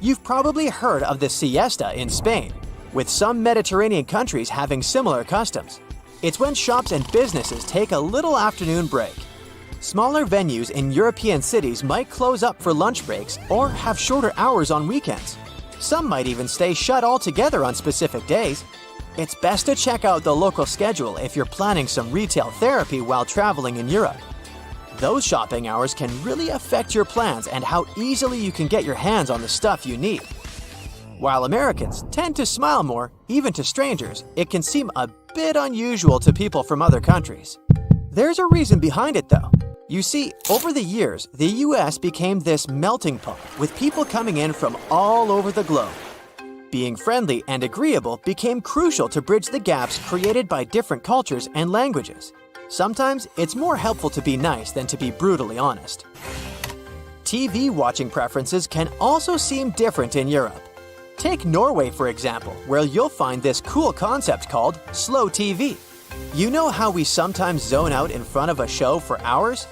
You've probably heard of the siesta in Spain, with some Mediterranean countries having similar customs. It's when shops and businesses take a little afternoon break. Smaller venues in European cities might close up for lunch breaks or have shorter hours on weekends. Some might even stay shut altogether on specific days. It's best to check out the local schedule if you're planning some retail therapy while traveling in Europe. Those shopping hours can really affect your plans and how easily you can get your hands on the stuff you need. While Americans tend to smile more, even to strangers, it can seem a bit unusual to people from other countries. There's a reason behind it though. You see, over the years, the US became this melting pot with people coming in from all over the globe. Being friendly and agreeable became crucial to bridge the gaps created by different cultures and languages. Sometimes it's more helpful to be nice than to be brutally honest. TV watching preferences can also seem different in Europe. Take Norway, for example, where you'll find this cool concept called slow TV. You know how we sometimes zone out in front of a show for hours?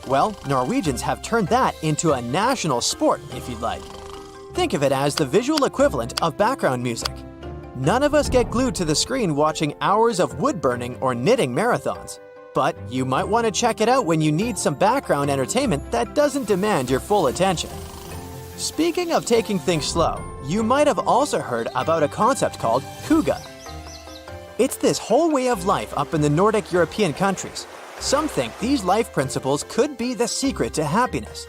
Well, Norwegians have turned that into a national sport, if you'd like. Think of it as the visual equivalent of background music. None of us get glued to the screen watching hours of wood burning or knitting marathons. But you might want to check it out when you need some background entertainment that doesn't demand your full attention. Speaking of taking things slow, you might have also heard about a concept called hygge. It's this whole way of life up in the Nordic European countries. Some think these life principles could be the secret to happiness.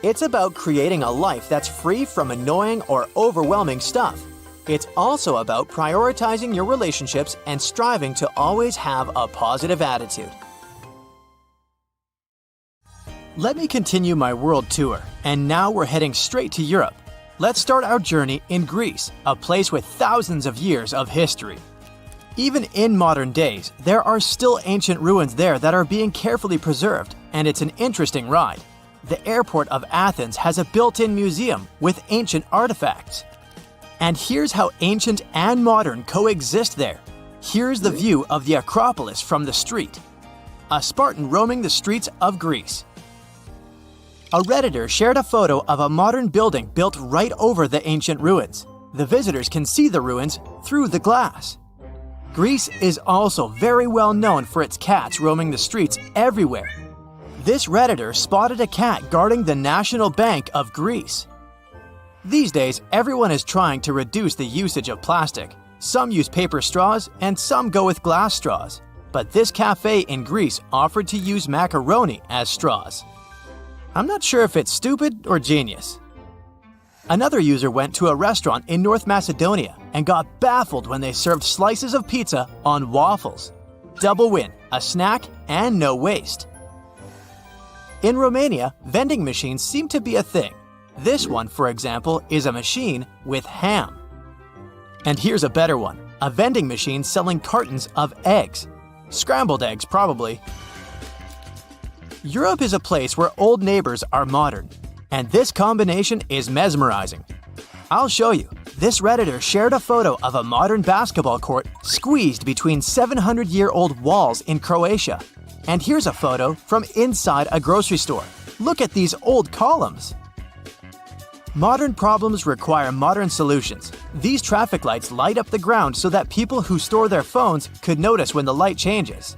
It's about creating a life that's free from annoying or overwhelming stuff. It's also about prioritizing your relationships and striving to always have a positive attitude. Let me continue my world tour, and now we're heading straight to Europe. Let's start our journey in Greece, a place with thousands of years of history. Even in modern days, there are still ancient ruins there that are being carefully preserved, and it's an interesting ride. The airport of Athens has a built-in museum with ancient artifacts. And here's how ancient and modern coexist there. Here's the view of the Acropolis from the street. A Spartan roaming the streets of Greece. A Redditor shared a photo of a modern building built right over the ancient ruins. The visitors can see the ruins through the glass. Greece is also very well known for its cats roaming the streets everywhere. This Redditor spotted a cat guarding the National Bank of Greece. These days, everyone is trying to reduce the usage of plastic. Some use paper straws and some go with glass straws. But this cafe in Greece offered to use macaroni as straws. I'm not sure if it's stupid or genius. Another user went to a restaurant in North Macedonia and got baffled when they served slices of pizza on waffles. Double win, a snack and no waste. In Romania, vending machines seem to be a thing. This one, for example, is a machine with ham. And here's a better one, a vending machine selling cartons of eggs. Scrambled eggs, probably. Europe is a place where old neighbors are modern, and this combination is mesmerizing. I'll show you. This Redditor shared a photo of a modern basketball court squeezed between 700-year-old walls in Croatia. And here's a photo from inside a grocery store. Look at these old columns. Modern problems require modern solutions. These traffic lights light up the ground so that people who store their phones could notice when the light changes.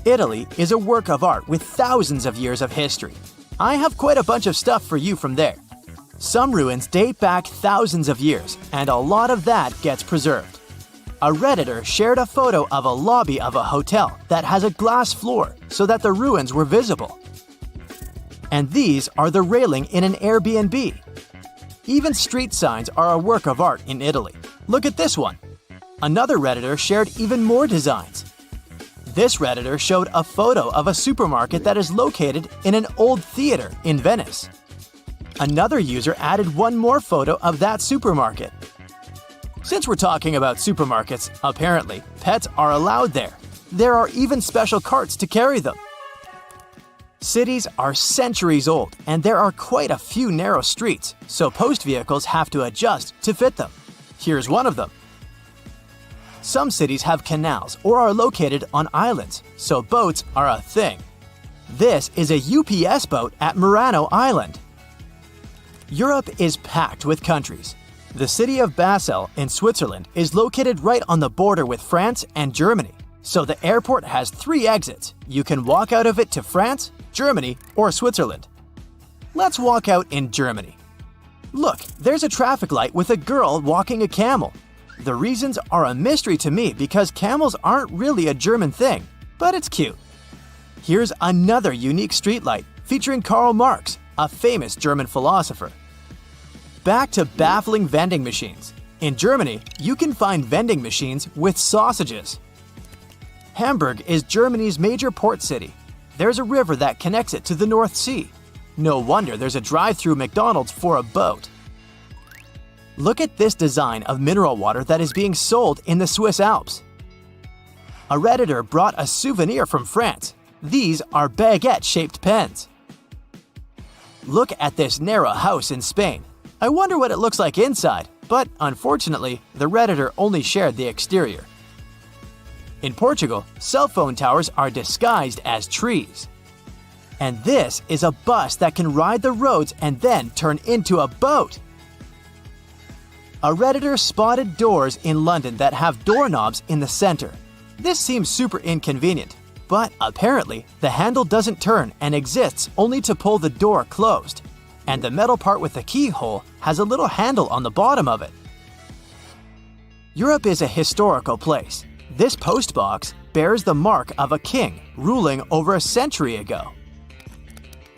Italy is a work of art with thousands of years of history. I have quite a bunch of stuff for you from there. Some ruins date back thousands of years, and a lot of that gets preserved. A Redditor shared a photo of a lobby of a hotel that has a glass floor so that the ruins were visible. And these are the railing in an Airbnb. Even street signs are a work of art in Italy. Look at this one. Another Redditor shared even more designs. This Redditor showed a photo of a supermarket that is located in an old theater in Venice. Another user added one more photo of that supermarket. Since we're talking about supermarkets, apparently, pets are allowed there. There are even special carts to carry them. Cities are centuries old, and there are quite a few narrow streets, so post vehicles have to adjust to fit them. Here's one of them. Some cities have canals or are located on islands, so boats are a thing. This is a UPS boat at Murano Island. Europe is packed with countries. The city of Basel in Switzerland is located right on the border with France and Germany, so the airport has 3 exits. You can walk out of it to France, Germany, or Switzerland. Let's walk out in Germany. Look, there's a traffic light with a girl walking a camel. The reasons are a mystery to me because camels aren't really a German thing, but it's cute. Here's another unique streetlight featuring Karl Marx, a famous German philosopher. Back to baffling vending machines. In Germany, you can find vending machines with sausages. Hamburg is Germany's major port city. There's a river that connects it to the North Sea. No wonder there's a drive-through McDonald's for a boat. Look at this design of mineral water that is being sold in the Swiss Alps. A Redditor brought a souvenir from France. These are baguette-shaped pens. Look at this narrow house in Spain. I wonder what it looks like inside, but unfortunately, the Redditor only shared the exterior. In Portugal, cell phone towers are disguised as trees. And this is a bus that can ride the roads and then turn into a boat. A Redditor spotted doors in London that have doorknobs in the center. This seems super inconvenient, but apparently the handle doesn't turn and exists only to pull the door closed. And the metal part with the keyhole has a little handle on the bottom of it. Europe is a historical place. This post box bears the mark of a king ruling over a century ago.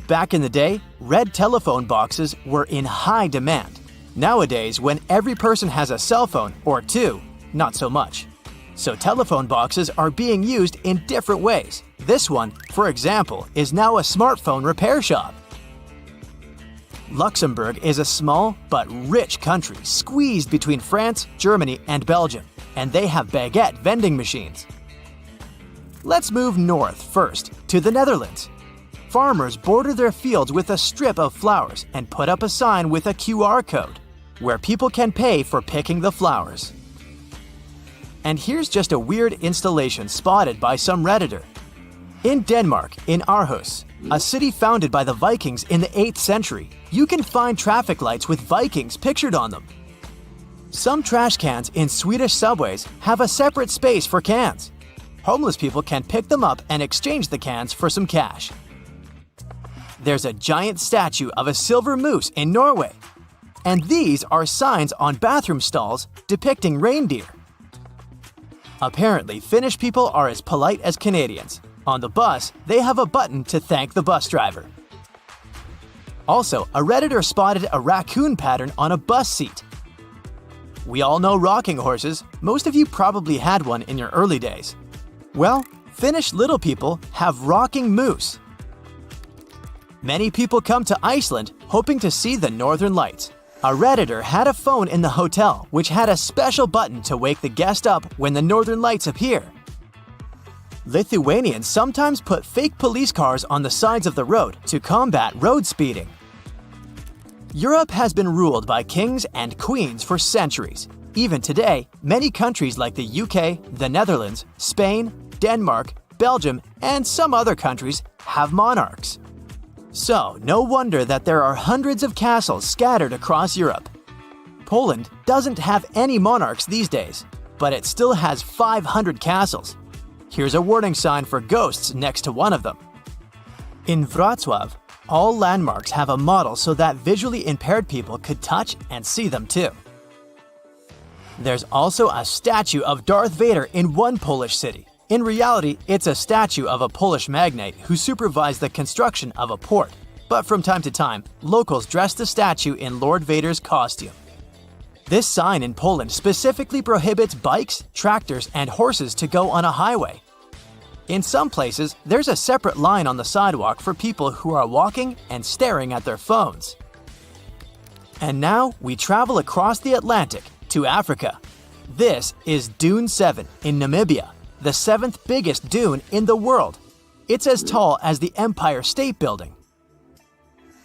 Back in the day, red telephone boxes were in high demand. Nowadays, when every person has a cell phone or 2, not so much. So telephone boxes are being used in different ways. This one, for example, is now a smartphone repair shop. Luxembourg is a small but rich country squeezed between France, Germany, and Belgium, and they have baguette vending machines. Let's move north first, to the Netherlands. Farmers border their fields with a strip of flowers and put up a sign with a QR code, where people can pay for picking the flowers. And here's just a weird installation spotted by some Redditor. In Denmark, in Aarhus, a city founded by the Vikings in the 8th century, you can find traffic lights with Vikings pictured on them. Some trash cans in Swedish subways have a separate space for cans. Homeless people can pick them up and exchange the cans for some cash. There's a giant statue of a silver moose in Norway. And these are signs on bathroom stalls depicting reindeer. Apparently, Finnish people are as polite as Canadians. On the bus, they have a button to thank the bus driver. Also, a Redditor spotted a raccoon pattern on a bus seat. We all know rocking horses. Most of you probably had one in your early days. Well, Finnish little people have rocking moose. Many people come to Iceland hoping to see the northern lights. A Redditor had a phone in the hotel which had a special button to wake the guest up when the northern lights appear. Lithuanians sometimes put fake police cars on the sides of the road to combat road speeding. Europe has been ruled by kings and queens for centuries. Even today, many countries like the UK, the Netherlands, Spain, Denmark, Belgium, and some other countries have monarchs. So, no wonder that there are hundreds of castles scattered across Europe. Poland doesn't have any monarchs these days, but it still has 500 castles. Here's a warning sign for ghosts next to one of them. In Wrocław, all landmarks have a model so that visually impaired people could touch and see them too. There's also a statue of Darth Vader in one Polish city. In reality, it's a statue of a Polish magnate who supervised the construction of a port. But from time to time, locals dress the statue in Lord Vader's costume. This sign in Poland specifically prohibits bikes, tractors, and horses to go on a highway. In some places, there's a separate line on the sidewalk for people who are walking and staring at their phones. And now we travel across the Atlantic to Africa. This is Dune 7 in Namibia, the 7th biggest dune in the world. It's as tall as the Empire State Building.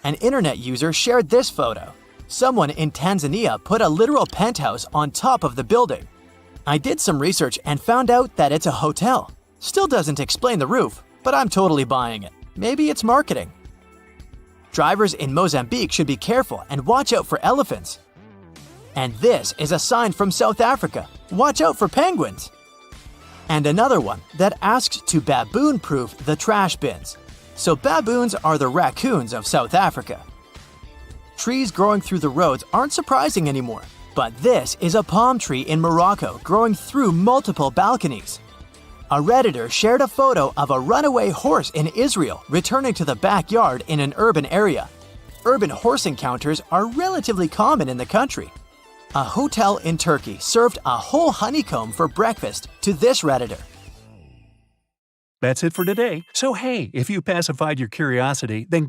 An internet user shared this photo. Someone in Tanzania put a literal penthouse on top of the building. I did some research and found out that it's a hotel. Still doesn't explain the roof, but I'm totally buying it. Maybe it's marketing. Drivers in Mozambique should be careful and watch out for elephants. And this is a sign from South Africa. Watch out for penguins. And another one that asks to baboon-proof the trash bins. So baboons are the raccoons of South Africa. Trees growing through the roads aren't surprising anymore, but this is a palm tree in Morocco growing through multiple balconies. A Redditor shared a photo of a runaway horse in Israel returning to the backyard in an urban area. Urban horse encounters are relatively common in the country. A hotel in Turkey served a whole honeycomb for breakfast to this Redditor. That's it for today. So hey, if you pacified your curiosity, then